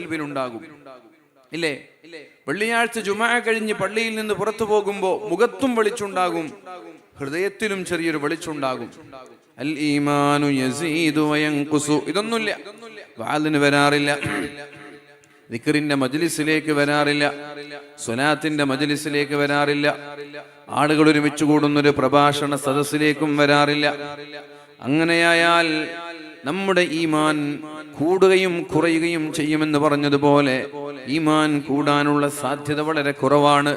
കൽബിലുണ്ടാകും. ഇല്ലേ? വെള്ളിയാഴ്ച ജുമാ കഴിഞ്ഞ് പള്ളിയിൽ നിന്ന് പുറത്തു പോകുമ്പോൾ മുഖത്തും വെളിച്ചുണ്ടാകും, ഹൃദയത്തിലും ചെറിയൊരു വെളിച്ചുണ്ടാകും. അൽ ഈമാനു യസീദു വയൻഖുസു. ഇതൊന്നുമില്ല, വാളിന് വരാറില്ല, ദിക്റിന്റെ മജ്ലിസിലേക്ക് വരാറില്ല, സ്വലാത്തിന്റെ മജ്ലിസിലേക്ക് വരാറില്ല, ആളുകൾ ഒരുമിച്ച് കൂടുന്നൊരു പ്രഭാഷണ സദസ്സിലേക്കും വരാറില്ല. അങ്ങനെയായാൽ നമ്മുടെ ഈമാൻ കൂടുകയും കുറയുകയും ചെയ്യുമെന്ന് പറഞ്ഞതുപോലെ ഈമാൻ കൂടാനുള്ള സാധ്യത വളരെ കുറവാണ്.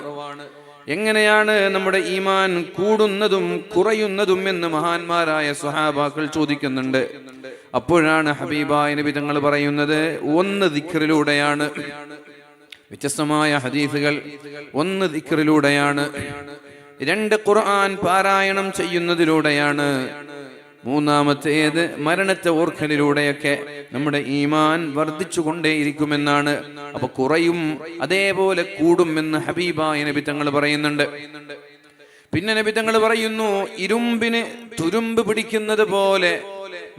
എങ്ങനെയാണ് നമ്മുടെ ഈമാൻ കൂടുന്നതും കുറയുന്നതും എന്ന് മഹാന്മാരായ സ്വഹാബാക്കൾ ചോദിക്കുന്നുണ്ട്. അപ്പോഴാണ് ഹബീബായ നബി തങ്ങൾ പറയുന്നത്, ഒന്ന് ദിക്റിലൂടെയാണ്. വ്യത്യസ്തമായ ഹദീസുകൾ. ഒന്ന് ദിക്റിലൂടെയാണ്, രണ്ട് ഖുർആൻ പാരായണം ചെയ്യുന്നതിലൂടെയാണ്, മൂന്നാമത്തേത് മരണത്തെ ഓർക്കലിലൂടെയൊക്കെ നമ്മുടെ ഈമാൻ വർദ്ധിച്ചുകൊണ്ടേയിരിക്കുമെന്നാണ്. അപ്പൊ കുറയും അതേപോലെ കൂടുമെന്ന് ഹബീബായ നബി തങ്ങൾ പറയുന്നുണ്ട്. പിന്നെ നബി തങ്ങൾ പറയുന്നു, ഇരുമ്പിന് തുരുമ്പ് പിടിക്കുന്നത് പോലെ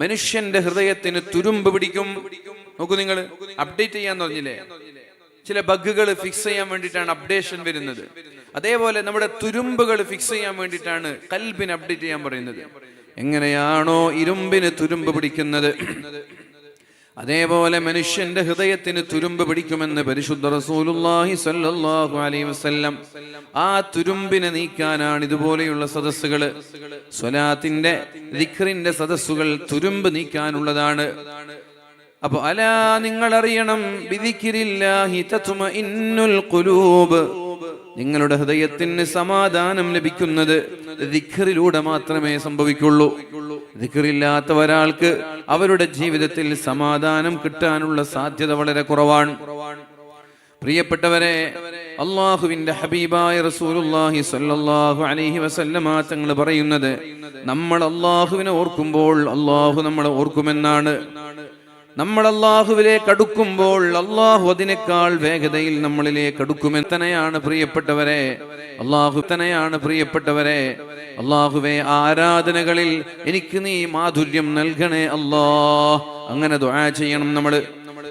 മനുഷ്യന്റെ ഹൃദയത്തിന് തുരുമ്പ് പിടിക്കും. നോക്കൂ, നിങ്ങൾ അപ്ഡേറ്റ് ചെയ്യാൻ പറഞ്ഞില്ലേ, ചില ബഗ്ഗുകൾ ഫിക്സ് ചെയ്യാൻ വേണ്ടിയിട്ടാണ് അപ്ഡേഷൻ വരുന്നത്. അതേപോലെ നമ്മുടെ തുരുമ്പുകൾ ഫിക്സ് ചെയ്യാൻ വേണ്ടിയിട്ടാണ് കൽബിന് അപ്ഡേറ്റ് ചെയ്യാൻ പറയുന്നത്. എങ്ങനെയാണോ ഇരുമ്പിന് തുരുമ്പ് പിടിക്കുന്നത്, അതേപോലെ മനുഷ്യന്റെ ഹൃദയത്തിന് തുരുമ്പ് പിടിക്കുമെന്ന് പരിശുദ്ധ റസൂലുള്ളാഹി സ്വല്ലല്ലാഹു അലൈഹി വസല്ലം. ആ തുരുമ്പിനെ നീക്കാനാണ് ഇതുപോലെയുള്ള സദസ്സുകൾ, സ്വലാത്തിന്റെ ദിക്റിന്റെ സദസ്സുകൾ തുരുമ്പ് നീക്കാനുള്ളതാണ്. അപ്പൊ അലാ, നിങ്ങൾ അറിയണം, ബിദിക്രില്ലാഹി തത്മഇന്നുൽ ഖുലൂബ്, നിങ്ങളുടെ ഹൃദയത്തിന് സമാധാനം ലഭിക്കുന്നത് ദിക്റിലൂടെ മാത്രമേ സംഭവിക്കുള്ളൂ. ദിക്റില്ലാത്ത ഒരാൾക്ക് അവരുടെ ജീവിതത്തിൽ സമാധാനം കിട്ടാനുള്ള സാധ്യത വളരെ കുറവാണ്. പ്രിയപ്പെട്ടവരെ, അള്ളാഹുവിന്റെ ഹബീബായ റസൂലുള്ളാഹി സ്വല്ലല്ലാഹു അലൈഹി വസല്ലമ തങ്ങൾ പറയുന്നത്, നമ്മൾ അള്ളാഹുവിനെ ഓർക്കുമ്പോൾ അള്ളാഹു നമ്മളെ ഓർക്കുമെന്നാണ്. നമ്മൾ അള്ളാഹുവിലേക്ക് അടുക്കുമ്പോൾ അള്ളാഹു അതിനേക്കാൾ വേഗതയിൽ നമ്മളിലേക്ക് അടുക്കുമെന്ന് തന്നെയാണ് പ്രിയപ്പെട്ടവരെ. അള്ളാഹുവേ, ആരാധനകളിൽ എനിക്ക് നീ മാധുര്യം നൽകണേ അല്ലാ. അങ്ങനെ ദുആ ചെയ്യണം. നമ്മൾ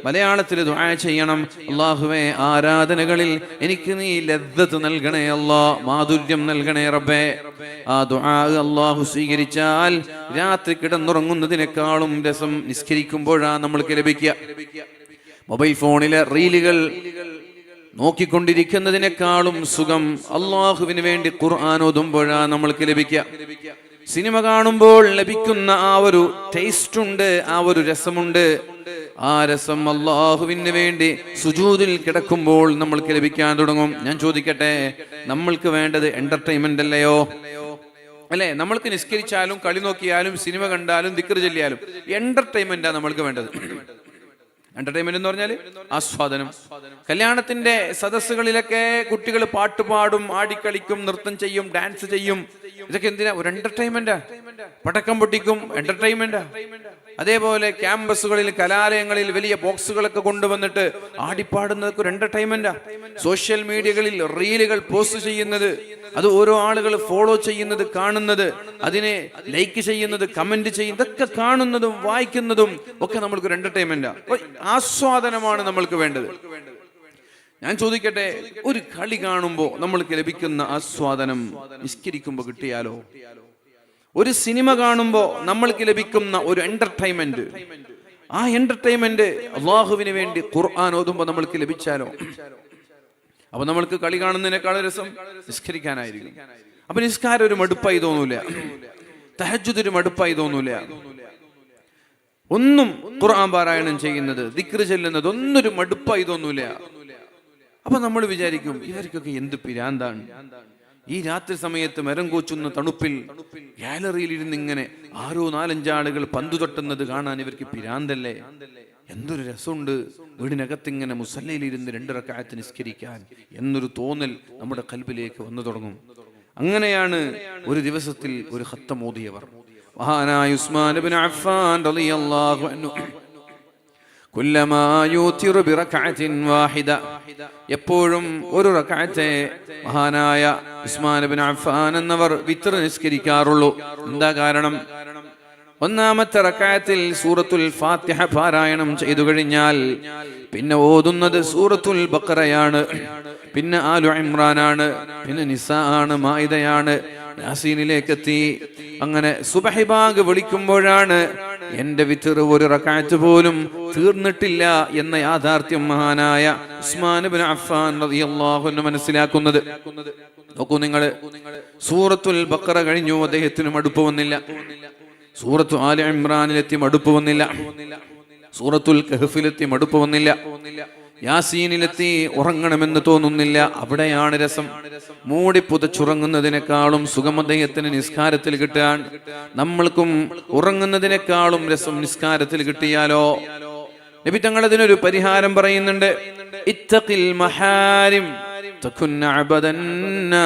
മലയാളത്തിൽ ദുആ ചെയ്യണം, അള്ളാഹുവേ, ആരാധനകളിൽ എനിക്ക് നീ ലദ്ദത്ത് നൽകണേ അല്ലാ, മാധുര്യം നൽകണേ റബ്ബേ. ആ ദുആ അള്ളാഹു സ്വീകരിച്ചാൽ രാത്രി കിടന്നുറങ്ങുന്നതിനേക്കാളും രസം നിസ്കരിക്കുമ്പോഴാണ് നമ്മൾക്ക് ലഭിക്കുക. മൊബൈൽ ഫോണിലെ റീലുകൾ നോക്കിക്കൊണ്ടിരിക്കുന്നതിനേക്കാളും സുഖം അള്ളാഹുവിന് വേണ്ടി ഖുർആൻ ഓതുമ്പോഴാണ് നമ്മൾക്ക് ലഭിക്കുക. സിനിമ കാണുമ്പോൾ ലഭിക്കുന്ന ആ ഒരു ടേസ്റ്റ് ഉണ്ട്, ആ ഒരു രസമുണ്ട്. ആ രസം അള്ളാഹുവിന് വേണ്ടി സുജൂദിൽ കിടക്കുമ്പോൾ നമ്മൾക്ക് ലഭിക്കാൻ തുടങ്ങും. ഞാൻ ചോദിക്കട്ടെ, നമ്മൾക്ക് വേണ്ടത് എന്റർടൈൻമെന്റ് അല്ലയോ? അല്ലെ? നമ്മൾക്ക് നിസ്കരിച്ചാലും കളി നോക്കിയാലും സിനിമ കണ്ടാലും ദിക്ർ ചൊല്ലിയാലും എന്റർടൈൻമെന്റാ നമ്മൾക്ക് വേണ്ടത്. എന്റർടൈൻമെന്റ് എന്ന് പറഞ്ഞാൽ ആസ്വാദനം. കല്യാണത്തിന്റെ സദസ്സുകളിലൊക്കെ കുട്ടികൾ പാട്ടുപാടും, ആടിക്കളിക്കും, നൃത്തം ചെയ്യും, ഡാൻസ് ചെയ്യും. ഇതൊക്കെ എന്തിനാ? ഒരു എന്റർടൈൻമെന്റാ. പടക്കം പൊട്ടിക്കും, എന്റർടൈൻമെന്റാ. അതേപോലെ ക്യാമ്പസുകളിൽ, കലാലയങ്ങളിൽ വലിയ ബോക്സുകളൊക്കെ കൊണ്ടുവന്നിട്ട് ആടിപ്പാടുന്നതൊക്കെ ഒരു എന്റർടൈൻമെന്റാ. സോഷ്യൽ മീഡിയകളിൽ റീലുകൾ പോസ്റ്റ് ചെയ്യുന്നത്, അത് ഓരോ ആളുകൾ ഫോളോ ചെയ്യുന്നത്, കാണുന്നത്, അതിനെ ലൈക്ക് ചെയ്യുന്നത്, കമന്റ് ചെയ്യുന്നത്, ഇതൊക്കെ കാണുന്നതും വായിക്കുന്നതും ഒക്കെ നമ്മൾക്കൊരു എന്റർടൈൻമെന്റാ. ആസ്വാദനമാണ് നമ്മൾക്ക് വേണ്ടത്. ഞാൻ ചോദിക്കട്ടെ, ഒരു കളി കാണുമ്പോൾ നമ്മൾക്ക് ലഭിക്കുന്ന ആസ്വാദനം നിസ്കരിക്കുമ്പോൾ കിട്ടിയാലോ? ഒരു സിനിമ കാണുമ്പോൾ നമ്മൾക്ക് ലഭിക്കുന്ന ഒരു എന്റർടൈൻമെന്റ്, ആ എന്റർടൈൻമെന്റ് അള്ളാഹുവിന് വേണ്ടി ഖുർആൻ ഓതുമ്പോൾ നമ്മൾക്ക് ലഭിച്ചാലോ? അപ്പൊ നമ്മൾക്ക് കളി കാണുന്നതിനേക്കാൾ രസം നിസ്കരിക്കാനായിരിക്കും. അപ്പൊ നിസ്കാരം ഒരു മടുപ്പായി തോന്നൂല, തഹജ്ജുദ് ഒരു മടുപ്പായി തോന്നൂല. ഒന്നും ഖുർആൻ പാരായണം ചെയ്യുന്നത്, ദിക്ർ ചൊല്ലുന്നത് ഒന്നൊരു മടുപ്പായി തോന്നൂല. അപ്പൊ നമ്മൾ വിചാരിക്കും, ഇവർക്കൊക്കെ എന്ത് പിരാന്താണ്. ഈ രാത്രി സമയത്ത് മരം കോച്ചുന്ന തണുപ്പിൽ ഗാലറിയിൽ ഇരുന്ന് ഇങ്ങനെ ആരോ നാലഞ്ചാളുകൾ പന്തു തൊട്ടുന്നത് കാണാൻ ഇവർക്ക് പിരാന്തല്ലേ? എന്തൊരു രസമുണ്ട് വീടിനകത്ത് ഇങ്ങനെ മുസല്ലയിലിരുന്ന് 2 റക്അത്ത് നിസ്കരിക്കാൻ എന്നൊരു തോന്നൽ നമ്മുടെ ഖൽബിലേക്ക് വന്നു തുടങ്ങും. അങ്ങനെയാണ് ഒരു ദിവസത്തിൽ ഒരു ഖത്തം ഓതിയവർ മഹാനായ ഉസ്മാൻ ഇബ്നു അഫ്ഫാൻ റളിയല്ലാഹു അൻഹു കുല്ലമാ യൂതിറു ബിറക്അത്തിൻ വാഹിദ, എപ്പോഴും ഒരു റക്അത്തെ മഹാനായ ഉസ്മാൻ ഇബ്നു അഫ്ഫാൻ എന്നവർ വിത്ർ നിസ്കരിക്കാറുള്ളൂ. എന്താ കാരണം? ഒന്നാമത്തെ റക്അത്തിൽ സൂറത്തുൽ ഫാത്തിഹ പാരായണം ചെയ്തു കഴിഞ്ഞാൽ പിന്നെ ഓതുന്നത് സൂറത്തുൽ ബഖറയാണ്, പിന്നെ ആലു ഇമ്രാനാണ്, പിന്നെ നിസാ ആണ്, മാഇദയാണ്, യാസീനിലേക്ക് എത്തി. അങ്ങനെ സുബ്ഹി ബാങ്ക് വിളിക്കുമ്പോഴാണ് എന്റെ വിത്ർ ഒരു റക്അത്ത് പോലും തീർന്നിട്ടില്ല എന്ന യാഥാർത്ഥ്യം മഹാനായ ഉസ്മാൻ ഇബ്നു അഫ്ഫാൻ റളിയല്ലാഹു അൻഹു മനസ്സിലാക്കുന്നത്. നോക്കൂ നിങ്ങൾ, സൂറത്തുൽ ബഖറ കഴിഞ്ഞു, അദ്ദേഹത്തിന് മടുപ്പ് വന്നില്ല. സൂറത്തു ആലി ഇമ്രാനിലെത്തി മടുപ്പ് വന്നില്ല. സൂറത്തുൽ കഹ്ഫിലെത്തി മടുപ്പ് വന്നില്ല. യാസീനിലെത്തി ഉറങ്ങണമെന്ന് തോന്നുന്നില്ല. അവിടെയാണ് രസം. മൂടി പുതച്ചുറങ്ങുന്നതിനേക്കാളും സുഖം അദ്ദേഹത്തിന് നിസ്കാരത്തിൽ കിട്ടാൻ, നമ്മൾക്കും ഉറങ്ങുന്നതിനേക്കാളും രസം നിസ്കാരത്തിൽ കിട്ടിയാലോ? നബി തങ്ങൾ അതിനൊരു പരിഹാരം പറയുന്നുണ്ട്. ഇത്തഖിൽ മഹാരിം തകുൻ അബദന്നാസ്.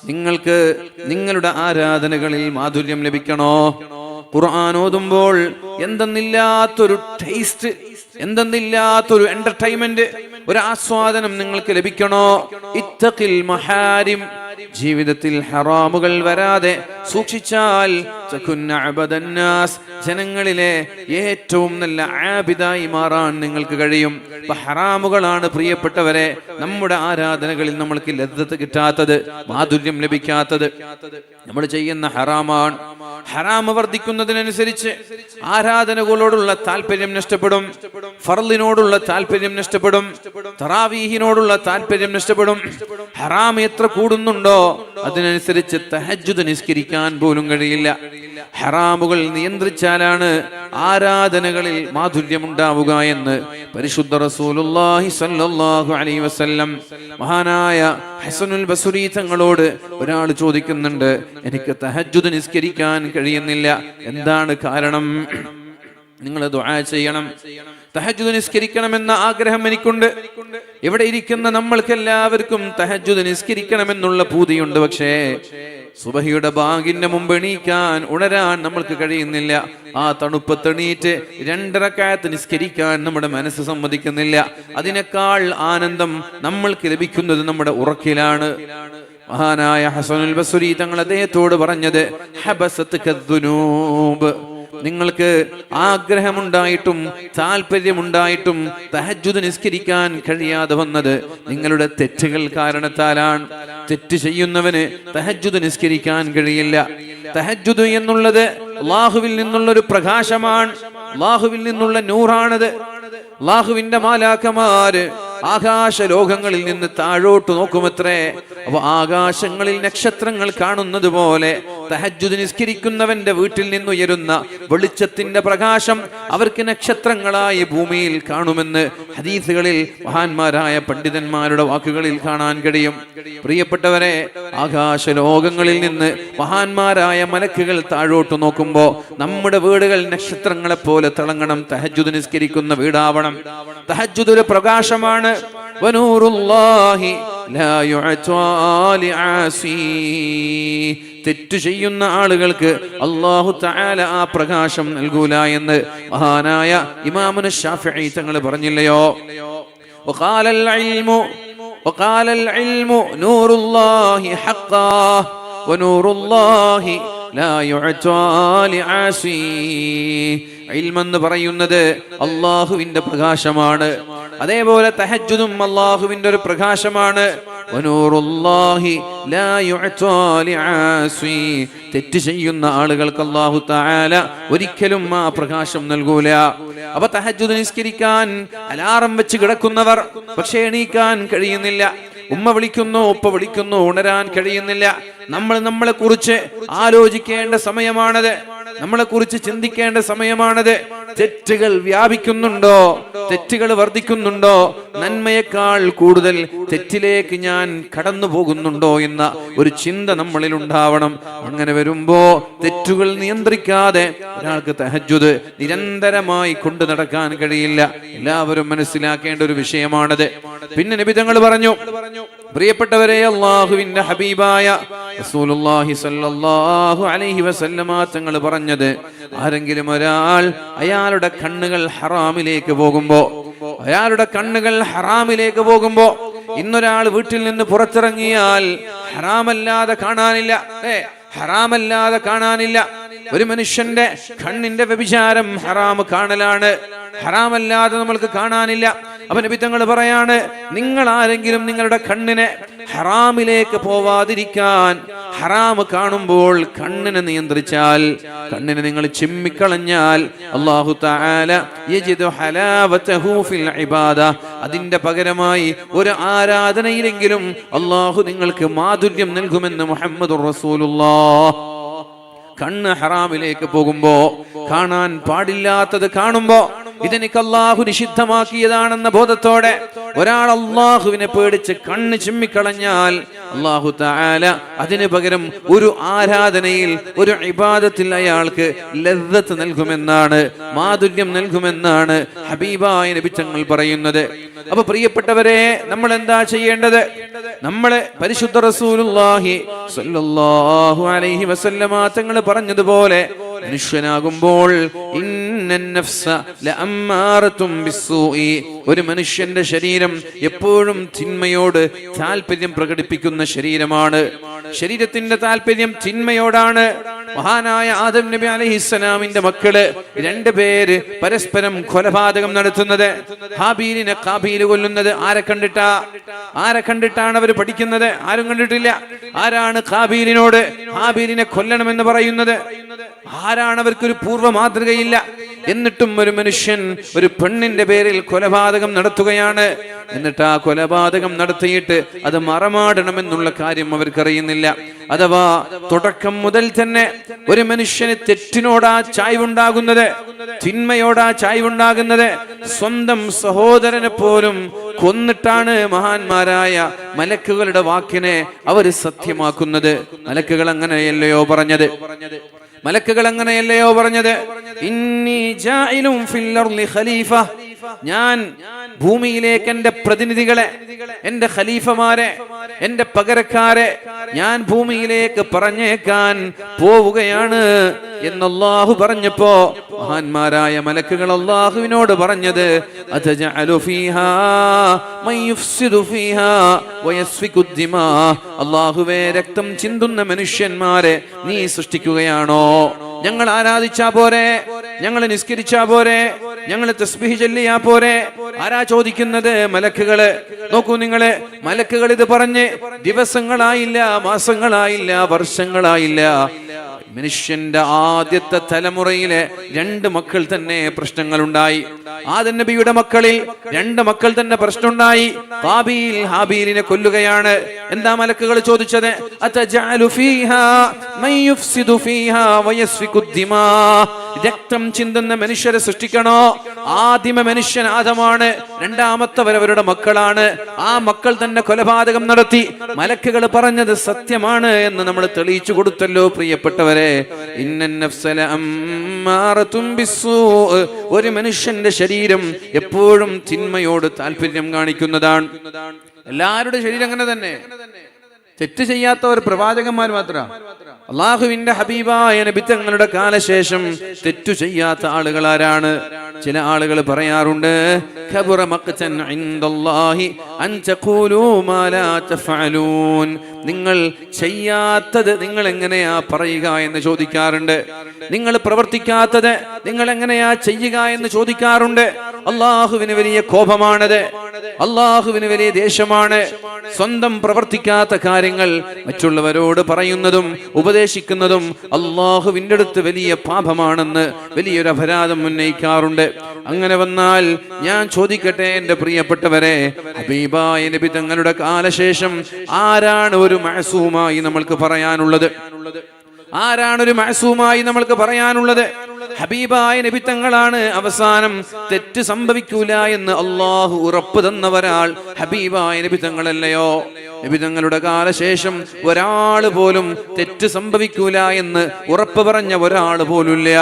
നിങ്ങൾക്ക് നിങ്ങളുടെ ആരാധനകളിൽ മാധുര്യം ലഭിക്കണോ? ഖുർആൻ ഓതുമ്പോൾ എന്തെന്നില്ലാത്തൊരു ടേസ്റ്റ്, എന്തെന്നില്ലാത്തൊരു എന്റർടൈൻമെന്റ്, ഒരു ആസ്വാദനം നിങ്ങൾക്ക് ലഭിക്കണോ? ഇത്തഖിൽ മഹാരിം, ജീവിതത്തിൽ ഹറാമുകൾ വരാതെ സൂക്ഷിച്ചാൽ തകുന്ന അബദന്നാസ്, ജനങ്ങളിലെ ഏറ്റവും നല്ല ആബിദായി മാറാൻ നിങ്ങൾക്ക് കഴിയും. ഹറാമുകളാണ് പ്രിയപ്പെട്ടവരെ നമ്മുടെ ആരാധനകളിൽ നമ്മൾക്ക് ലദ്ദത്ത് കിട്ടാത്തത്, മാധുര്യം ലഭിക്കാത്തത്. നമ്മൾ ചെയ്യുന്ന ഹറാമാണ്. ഹറാമ് വർദ്ധിക്കുന്നതിനനുസരിച്ച് ആരാധനകളോടുള്ള താല്പര്യം നഷ്ടപ്പെടും, ഫർളിനോടുള്ള താല്പര്യം നഷ്ടപ്പെടും, തറാവീഹിനോടുള്ള താല്പര്യം നഷ്ടപ്പെടും. ഹറാം എത്ര കൂടുന്നുണ്ടോ അതിനനുസരിച്ച് തഹജ്ജുദ് നിസ്കരിക്കാൻ പോലും കഴിയില്ല. ഹറാമുകൾ നിയന്ത്രിച്ചാലാണ് ആരാധനകളിൽ മാധുര്യമുണ്ടാവുക എന്ന് പരിശുദ്ധ റസൂലുള്ളാഹി സ്വല്ലല്ലാഹു അലൈഹി വസല്ലം മഹാനായ ഹസനുൽ ബസ്രി തങ്ങളോട് ഒരാൾ ചോദിക്കുന്നുണ്ട്, എനിക്ക് തഹജ്ജുദ് നിസ്കരിക്കാൻ കഴിയുന്നില്ല, എന്താണ് കാരണം? നിങ്ങൾ ദുആ ചെയ്യണം. തഹജ്ജുദ് നിസ്കരിക്കണമെന്ന ആഗ്രഹം എനിക്കുണ്ട്. ഇവിടെ ഇരിക്കുന്ന നമ്മൾക്കെല്ലാവർക്കും തഹജ്ജുദ് നിസ്കരിക്കണമെന്നുള്ള പൂതിയുണ്ട്. പക്ഷേ സുബഹിയുടെ ബാങ്കിന്റെ മുമ്പ് എണീക്കാൻ, ഉണരാൻ നമ്മൾക്ക് കഴിയുന്നില്ല. ആ തണുപ്പത്തെണീറ്റ് 2 റക്അത്ത് നിസ്കരിക്കാൻ നമ്മുടെ മനസ്സ് സമ്മതിക്കുന്നില്ല. അതിനേക്കാൾ ആനന്ദം നമ്മൾക്ക് ലഭിക്കുന്നത് നമ്മുടെ ഉറക്കിലാണ്. മഹാനായ ഹസനുൽ ബസ്രി തങ്ങൾ അദ്ദേഹത്തോട് പറഞ്ഞത്, ഹബസത്ക ദുനൂബ്, നിങ്ങൾക്ക് ആഗ്രഹമുണ്ടായിട്ടും താല്പര്യമുണ്ടായിട്ടും തഹജ്ജുദ് നിസ്കരിക്കാൻ കഴിയാതെ വന്നത് നിങ്ങളുടെ തെറ്റുകൾ കാരണത്താലാണ്. തെറ്റ് ചെയ്യുന്നവന് തഹജ്ജുദ് നിസ്കരിക്കാൻ കഴിയില്ല. തഹജ്ജുദ് എന്നുള്ളത് അല്ലാഹുവിൽ നിന്നുള്ള ഒരു പ്രകാശമാണ്, അല്ലാഹുവിൽ നിന്നുള്ള നൂറാണത്. അല്ലാഹുവിന്റെ മാലാഖമാര് ആകാശ ലോകങ്ങളിൽ നിന്ന് താഴോട്ട് നോക്കുമത്രേ. അപ്പൊ ആകാശങ്ങളിൽ നക്ഷത്രങ്ങൾ കാണുന്നത് പോലെ തഹജ്ജുദ് നിസ്കരിക്കുന്നവന്റെ വീട്ടിൽ നിന്നുയരുന്ന വെളിച്ചത്തിന്റെ പ്രകാശം അവർക്ക് നക്ഷത്രങ്ങളായി ഭൂമിയിൽ കാണുമെന്ന് ഹദീസുകളിൽ മഹാന്മാരായ പണ്ഡിതന്മാരുടെ വാക്കുകളിൽ കാണാൻ കഴിയും. പ്രിയപ്പെട്ടവരെ, ആകാശ ലോകങ്ങളിൽ നിന്ന് മഹാന്മാരായ മലക്കുകൾ താഴോട്ട് നോക്കുമ്പോ നമ്മുടെ വീടുകൾ നക്ഷത്രങ്ങളെ പോലെ തിളങ്ങണം. തഹജ്ജുദ് നിസ്കരിക്കുന്ന വീടാവണം. തഹജ്ജുദ് ഒരു പ്രകാശമാണ്. വനൂറുല്ലാഹി ലാ യുഅതാ ലിആസി, തെറ്റ് ചെയ്യുന്ന ആളുകൾക്ക് അല്ലാഹു തആല ആ പ്രകാശം നൽകൂല എന്ന് മഹാനായ ഇമാമുന ശാഫിഈ തങ്ങൾ പറഞ്ഞില്ലയോ? വഖാലൽ ഇൽമു നൂറുല്ലാഹി ഹഖ്ഖാ വനൂറുല്ലാഹി ലാ യുഅതാ ലിആസി. ഇൽമെന്ന് പറയുന്നത് അല്ലാഹുവിന്റെ പ്രകാശമാണ്. അതേപോലെ തഹജ്ജുദും അല്ലാഹുവിന്റെ ഒരു പ്രകാശമാണ്. വനൂറുല്ലാഹി ലാ യുഅതാ ലിആസി, തെറ്റ് ചെയ്യുന്ന ആളുകൾക്ക് അല്ലാഹു തആല ഒരിക്കലും ആ പ്രകാശം നൽകൂല. അപ്പൊ തഹജ്ജുദ് നിസ്കരിക്കാൻ അലാറം വെച്ച് കിടക്കുന്നവർ പക്ഷേ എണീക്കാൻ കഴിയുന്നില്ല. ഉമ്മ വിളിക്കുന്നു, ഉപ്പ വിളിക്കുന്നു, ഉണരാൻ കഴിയുന്നില്ല. നമ്മൾ നമ്മളെ കുറിച്ച് ആലോചിക്കേണ്ട സമയമാണത്, നമ്മളെ കുറിച്ച് ചിന്തിക്കേണ്ട സമയമാണത്. തെറ്റുകൾ വ്യാപിക്കുന്നുണ്ടോ? തെറ്റുകൾ വർദ്ധിക്കുന്നുണ്ടോ? നന്മയേക്കാൾ കൂടുതൽ തെറ്റിലേക്ക് ഞാൻ കടന്നു പോകുന്നുണ്ടോ എന്ന ഒരു ചിന്ത നമ്മളിൽ ഉണ്ടാവണം. അങ്ങനെ വരുമ്പോ തെറ്റുകൾ നിയന്ത്രിക്കാതെ ഒരാൾക്ക് തഹജ്ജുദ് നിരന്തരമായി കൊണ്ടു നടക്കാൻ കഴിയില്ല. എല്ലാവരും മനസ്സിലാക്കേണ്ട ഒരു വിഷയമാണത്. പിന്നെ നബി തങ്ങൾ പറഞ്ഞു, പ്രിയപ്പെട്ടവരെ, അല്ലാഹുവിന്റെ ഹബീബായ റസൂലുള്ളാഹി സ്വല്ലല്ലാഹു അലൈഹി വസല്ലമ തങ്ങൾ പറഞ്ഞത്, ആരെങ്കിലും ഒരാൾ അയാളുടെ കണ്ണുകൾ ഹറാമിലേക്ക് പോകുമ്പോ ഇന്നൊരാൾ വീട്ടിൽ നിന്ന് പുറത്തിറങ്ങിയാൽ ഹറാമല്ലാതെ കാണാനില്ല. ഒരു മനുഷ്യന്റെ കണ്ണിന്റെ വ്യഭിചാരം ഹറാം കാണലാണ്. ഹറാമല്ലാതെ നമ്മൾക്ക് കാണാനില്ല. അപ്പൊ നബി തങ്ങൾ പറയാണ്, നിങ്ങൾ ആരെങ്കിലും നിങ്ങളുടെ കണ്ണിനെ ഹറാമിലേക്ക് പോവാതിരിക്കാൻ ഹറാം കാണുമ്പോൾ കണ്ണിനെ നിയന്ത്രിച്ചാൽ, കണ്ണിനെ നിങ്ങൾ ചിമ്മിക്കളഞ്ഞാൽ, അല്ലാഹു തആല യജിദു ഹലാവതഹു ഫിൽ ഇബാദ, അതിന്റെ പകരമായി ഒരു ആരാധനയിലെങ്കിലും അല്ലാഹു നിങ്ങൾക്ക് മാധുര്യം നൽകുമെന്ന് മുഹമ്മദുർ റസൂലുള്ളാഹ്. കണ്ണ് ഹറാമിലേക്ക് പോകുമ്പോ, കാണാൻ പാടില്ലാത്തത് കാണുമ്പോ, ഇതെനിക്ക് അല്ലാഹു നിഷിദ്ധമാക്കിയതാണെന്ന ബോധത്തോടെ ഒരാൾ അല്ലാഹുവിനെ പേടിച്ച് കണ്ണ് ചിമ്മിക്കളഞ്ഞാൽ അല്ലാഹു തആല അതിന് പകരം ഒരു ആരാധനയിൽ, ഒരു ഇബാദത്തിൽ അയാൾക്ക് ലദ്ദത്ത് നൽകുമെന്നാണ്, മാധുര്യം നൽകുമെന്നാണ് ഹബീബായ നബി തങ്ങൾ പറയുന്നത്. അപ്പൊ പ്രിയപ്പെട്ടവരെ, നമ്മൾ എന്താ ചെയ്യേണ്ടത്? നമ്മളെ പരിശുദ്ധ റസൂലുള്ളാഹി സ്വല്ലല്ലാഹു അലൈഹി വസല്ലമ തങ്ങൾ പറഞ്ഞതുപോലെ മനുഷ്യനാകുമ്പോൾ ഇന്നൻ നഫ്സ ലഅമ്മാറത്തും ബിസ്സൂഇ, ഒരു മനുഷ്യന്റെ ശരീരം എപ്പോഴും തിന്മയോട് താല്പര്യം പ്രകടിപ്പിക്കുന്ന ശരീരമാണ്. ശരീരത്തിന്റെ താല്പര്യം തിന്മയോടാണ്. മഹാനായ ആദം നബി അലൈഹിസ്സലാമിന്റെ മക്കള് രണ്ടുപേര് പരസ്പരം കൊലപാതകം നടത്തുന്നത്, ഹാബീലിനെ കാബീൽ കൊല്ലുന്നത് ആരെ കണ്ടിട്ടാണ് അവർ പഠിക്കുന്നത്? ആരും കണ്ടിട്ടില്ല. ആരാണ് കാബീലിനോട് ഹാബീലിനെ കൊല്ലണമെന്ന് പറയുന്നത്? ആരാണ്? അവർക്കൊരു പൂർവ്വ മാതൃകയില്ല. എന്നിട്ടും ഒരു മനുഷ്യൻ ഒരു പെണ്ണിന്റെ പേരിൽ കൊലപാതകം നടത്തുകയാണ്. എന്നിട്ട് ആ കൊലപാതകം നടത്തിയിട്ട് അത് മറമാടണമെന്നുള്ള കാര്യം അവർക്കറിയുന്നില്ല. അഥവാ തുടക്കം മുതൽ തന്നെ ഒരു മനുഷ്യന് തെറ്റിനോടാ ചായ്വുണ്ടാകുന്നത്, തിന്മയോടാ ചായ്വുണ്ടാകുന്നത്. സ്വന്തം സഹോദരനെ പോലും കൊന്നിട്ടാണ് മഹാന്മാരായ മലക്കുകളുടെ വാക്കിനെ അവർ സത്യമാക്കുന്നത്. മലക്കുകൾ അങ്ങനെയല്ലയോ പറഞ്ഞത്? ഇന്നി ജാഇലും ഫിൽ അർളി ഖലീഫ, ഞാൻ ഭൂമിയിലേക്ക് എന്റെ പ്രതിനിധികളെ, എന്റെ ഖലീഫമാരെ, എന്റെ പകരക്കാരെ ഞാൻ ഭൂമിയിലേക്ക് പറഞ്ഞേക്കാൻ പോവുകയാണ് എന്ന് അല്ലാഹു പറഞ്ഞപ്പോ മഹാന്മാരായ മലക്കുകൾ അല്ലാഹുവിനോട് പറഞ്ഞത്, അതജഅലു ഫീഹാ മൻ യുഫ്സിദു ഫീഹാ വയസ്ഫികു ദിമാ, അല്ലാഹുവേ, രക്തം ചിന്തുന്ന മനുഷ്യന്മാരെ നീ സൃഷ്ടിക്കുകയാണോ? ഞങ്ങൾ ആരാധിച്ചാ പോരെ? ഞങ്ങൾ നിസ്കരിച്ചാ പോരെ? ഞങ്ങൾ തസ്ബീഹ് ചൊല്ലിയാ പോരെ? ആരാ ചോദിക്കുന്നത്? മലക്കുകള്. നോക്കൂ നിങ്ങള്, മലക്കുകൾ ഇത് പറഞ്ഞ് ദിവസങ്ങളായില്ല, മാസങ്ങളായില്ല, വർഷങ്ങളായില്ല. മനുഷ്യന്റെ ആദ്യത്തെ തലമുറയിലെ 2 മക്കൾ തന്നെ പ്രശ്നങ്ങളുണ്ടായി. ആദം നബിയുടെ മക്കളിൽ 2 മക്കൾ തന്നെ പ്രശ്നമുണ്ടായി. ഹാബീൽ ഹാബീലിനെ കൊല്ലുകയാണ്. എന്താ മലക്കുകൾ ചോദിച്ചത്? അതജഅലു ഫീഹാ മൻ യുഫ്സിദു ഫീഹാ വയസ്ഫികു ദിമാ, രക്തം ചിന്തുന്ന മനുഷ്യരെ സൃഷ്ടിക്കണോ? ആദിമ മനുഷ്യൻ ആദമാണ്, രണ്ടാമത്തവർ അവരുടെ മക്കളാണ്. ആ മക്കൾ തന്നെ കൊലപാതകം നടത്തി. മലക്കുകൾ പറഞ്ഞത് സത്യമാണ് എന്ന് നമ്മൾ തെളിയിച്ചു കൊടുത്തല്ലോ പ്രിയപ്പെട്ടവരെ. ഇന്നൻ നഫ്സ ലഅമ്മാറത്തും ബിസ്സൂഅ്, ഒരു മനുഷ്യന്റെ ശരീരം എപ്പോഴും തിന്മയോട് താല്പര്യം കാണിക്കുന്നതാണ്. എല്ലാവരുടെ ശരീരം അങ്ങനെ തന്നെ. തെറ്റ് ചെയ്യാത്തവർ പ്രവാചകന്മാർ മാത്രമാണ്. അള്ളാഹുവിന്റെ ഹബീബായ നബി തങ്ങളുടെ കാലശേഷം തെറ്റു ചെയ്യാത്ത ആളുകൾ ആരാണ്? ചില ആളുകൾ പറയാറുണ്ട്, കബറ മഖ്തൻ ഇൻദല്ലാഹി അൻ തഖൂലൂ മാ ലാ തഫഅലൂൻ, നിങ്ങൾ ചെയ്യാത്തത് നിങ്ങൾ എങ്ങനെയാ പറയുക എന്ന് ചോദിക്കാറുണ്ട്. നിങ്ങൾ പ്രവർത്തിക്കാത്തത് നിങ്ങൾ എങ്ങനെയാ ചെയ്യുക എന്ന് ചോദിക്കാറുണ്ട്. അള്ളാഹുവിന് വലിയ കോപമാണത്, അള്ളാഹുവിന് വലിയ ദേഷ്യമാണ്. സ്വന്തം പ്രവർത്തിക്കാത്ത കാര്യങ്ങൾ മറ്റുള്ളവരോട് പറയുന്നതും ഉപദേശിക്കുന്നതും അള്ളാഹുവിന്റെ അടുത്ത് വലിയ പാപമാണെന്ന് വലിയൊരു അപരാധം ഉന്നയിക്കാറുണ്ട്. അങ്ങനെ വന്നാൽ ഞാൻ ചോദിക്കട്ടെ എന്റെ പ്രിയപ്പെട്ടവരെ, ഹബീബായ നബി തങ്ങളുടെ കാലശേഷം ആരാണ് ഒരു മഅസൂമായി നമ്മൾക്ക് പറയാനുള്ളത്? ആരാണൊരു മഅസൂമായി നമ്മൾക്ക് പറയാനുള്ളത്? ഹബീബായ നബി തങ്ങളാണ്. അവസാനം തെറ്റ് സംഭവിക്കൂല എന്ന് അള്ളാഹു ഉറപ്പ് തന്നവരാൾ ഹബീബായ നബി തങ്ങളല്ലയോ? നബി തങ്ങളുടെ കാലശേഷം ഒരാൾ പോലും തെറ്റ് സംഭവിക്കൂല എന്ന് ഉറപ്പ് പറഞ്ഞ ഒരാൾ പോലുമില്ല.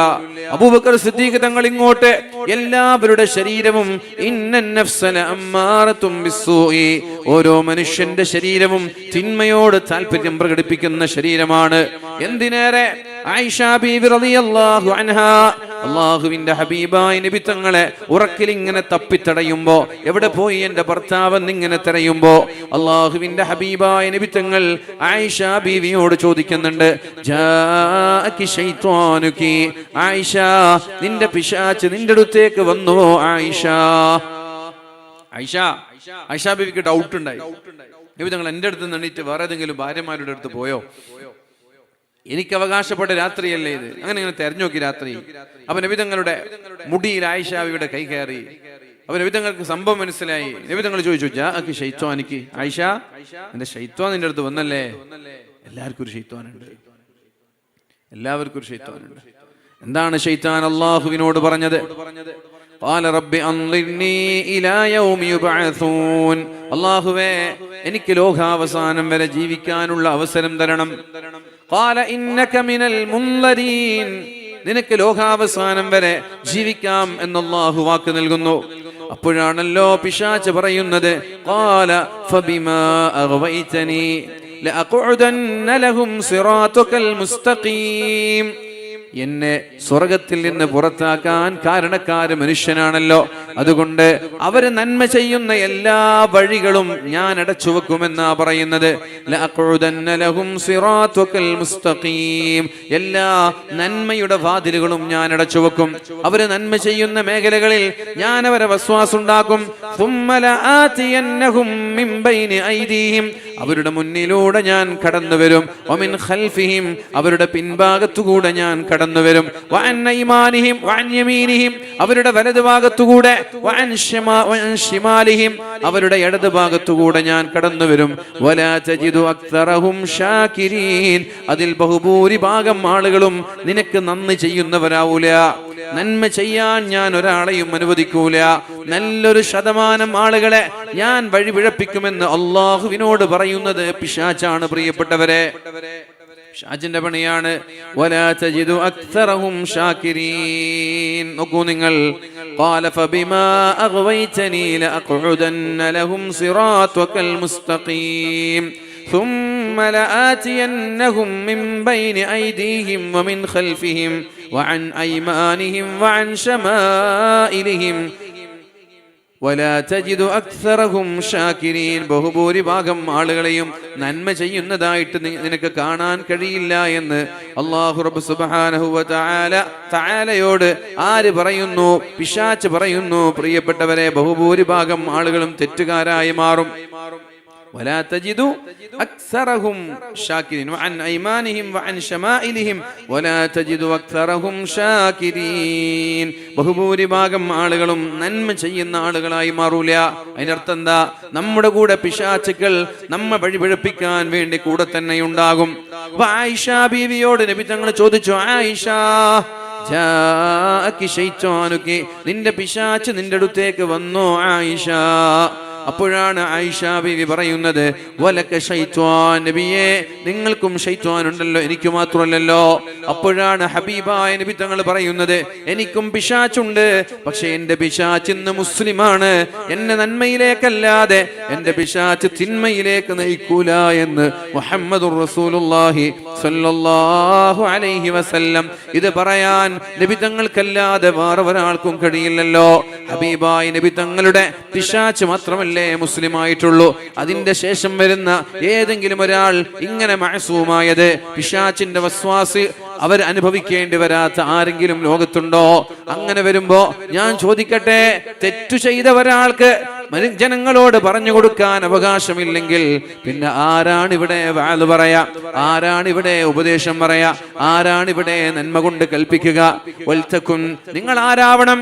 അബൂബക്കർ സിദ്ദീഖ് തങ്ങൾ ഇങ്ങോട്ട് എല്ലാവരുടെ ശരീരവും ഇന്നൻ നഫ്സ ലഅമ്മാറത്തും ബിസ്സൂഇ, ഓരോ മനുഷ്യന്റെ ശരീരവും തിന്മയോട് താല്പര്യം പ്രകടിപ്പിക്കുന്ന ശരീരമാണ്. എന്തിനേറെ ആയിഷ ബീവി റളിയല്ലാഹു അൻഹാ അള്ളാഹുവിന്റെ ഹബീബായ നബി തങ്ങളെ ഉറക്കിൽ ഇങ്ങനെ തപ്പിത്തടയുമ്പോ, എവിടെ പോയി എന്റെ ഭർത്താവ് എന്നിങ്ങനെ തിരയുമ്പോ അള്ളാഹുവിന്റെ ഹബീബായ നബി തങ്ങൾ ആയിഷ ബീവിയോട് ചോദിക്കുന്നുണ്ട്, ജാഅകി ശൈത്വാനുകി, ആയിഷ നിന്റെ പിശാച് നിന്റെ അടുത്തേക്ക് വന്നുവോ ആയിഷ? ആയിഷ ബീവിക്ക് ഡൗട്ട് ഉണ്ടായി. നബി തങ്ങൾ എന്റെ അടുത്ത് നിന്നിട്ട് വേറെ ഏതെങ്കിലും ഭാര്യമാരുടെ അടുത്ത് പോയോ? എനിക്ക് അവകാശപ്പെട്ട രാത്രിയല്ലേ ഇത്? അങ്ങനെ തെരഞ്ഞു നോക്കി രാത്രി. അപ്പൊ നബി തങ്ങളുടെ മുടിയിൽ ആയിഷ ബീവിയുടെ കൈ കയറി. അപ്പൊ നബി തങ്ങൾക്ക് സംഭവം മനസ്സിലായി. നബി തങ്ങൾ ചോദിച്ചു, ജാഅകി ശൈത്വാനുകി, ആയിഷ എന്റെ ശൈത്വാൻ നിന്റെ അടുത്ത് വന്നല്ലേ? എല്ലാവർക്കും ഒരു ശൈത്വാനുണ്ട്, എല്ലാവർക്കും ഒരു ശൈത്വാനുണ്ട്. എന്താണ് ശൈത്താൻ അള്ളാഹുവിനോട് പറഞ്ഞത്? ഖാല റബ്ബി അൻളിർനി ഇലാ യൗമി യുബ്അസൂൻ, അല്ലാഹുവേ എനിക്ക് ലോകാവസാനം വരെ ജീവിക്കാനുള്ള അവസരം തരണം. ഖാല ഇന്നക മിനൽ മുൻളരീൻ, നിനക്ക് ലോകാവസാനം വരെ ജീവിക്കാം എന്ന് അല്ലാഹു വാക്ക് നൽകുന്നു. അപ്പോഴാണല്ലോ പിശാച് പറയുന്നത്, ഖാല ഫബിമാ അഗ്വൈതനി ലഅഖഉദന്ന ലഹും സിറാതകൽ മുസ്തഖീം, എന്നെ സ്വർഗത്തിൽ നിന്ന് പുറത്താക്കാൻ കാരണക്കാര് മനുഷ്യനാണല്ലോ, അതുകൊണ്ട് അവര് നന്മ ചെയ്യുന്ന എല്ലാ വഴികളും ഞാൻ അടച്ചു വെക്കുമെന്നാ പറയുന്നത്. ലഅഖഉദന്ന ലഹും സിറാതകൽ മുസ്തഖീം, എല്ലാ നന്മയുടെ വാതിലുകളും ഞാൻ അടച്ചു വെക്കും. അവര് നന്മ ചെയ്യുന്ന മേഖലകളിൽ ഞാൻ അവരെ വസ്വാസ് ഉണ്ടാക്കും. സുമ്മ ലആതിയന്നഹും മിൻ ബൈനി ഐദീഹിം, അവരുടെ മുന്നിലൂടെ ഞാൻ കടന്നു വരും. വമിൻ ഖൽഫിഹിം, അവരുടെ പിൻഭാഗത്തുകൂടെ ഞാൻ കടന്നു വരും. വഅൻ ഐമാനിഹിം വഅൻ യമീനിഹിം, അവരുടെ വലതുഭാഗത്തുകൂടെ. വഅൻ ശിമാലിഹിം, അവരുടെ ഇടതുഭാഗത്തുകൂടെ ഞാൻ കടന്നു വരും. വലാ തജിദു അക്തറഹും ഷാകിരീൻ, അതിൽ ബഹുഭൂരിഭാഗം ആളുകളും നിനക്ക് നന്ദി ചെയ്യുന്നവരാവൂല. നന്മ ചെയ്യാൻ ഞാൻ ഒരാളെയും അനുവദിക്കൂല. നല്ലൊരു ശതമാനം ആളുകളെ ഞാൻ വഴിപിഴപ്പിക്കുമെന്ന് അള്ളാഹുവിനോട് പറയുന്നത് പിശാചാണ്. പ്രിയപ്പെട്ടവരെ, പിശാചിന്റെ പണിയാണ്. വലാ തജിദു അക്തറഹും ഷാകിരീൻ. നോക്കൂ നിങ്ങൾ, ഖാല ഫബിമാ അഗ്വൈതനി ലഅഖഉദന്ന ലഹും സിറാതകൽ മുസ്തഖീം ثم لآتينهم من بين أيديهم ومن خلفهم وعن أيمانهم وعن شمائلهم ولا تجد أكثرهم شاكرين. ബഹുഭൂരിഭാഗം ആളുകളെയും നന്മ ചെയ്യുന്നതായിട്ട് നിനക്ക് കാണാൻ കഴിയില്ല എന്ന് അല്ലാഹു റബ്ബ് സുബ്ഹാനഹു വ തആലയോട് ആര് പറയുന്നു? പിശാച് പറയുന്നു. പ്രിയപ്പെട്ടവരെ, ബഹുഭൂരിഭാഗം ആളുകളും തെറ്റുകാരായി മാറും. ولا تجد أكثرهم شاكرين وعن أيمانهم وعن شمائلهم ولا تجد أكثرهم شاكرين. ബഹുഭൂരിഭാഗം ആളുകളും നന്മ ചെയ്യുന്ന ആളുകളായി മാറൂല. അതിനർത്ഥം എന്താ? നമ്മുടെ കൂടെ പിശാചുക്കൾ നമ്മെ വഴിപിഴപ്പിക്കാൻ വേണ്ടി കൂടെ തന്നെ ഉണ്ടാകും. ആയിഷ ബീവിയോട് നബി തങ്ങൾ ചോദിച്ചു, ആയിഷ ജാഅകി ശൈത്വാനുകി, നിന്റെ പിശാച് നിന്റെ അടുത്തേക്ക് വന്നോ ആയിഷ? അപ്പോഴാണ് ആയിഷ ബീവി പറയുന്നത്, വലക ശൈത്വാൻ, നബിയേ നിങ്ങൾക്കും ശൈത്വാൻ ഉണ്ടല്ലോ, എനിക്ക് മാത്രമല്ലല്ലോ. അപ്പോഴാണ് ഹബീബായ നബി തങ്ങൾ പറയുന്നത്, എനിക്കും പിശാചുണ്ട്, പക്ഷെ എന്റെ പിശാച് ഇന്ന് മുസ്ലിമാണ്. എന്നെ നന്മയിലേക്കല്ലാതെ എന്റെ പിശാച് തിന്മയിലേക്ക് നയിക്കൂല എന്ന് മുഹമ്മദുർ റസൂലുള്ളാഹി സ്വല്ലല്ലാഹു അലൈഹി വസല്ലം. ഇത് പറയാൻ നബി തങ്ങൾക്കല്ലാതെ വേറെ ഒരാൾക്കും കഴിയില്ലല്ലോ. ഹബീബായ നബി തങ്ങളുടെ പിശാച് മാത്രമല്ല മുസ്ലിമായിട്ടുള്ളൂ. അതിന്റെ ശേഷം വരുന്ന ഏതെങ്കിലും ഒരാൾ ഇങ്ങനെ മഅസൂമായത്, പിശാചിന്റെ വസ്വാസ് അവർ അനുഭവിക്കേണ്ടി വരാത്ത ആരെങ്കിലും ലോകത്തുണ്ടോ? അങ്ങനെ വരുമ്പോ ഞാൻ ചോദിക്കട്ടെ, തെറ്റു ചെയ്ത ഒരാൾക്ക് ജനങ്ങളോട് പറഞ്ഞു കൊടുക്കാൻ അവകാശമില്ലെങ്കിൽ പിന്നെ ആരാണിവിടെ വഅദ് പറയാ? ആരാണിവിടെ ഉപദേശം പറയാ? ആരാണിവിടെ നന്മ കൊണ്ട് കൽപ്പിക്കുക? വൽതകുൻ, നിങ്ങൾ ആരാവണം?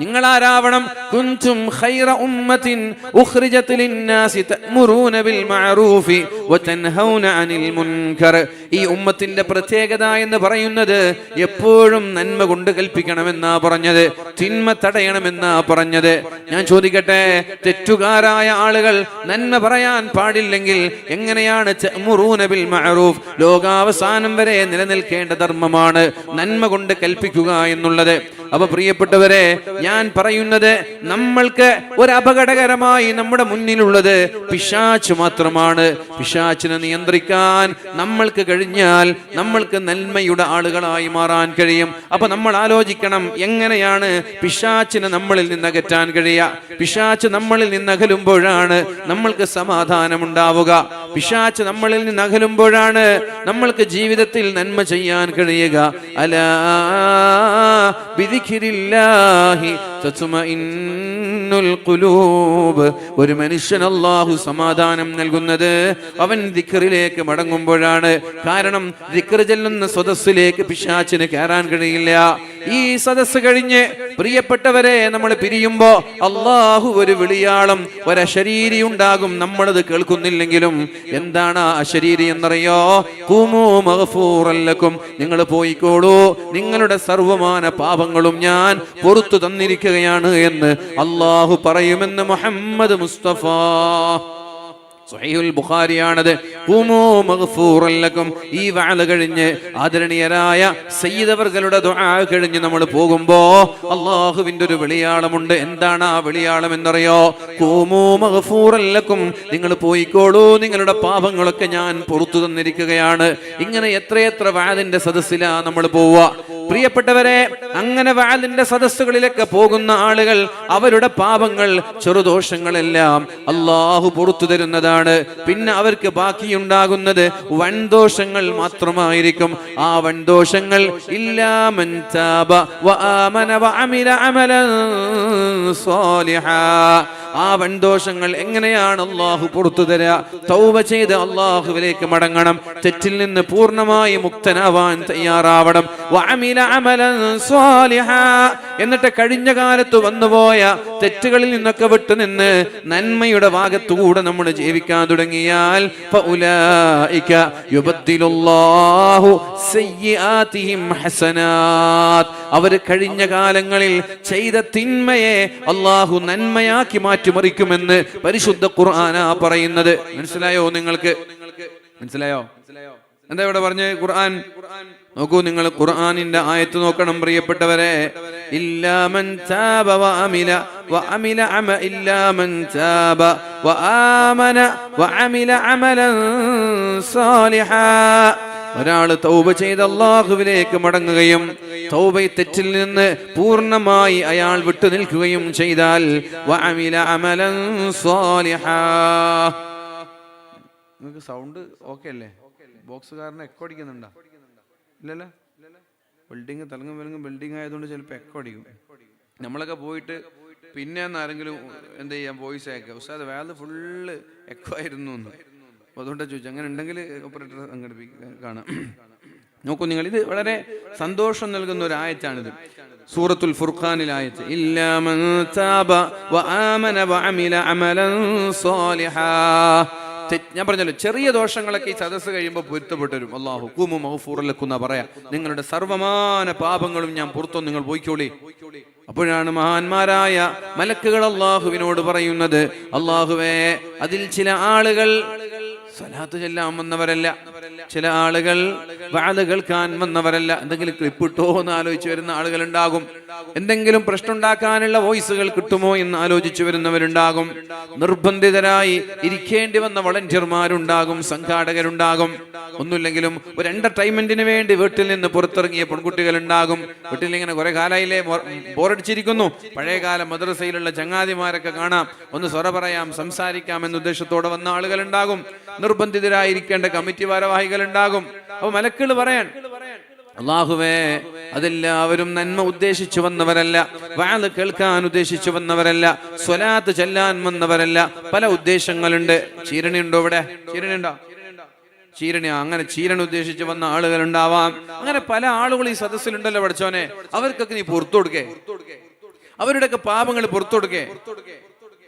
നിങ്ങൾ ആരാവണം? കുൻതും ഖൈറ ഉമ്മത്തിൻ ഉഖ്രിജത് ലിന്നാസി തഅ്മുറൂന ബിൽ മഅറൂഫി വതൻഹൗന അനിൽ മുൻകർ. ഈ ഉമ്മത്തിന്റെ പ്രത്യേകത എന്ന് പറയുന്നത് എപ്പോഴും നന്മ കൊണ്ട് കൽപ്പിക്കണമെന്നാ പറഞ്ഞത്, തിന്മ തടയണമെന്നാ പറഞ്ഞത്. ഞാൻ ചോദിക്കട്ടെ, തെറ്റുകാരായ ആളുകൾ നന്മ പറയാൻ പാടില്ലെങ്കിൽ എങ്ങനെയാണ് തഅ്മുറൂന ബിൽ മഅറൂഫ്? ലോകാവസാനം വരെ നിലനിൽക്കേണ്ട ധർമ്മമാണ് നന്മ കൊണ്ട് കൽപ്പിക്കുക എന്നുള്ളത്. അപ്പൊ പ്രിയപ്പെട്ടവരെ, ഞാൻ പറയുന്നത് നമ്മൾക്ക് ഒരു അപകടകരമായി നമ്മുടെ മുന്നിലുള്ളത് പിശാച് മാത്രമാണ്. പിശാചിനെ നിയന്ത്രിക്കാൻ നമ്മൾക്ക് കഴിഞ്ഞാൽ നമ്മൾക്ക് നന്മയുടെ ആളുകളായി മാറാൻ കഴിയും. അപ്പൊ നമ്മൾ ആലോചിക്കണം, എങ്ങനെയാണ് പിശാചിനെ നമ്മളിൽ നിന്ന് അകറ്റാൻ കഴിയുക? പിശാച് നമ്മളിൽ നിന്ന് അകലുമ്പോഴാണ് നമ്മൾക്ക് സമാധാനം ഉണ്ടാവുക. പിശാച് നമ്മളിൽ നിന്ന് അകലുമ്പോഴാണ് നമ്മൾക്ക് ജീവിതത്തിൽ നന്മ ചെയ്യാൻ കഴിയുക. അലാ ബിദിക്രില്ലാഹി തത്മഇന്നുൽ ഖുലൂബ്. ഒരു മനുഷ്യൻ അല്ലാഹു സമാധാനം നൽകുന്നത് അവൻ ദിക്റിലേക്ക് മടങ്ങുമ്പോഴാണ്. കാരണം ദിക്ർ ചെല്ലുന്ന സദസ്സിലേക്ക് പിശാചിന് കയറാൻ കഴിയില്ല. ഈ സദസ്സ് കഴിഞ്ഞ് പ്രിയപ്പെട്ടവരെ നമ്മൾ പിരിയുമ്പോ അല്ലാഹു ഒരു വിളിയാളം, ഒരു അശരീരി ഉണ്ടാകും. നമ്മളത് കേൾക്കുന്നില്ലെങ്കിലും എന്താണ് ആ അശരീരി എന്നറിയോ? ഖൂമൂ മഗ്ഫൂറൻ ലക്കും, നിങ്ങൾ പോയിക്കോളൂ, നിങ്ങളുടെ സർവമാന പാപങ്ങളും ഞാൻ പുറത്തു തന്നിരിക്കുകയാണ് എന്ന് അല്ലാഹു പറയുമെന്ന് മുഹമ്മദ് മുസ്തഫ. സ്വഹീഹുൽ ബുഖാരിയാണത്. ഖൂമൂ മഗ്ഫൂറൻ ലക്കും. ഈ വഅദ് കഴിഞ്ഞ് ആദരണീയരായ സയ്യിദ് അവറുകളുടെ ദുആ കഴിഞ്ഞ് നമ്മൾ പോകുമ്പോ അല്ലാഹുവിന്റെ ഒരു വിളിയാളമുണ്ട്. എന്താണ് ആ വിളിയാളം എന്നറിയോ? ഖൂമൂ മഗ്ഫൂറൻ ലക്കും, നിങ്ങൾ പോയിക്കോളൂ, നിങ്ങളുടെ പാപങ്ങളൊക്കെ ഞാൻ പുറത്തു തന്നിരിക്കുകയാണ്. ഇങ്ങനെ എത്രയെത്ര വഅദിന്റെ സദസ്സിലാ നമ്മൾ പോവുക. പ്രിയപ്പെട്ടവരെ, അങ്ങനെ വഅദിന്റെ സദസ്സുകളിലൊക്കെ പോകുന്ന ആളുകൾ അവരുടെ പാപങ്ങൾ, ചെറുദോഷങ്ങളെല്ലാം അല്ലാഹു പുറത്തു തരുന്നതാണ്. പിന്നെ അവർക്ക് ബാക്കിയുണ്ടാകുന്നത് വൻദോഷങ്ങൾ മാത്രമായിരിക്കും. ആ വൻദോഷങ്ങൾ ഇല്ലാ മൻ താബ വആമന വഅമില അമലൻ സാലിഹാ. ആ വൻദോഷങ്ങൾ എങ്ങനെയാണ് അല്ലാഹു പുറത്തു തരിക? തൗബ ചെയ്ത് അല്ലാഹുവിലേക്ക് മടങ്ങണം, തെറ്റിൽ നിന്ന് പൂർണ്ണമായി മുക്തനാവാൻ തയ്യാറാവണം. വഅമില അമലൻ സാലിഹാ, എന്നിട്ട് കഴിഞ്ഞ കാലത്ത് വന്നുപോയ തെറ്റുകളിൽ നിന്നൊക്കെ വിട്ടുനിന്ന് നന്മയുടെ ഭാഗത്തുകൂടെ നമ്മൾ ജീവിക്കാൻ തുടങ്ങിയാൽ ഫഉലൈക യുബദ്ദിലുല്ലാഹു സയ്യിആതിഹിം ഹസനാത്ത്. അവർ കഴിഞ്ഞ കാലങ്ങളിൽ ചെയ്ത തിന്മയെ അല്ലാഹു നന്മയാക്കി മാറ്റിമറിക്കുമെന്ന് പരിശുദ്ധ ഖുർആനാ പറയുന്നത്. മനസ്സിലായോ? നിങ്ങൾക്ക് മനസ്സിലായോ? എന്താ ഇവിടെ പറഞ്ഞ് ഖുർആൻ? നോക്കൂ, നിങ്ങൾ ഖുർആനിന്റെ ആയത്ത് നോക്കണം പ്രിയപ്പെട്ടവരെ. ഇല്ലാ മൻ താബ വഅമില ഇല്ലാ മൻ താബ വആമന വഅമില അമലൻ സാലിഹാ. ഒരാൾ തൗബ ചെയ്ത് അല്ലാഹുവിലേക്ക് മടങ്ങുകയും തൗബ തെറ്റിൽ നിന്ന് പൂർണ്ണമായി അയാൾ വിട്ടു നിൽക്കുകയും ചെയ്താൽ വഅമില അമലൻ സാലിഹാ. നിങ്ങൾക്ക് സൗണ്ട് ഓക്കെ അല്ലേ? ബോക്സുകാരനെ എക്കോ അടിക്കുന്നുണ്ടോ? ഇല്ലല്ലോ. ബിൽഡിങ് തലങ്ങും വിലങ്ങും ബിൽഡിംഗ് ആയതുകൊണ്ട് ചിലപ്പോൾ എക്കോ അടിക്കും. നമ്മളൊക്കെ പോയിട്ട് പിന്നെ ആരെങ്കിലും എന്ത് ചെയ്യാം, വോയിസ് അയക്കുക, ഉസ്താദ് വേറെ ഫുള്ള് എക്കോ ആയിരുന്നു എന്ന്. അപ്പോൾ അതുകൊണ്ടാണ് ചോദിച്ചു. അങ്ങനെ ഉണ്ടെങ്കിൽ ഓപ്പറേറ്റർ സംഘടിപ്പിക്കാൻ കാണാം. നോക്കൂ നിങ്ങൾ, ഇത് വളരെ സന്തോഷം നൽകുന്ന ഒരു ആയത്താണിത്. സൂറത്തുൽ ഫുർഖാനിൽ ആയത്ത്. ഇല്ലാ മൻ താബ വആമന വഅമില അമലൻ സാലിഹാ. ഞാൻ പറഞ്ഞല്ലോ, ചെറിയ ദോഷങ്ങളൊക്കെ ഈ സദസ്സ് കഴിയുമ്പോൾ പൊരുത്തപ്പെട്ടു വരും. അല്ലാഹു ഖൂമൂ മഗ്ഫൂറൻ ലക്കും എന്നാ പറയാ. നിങ്ങളുടെ സർവമാന പാപങ്ങളും ഞാൻ പുറത്തു, നിങ്ങൾ പോയിക്കോളി. അപ്പോഴാണ് മഹാന്മാരായ മലക്കുകൾ അല്ലാഹുവിനോട് പറയുന്നത്, അല്ലാഹുവേ, അതിൽ ചില ആളുകൾ സ്വലാത്ത് ചെല്ലാൻ വന്നവരല്ല, ചില ആളുകൾ വഅദ് കേൾക്കാൻ വന്നവരല്ല. എന്തെങ്കിലും ക്ലിപ്പിട്ടോ എന്ന് ആലോചിച്ച് വരുന്ന ആളുകൾ ഉണ്ടാകും. എന്തെങ്കിലും പ്രശ്നം ഉണ്ടാക്കാനുള്ള വോയിസുകൾ കിട്ടുമോ എന്ന് ആലോചിച്ചു വരുന്നവരുണ്ടാകും. നിർബന്ധിതരായി ഇരിക്കേണ്ടി വന്ന വളണ്ടിയർമാരുണ്ടാകും, സംഘാടകരുണ്ടാകും. ഒന്നുമില്ലെങ്കിലും ഒരു എന്റർടൈൻമെന്റിന് വേണ്ടി വീട്ടിൽ നിന്ന് പുറത്തിറങ്ങിയ പെൺകുട്ടികൾ ഉണ്ടാകും. വീട്ടിൽ ഇങ്ങനെ കുറെ കാലയിലെ ബോറടിച്ചിരിക്കുന്നു, പഴയകാല മദ്രസയിലുള്ള ചങ്ങാതിമാരൊക്കെ കാണാം, ഒന്ന് സ്വറ പറയാം, സംസാരിക്കാം എന്ന ഉദ്ദേശത്തോടെ വന്ന ആളുകൾ ഉണ്ടാകും. നിർബന്ധിതരായിരിക്കേണ്ട കമ്മിറ്റി ഭാരവാഹികൾ ഉണ്ടാകും. അപ്പൊ മലക്കുകൾ പറയാൻ, അല്ലാഹുവേ, അതെല്ലാവരും നന്മ ഉദ്ദേശിച്ചു വന്നവരല്ല, വഅദ് കേൾക്കാൻ ഉദ്ദേശിച്ചു വന്നവരല്ല, സ്വലാത്ത് ചെല്ലാൻ വന്നവരല്ല. പല ഉദ്ദേശങ്ങളുണ്ട്. ചീരണി ഇവിടെ? ചീരണി അങ്ങനെ ചീരണ ഉദ്ദേശിച്ച് വന്ന ആളുകൾ ഉണ്ടാവാം. അങ്ങനെ പല ആളുകൾ ഈ സദസ്സിലുണ്ടല്ലോ പഠിച്ചോനെ. അവർക്കൊക്കെ നീ പുറത്തു കൊടുക്കേ, അവരുടെയൊക്കെ പാപങ്ങൾ പുറത്തു കൊടുക്കേ.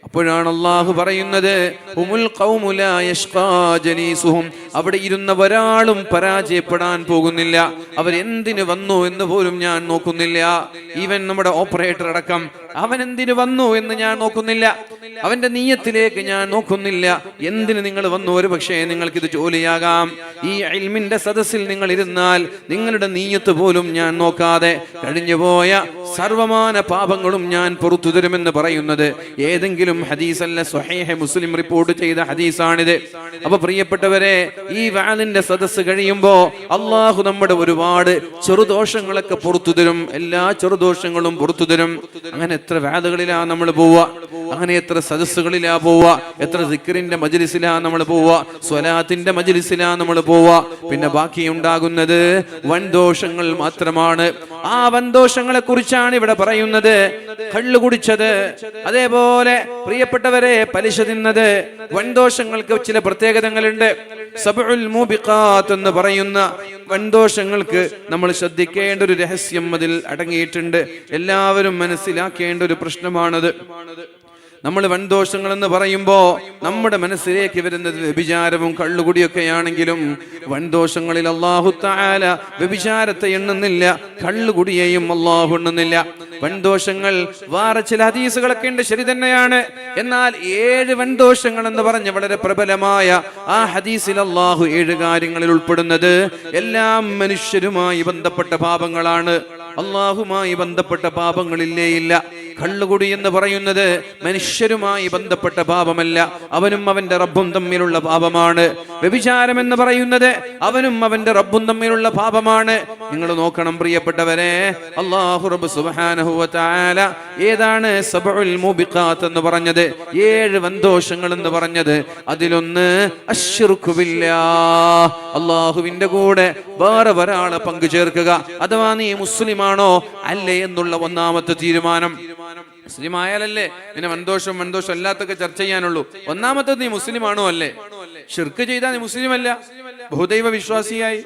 അപ്പോഴാണ് അല്ലാഹു പറയുന്നത്, ഹുമുൽ ഖൗമു ലാ യഷ്ഖാ ജലീസുഹും. അവിടെ ഇരുന്ന ഒരാളും പരാജയപ്പെടാൻ പോകുന്നില്ല. അവരെന്തിനു വന്നു എന്ന് പോലും ഞാൻ നോക്കുന്നില്ല. ഈവൻ നമ്മുടെ ഓപ്പറേറ്റർ അടക്കം അവൻ എന്തിനു വന്നു എന്ന് ഞാൻ നോക്കുന്നില്ല. അവന്റെ നീയത്തിലേക്ക് ഞാൻ നോക്കുന്നില്ല. എന്തിന് നിങ്ങൾ വന്നു? ഒരു പക്ഷേ നിങ്ങൾക്കിത് ജോലിയാകാം. ഈ ഇൽമിന്റെ സദസ്സിൽ നിങ്ങൾ ഇരുന്നാൽ നിങ്ങളുടെ നീയത്ത് പോലും ഞാൻ നോക്കാതെ കഴിഞ്ഞുപോയ സർവമാന പാപങ്ങളും ഞാൻ പുറത്തു തരുമെന്ന് പറയുന്നത് ഏതെങ്കിലും ഹദീസല്ല, സ്വഹീഹ് മുസ്ലിം റിപ്പോർട്ട് ചെയ്ത ഹദീസാണിത്. അപ്പൊ പ്രിയപ്പെട്ടവരെ, ഈ വഅദിന്റെ സദസ്സ് കഴിയുമ്പോ അള്ളാഹു നമ്മുടെ ഒരുപാട് ചെറുദോഷങ്ങളൊക്കെ പുറത്തു തരും. എല്ലാ ചെറുദോഷങ്ങളും പുറത്തു തരും. അങ്ങനെ എത്ര വഅദുകളിലാ നമ്മൾ പോവുക, അങ്ങനെ എത്ര സദസ്സുകളിലാ പോവുക, എത്ര സിക്റിന്റെ മജ്ലിസിലാ നമ്മൾ പോവുക, സ്വലാത്തിന്റെ മജ്ലിസിലാ നമ്മൾ പോവുക. പിന്നെ ബാക്കി ഉണ്ടാകുന്നത് വൻദോഷങ്ങൾ മാത്രമാണ്. ആ വൻദോഷങ്ങളെ കുറിച്ചാണ് ഇവിടെ പറയുന്നത്. കള്ളു കുടിച്ചത്, അതേപോലെ പ്രിയപ്പെട്ടവരെ പലിശ തിന്നത്, വൻദോഷങ്ങൾക്ക് ചില പ്രത്യേകതകളുണ്ട്. സബ്ഉൽ മൂബിഖാത്ത് എന്ന് പറയുന്ന വൻദോഷങ്ങൾക്ക് നമ്മൾ ശ്രദ്ധിക്കേണ്ട ഒരു രഹസ്യം അതിൽ അടങ്ങിയിട്ടുണ്ട്. എല്ലാവരും മനസ്സിലാക്കേണ്ട ഒരു പ്രശ്നമാണത്. നമ്മൾ വൻദോഷങ്ങൾ എന്ന് പറയുമ്പോൾ നമ്മുടെ മനസ്സിലേക്ക് വരുന്നത് വ്യഭിചാരവും കള്ളുകുടിയൊക്കെയാണെങ്കിലും വൻദോഷങ്ങളിൽ അല്ലാഹു തആല വ്യഭിചാരത്തെ എണ്ണുന്നില്ല, കള്ളുകുടിയെയും അല്ലാഹു എണ്ണുന്നില്ല. വൻദോഷങ്ങൾ വേറെ ചില ഹദീസുകളൊക്കെ ഉണ്ട്, ശരി തന്നെയാണ്. എന്നാൽ 7 വൻദോഷങ്ങൾ എന്ന് പറഞ്ഞ വളരെ പ്രബലമായ ആ ഹദീസിൽ അല്ലാഹു 7 കാര്യങ്ങളിൽ ഉൾപ്പെടുന്നത് എല്ലാം മനുഷ്യരുമായി ബന്ധപ്പെട്ട പാപങ്ങളാണ്. അള്ളാഹുമായി ബന്ധപ്പെട്ട പാപങ്ങളില്ലേ ഇല്ല. കള്ളുകുടി എന്ന് പറയുന്നത് മനുഷ്യരുമായി ബന്ധപ്പെട്ട പാപമല്ല, അവനും അവന്റെ റബ്ബും തമ്മിലുള്ള പാപമാണ്. വ്യഭിചാരം എന്ന് പറയുന്നത് അവനും അവന്റെ റബ്ബും തമ്മിലുള്ള പാപമാണ്. നിങ്ങൾ നോക്കണം പ്രിയപ്പെട്ടവരെ, അല്ലാഹു റബ്ബ് സുബ്ഹാനഹു വ തആല ഏതാണ് സബ്ഉൽ മൂബിഖാത്ത് എന്ന് പറഞ്ഞത്, 7 വൻദോഷങ്ങൾ എന്ന് പറഞ്ഞത്. അതിലൊന്ന് അശ്ശിർക്കു ബില്ലാഹ്, അല്ലാഹുവിന്റെ കൂടെ വേറെ ഒരാളെ പങ്കു ചേർക്കുക. അഥവാ നീ മുസ്ലിമാണോ അല്ലേ എന്നുള്ള ഒന്നാമത്തെ തീരുമാനം. മുസ്ലിം ആയാലല്ലേ പിന്നെ വൻദോഷം അല്ലാത്തൊക്കെ ചർച്ച ചെയ്യാനുള്ളൂ. ഒന്നാമത്തെ നീ മുസ്ലിമാണോ അല്ലേ. ഷിർക്ക് ചെയ്താൽ നീ മുസ്ലിം അല്ല, ബഹുദൈവ വിശ്വാസിയായി.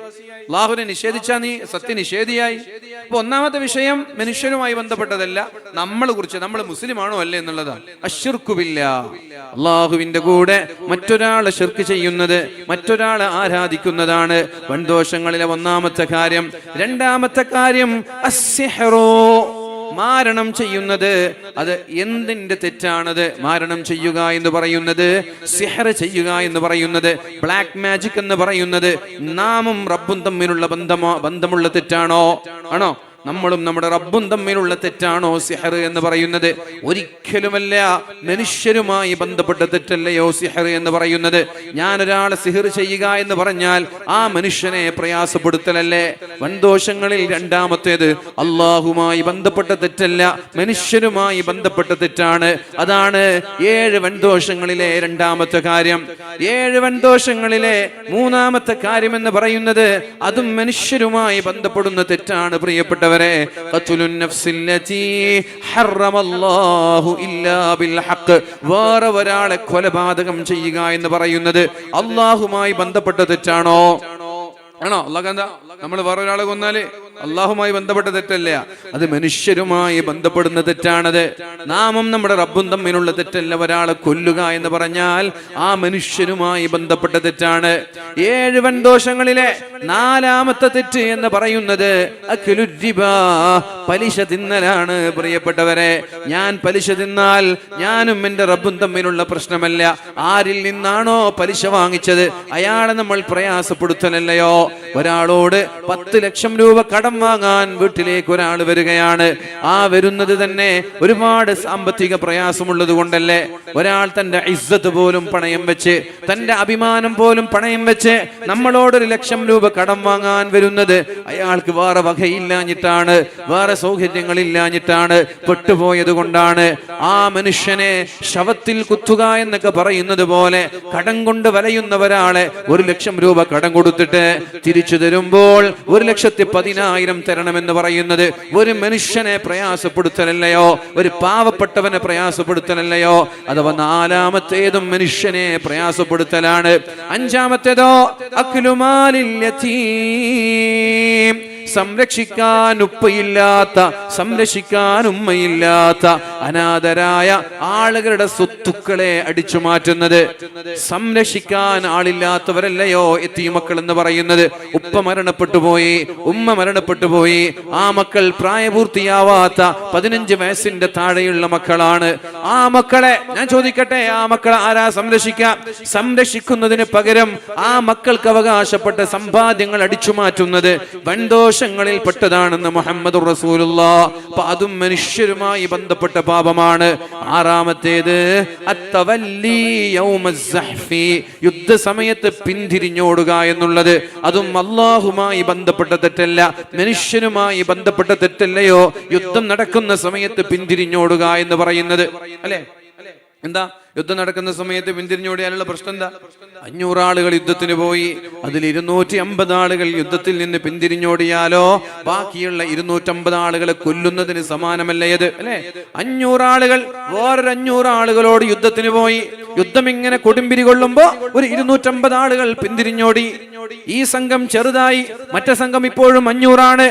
അല്ലാഹുവിനെ നിഷേധിച്ചാൽ നീ സത്യനിഷേധിയായി. അപ്പൊ ഒന്നാമത്തെ വിഷയം മനുഷ്യരുമായി ബന്ധപ്പെട്ടതല്ല, നമ്മളെ കുറിച്ച്, നമ്മൾ മുസ്ലിമാണോ അല്ലേ എന്നുള്ളതാണ്. അശ്ശിർക്കു ബില്ലാഹ്, അല്ലാഹുവിന്റെ കൂടെ മറ്റൊരാളെ ഷിർക്ക് ചെയ്യുന്നത്, മറ്റൊരാളെ ആരാധിക്കുന്നതാണ് വൻദോഷങ്ങളിലെ ഒന്നാമത്തെ കാര്യം. രണ്ടാമത്തെ കാര്യം അസ്സിഹ്റു, മാരണം ചെയ്യുന്നത്. അത് എന്തിന്റെ തെറ്റാണത്? മാരണം ചെയ്യുക എന്ന് പറയുന്നത്, സിഹർ ചെയ്യുക എന്ന് പറയുന്നത്, ബ്ലാക്ക് മാജിക് എന്ന് പറയുന്നത് നാമും റബ്ബും തമ്മിലുള്ള ബന്ധമുള്ള തെറ്റാണോ? ആണോ? നമ്മളും നമ്മുടെ റബ്ബും തമ്മിലുള്ള തെറ്റാണോ സിഹർ എന്ന് പറയുന്നത്? ഒരിക്കലുമല്ല. മനുഷ്യരുമായി ബന്ധപ്പെട്ട തെറ്റല്ലയോ സിഹർ എന്ന് പറയുന്നത്? ഞാനൊരാളെ സിഹർ ചെയ്യുക എന്ന് പറഞ്ഞാൽ ആ മനുഷ്യനെ പ്രയാസപ്പെടുത്തലല്ലേ? വൻദോഷങ്ങളിൽ രണ്ടാമത്തേത് അള്ളാഹുമായി ബന്ധപ്പെട്ട തെറ്റല്ല, മനുഷ്യരുമായി ബന്ധപ്പെട്ട തെറ്റാണ്. അതാണ് 7 വൻദോഷങ്ങളിലെ രണ്ടാമത്തെ കാര്യം. 7 വൻദോഷങ്ങളിലെ മൂന്നാമത്തെ കാര്യം എന്ന് പറയുന്നത് അതും മനുഷ്യരുമായി ബന്ധപ്പെടുന്ന തെറ്റാണ് പ്രിയപ്പെട്ടവർ. വേറെ ഒരാളെ കൊലപാതകം ചെയ്യുക എന്ന് പറയുന്നത് അള്ളാഹുമായി ബന്ധപ്പെട്ട തെറ്റാണോ? ആണോ? അല്ലാഹു എന്താ, നമ്മൾ വേറെ ഒരാളെ കൊന്നാല് അള്ളാഹുമായി ബന്ധപ്പെട്ട തെറ്റല്ല, അത് മനുഷ്യരുമായി ബന്ധപ്പെടുന്ന തെറ്റാണത്. നാമും നമ്മുടെ റബ്ബും തമ്മിലുള്ള തെറ്റല്ല. ഒരാളെ കൊല്ലുക എന്ന് പറഞ്ഞാൽ ആ മനുഷ്യരുമായി ബന്ധപ്പെട്ട തെറ്റാണ്. 7 വൻദോഷങ്ങളിലെ നാലാമത്തെ തെറ്റ് എന്ന് പറയുന്നത് അക്ലുരിബാ, പലിശ തിന്നലാണ് പ്രിയപ്പെട്ടവരെ. ഞാൻ പലിശ തിന്നാൽ ഞാനും എന്റെ റബ്ബും തമ്മിലുള്ള പ്രശ്നമല്ല. ആരിൽ നിന്നാണോ പലിശ വാങ്ങിച്ചത് അയാളെ നമ്മൾ പ്രയാസപ്പെടുത്തലല്ലയോ. ഒരാളോട് 10 ലക്ഷം രൂപ കടം വാങ്ങാൻ വീട്ടിലേക്ക് ഒരാൾ വരികയാണ്. ആ വരുന്നത് തന്നെ ഒരുപാട് സാമ്പത്തിക പ്രയാസമുള്ളത് കൊണ്ടല്ലേ. ഒരാൾ തന്റെ ഇസ്സത്ത് പോലും പണയം വെച്ച്, തന്റെ അഭിമാനം പോലും പണയം വെച്ച് നമ്മളോട് 1 ലക്ഷം രൂപ കടം വാങ്ങാൻ വരുന്നത് അയാൾക്ക് വേറെ വകയില്ലാഞ്ഞിട്ടാണ്, വേറെ സൗകര്യങ്ങളില്ലാഞ്ഞിട്ടാണ്, പെട്ടുപോയത് കൊണ്ടാണ്. ആ മനുഷ്യനെ ശവത്തിൽ കുത്തുക എന്നൊക്കെ പറയുന്നത് പോലെ കടം കൊണ്ട് വലയുന്ന ഒരാളെ 1 ലക്ഷം രൂപ കടം കൊടുത്തിട്ട് തിരിച്ചു തരുമ്പോൾ 1,10,000 തരണമെന്ന് പറയുന്നത് ഒരു മനുഷ്യനെ പ്രയാസപ്പെടുത്തലല്ലയോ, ഒരു പാവപ്പെട്ടവനെ പ്രയാസപ്പെടുത്തലല്ലയോ. അഥവാ നാലാമത്തേതും മനുഷ്യനെ പ്രയാസപ്പെടുത്തലാണ്. അഞ്ചാമത്തേതോ അക്ലുമാലിൽ യതീം, സംരക്ഷിക്കാൻ ഉപ്പയില്ലാത്ത, സംരക്ഷിക്കാൻ ഉമ്മയില്ലാത്ത അനാഥരായ ആളുകളുടെ സ്വത്തുക്കളെ അടിച്ചു മാറ്റുന്നത്. സംരക്ഷിക്കാൻ ആളില്ലാത്തവരല്ലയോ യതീമക്കൾ എന്ന് പറയുന്നത്. ഉപ്പ മരണപ്പെട്ടു പോയി, ഉമ്മ മരണപ്പെട്ടു പോയി, ആ മക്കൾ പ്രായപൂർത്തിയാവാത്ത 15 വയസ്സിന്റെ താഴെയുള്ള മക്കളാണ്. ആ മക്കളെ ഞാൻ ചോദിക്കട്ടെ, ആ മക്കളെ ആരാ സംരക്ഷിക്കാം? സംരക്ഷിക്കുന്നതിന് പകരം ആ മക്കൾക്ക് അവകാശപ്പെട്ട സമ്പാദ്യങ്ങൾ അടിച്ചു മാറ്റുന്നത്, വൻദോഷ ദോഷങ്ങളിൽ പെട്ടതാണെന്ന് മുഹമ്മദുർ റസൂലുള്ളാഹ്. അപ്പൊ അതും മനുഷ്യരുമായി ബന്ധപ്പെട്ട പാപമാണ്. ആറാമത്തേത് അത്തവല്ലി യൗമസ്സഹ്ഫി, യുദ്ധസമയത്ത് പിന്തിരിഞ്ഞോടുക എന്നുള്ളത്. അതും അല്ലാഹുമായി ബന്ധപ്പെട്ട തെറ്റല്ല, മനുഷ്യനുമായി ബന്ധപ്പെട്ട തെറ്റല്ലയോ യുദ്ധം നടക്കുന്ന സമയത്ത് പിന്തിരിഞ്ഞോടുക എന്ന് പറയുന്നത്, അല്ലേ? എന്താ യുദ്ധം നടക്കുന്ന സമയത്ത് പിന്തിരിഞ്ഞോടിയാലുള്ള പ്രശ്നം എന്താ? 500 ആളുകൾ യുദ്ധത്തിന് പോയി, അതിൽ 250 ആളുകൾ യുദ്ധത്തിൽ നിന്ന് പിന്തിരിഞ്ഞോടിയാലോ ബാക്കിയുള്ള 250 ആളുകളെ കൊല്ലുന്നതിന് സമാനമല്ലേ ഇത്, അല്ലെ? 500 ആളുകൾ വേറൊരു 500 ആളുകളോട് യുദ്ധത്തിന് പോയി, യുദ്ധം ഇങ്ങനെ കൊടുമ്പിരി കൊള്ളുമ്പോ ഒരു 250 ആളുകൾ പിന്തിരിഞ്ഞോടി. ഈ സംഘം ചെറുതായി, മറ്റേ സംഘം ഇപ്പോഴും 500 ആണ്.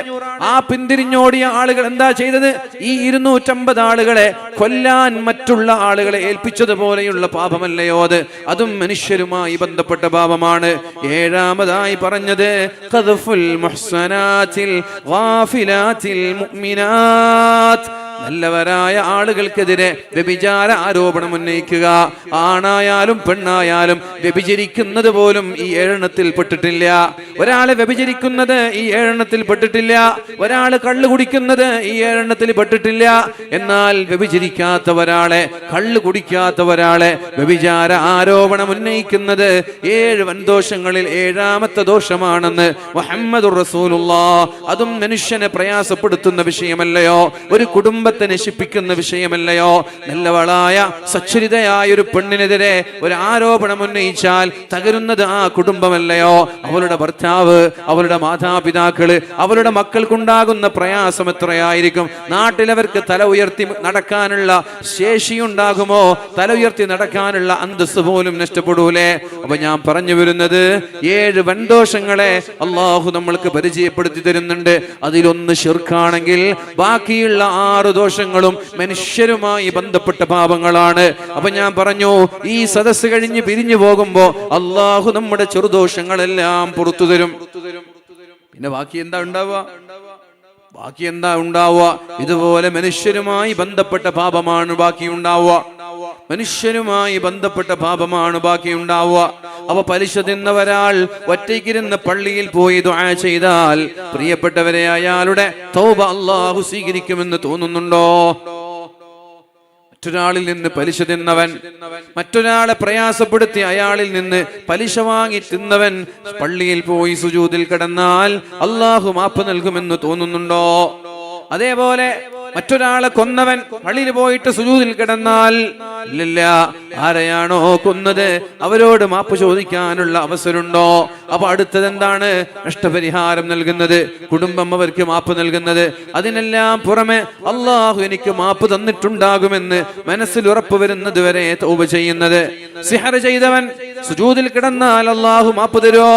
ആ പിന്തിരിഞ്ഞോടിയ ആളുകൾ എന്താ ചെയ്തത്? ഈ 250 ആളുകളെ കൊല്ലാൻ മറ്റുള്ള ആളുകളെ ഏൽപ്പിച്ചതുപോലെയുള്ള പാപമല്ലയോ അത്? അതും മനുഷ്യരുമായി ബന്ധപ്പെട്ട പാപമാണ്. ഏഴാമതായി പറഞ്ഞത് ഖദ്ഫുൽ മുഹ്സനാത്തിൽ ഗാഫിലാത്തിൽ മുഅ്മിനാത്ത്, നല്ലവരായ ആളുകൾക്കെതിരെ വ്യഭിചാര ആരോപണം ഉന്നയിക്കുക. ആണായാലും പെണ്ണായാലും വ്യഭിചരിക്കുന്നത് പോലും ഈ 7 പെട്ടിട്ടില്ല. ഒരാളെ വ്യഭിചരിക്കുന്നത് ഈ 7 പെട്ടിട്ടില്ല. ഒരാള് കള്ളു കുടിക്കുന്നത് ഈ 7 പെട്ടിട്ടില്ല. എന്നാൽ വ്യഭിചരിക്കാത്ത ഒരാളെ, കള്ളു കുടിക്കാത്ത ഒരാളെ വ്യഭിചാര ആരോപണം ഉന്നയിക്കുന്നത് 7 വൻദോഷങ്ങളിൽ 7ാമത്തെ ദോഷമാണെന്ന് മുഹമ്മദുർ റസൂലുള്ളാഹ്. അതും മനുഷ്യനെ പ്രയാസപ്പെടുത്തുന്ന വിഷയമല്ലയോ? ഒരു കുടുംബത്തെ നശിപ്പിക്കുന്ന വിഷയമല്ലയോ? നല്ലവളായ സച്ചരിതയായ ഒരു പെണ്ണിനെതിരെ ഒരു ആരോപണം ഉന്നയിച്ചാൽ തകരുന്നത് ആ കുടുംബമല്ലയോ? അവളുടെ ഭർത്താവ്, അവളുടെ മാതാപിതാക്കള്, അവളുടെ മക്കൾക്കുണ്ടാകുന്ന പ്രയാസം എത്രയായിരിക്കും? നാട്ടിലവർക്ക് തല ഉയർത്തി നടക്കാനുള്ള ശേഷിയുണ്ടാകുമോ? തല ഉയർത്തി നടക്കാനുള്ള അന്തസ്സ് പോലും നഷ്ടപ്പെടൂലേ? അപ്പൊ ഞാൻ പറഞ്ഞു വരുന്നത് 7 വൻദോഷങ്ങളെ അള്ളാഹു നമ്മൾക്ക് പരിചയപ്പെടുത്തി തരുന്നുണ്ട്. അതിലൊന്ന് ശിർക്കാണെങ്കിൽ ബാക്കിയുള്ള 6 ദോഷങ്ങളും മനുഷ്യരുമായി ബന്ധപ്പെട്ട പാപങ്ങളാണ്. അപ്പൊ ഞാൻ പറഞ്ഞു, ഈ സദസ്സ് കഴിഞ്ഞ് പിരിഞ്ഞു പോകുമ്പോ അള്ളാഹു നമ്മുടെ ചെറുദോഷങ്ങളെല്ലാം പുറത്തു തരും. പിന്നെ ബാക്കി എന്താ ഉണ്ടാവുക? ഇതുപോലെ മനുഷ്യരുമായി ബന്ധപ്പെട്ട പാപമാണ് ബാക്കി ഉണ്ടാവുക. മനുഷ്യരുമായി ബന്ധപ്പെട്ട പാപമാണ് ബാക്കി ഉണ്ടാവുക. അപ്പൊ പലിശ തിന്ന ഒരാൾ ഒറ്റയ്ക്കിരുന്ന് പള്ളിയിൽ പോയി ദുആ ചെയ്താൽ പ്രിയപ്പെട്ടവരെ, അയാളുടെ തൗബ അല്ലാഹു സ്വീകരിക്കുമെന്ന് തോന്നുന്നുണ്ടോ? മറ്റൊരാളിൽ നിന്ന് പലിശ തിന്നവൻ, മറ്റൊരാളെ പ്രയാസപ്പെടുത്തി അയാളിൽ നിന്ന് പലിശ വാങ്ങി തിന്നവൻ പള്ളിയിൽ പോയി സുജൂദിൽ കിടന്നാൽ അല്ലാഹു മാപ്പ് നൽകുമെന്ന് തോന്നുന്നുണ്ടോ? അതേപോലെ മറ്റൊരാളെ കൊന്നവൻ പള്ളിയിൽ പോയിട്ട് സുജൂദിൽ കിടന്നാൽ ഇല്ല, ആരെയാണോ കൊന്നത് അവരോട് മാപ്പ് ചോദിക്കാനുള്ള അവസരമുണ്ടോ? അപ്പൊ അടുത്തത് എന്താണ്? നഷ്ടപരിഹാരം നൽകുന്നത്, കുടുംബം അവർക്ക് മാപ്പ് നൽകുന്നത്. അതിനെല്ലാം പുറമെ അള്ളാഹു എനിക്ക് മാപ്പ് തന്നിട്ടുണ്ടാകുമെന്ന് മനസ്സിൽ ഉറപ്പ് വരുന്നത് വരെ തൗബ ചെയ്യുന്നത്. സിഹർ ചെയ്തവൻ സുജൂദിൽ കിടന്നാൽ അള്ളാഹു മാപ്പ് തരുമോ?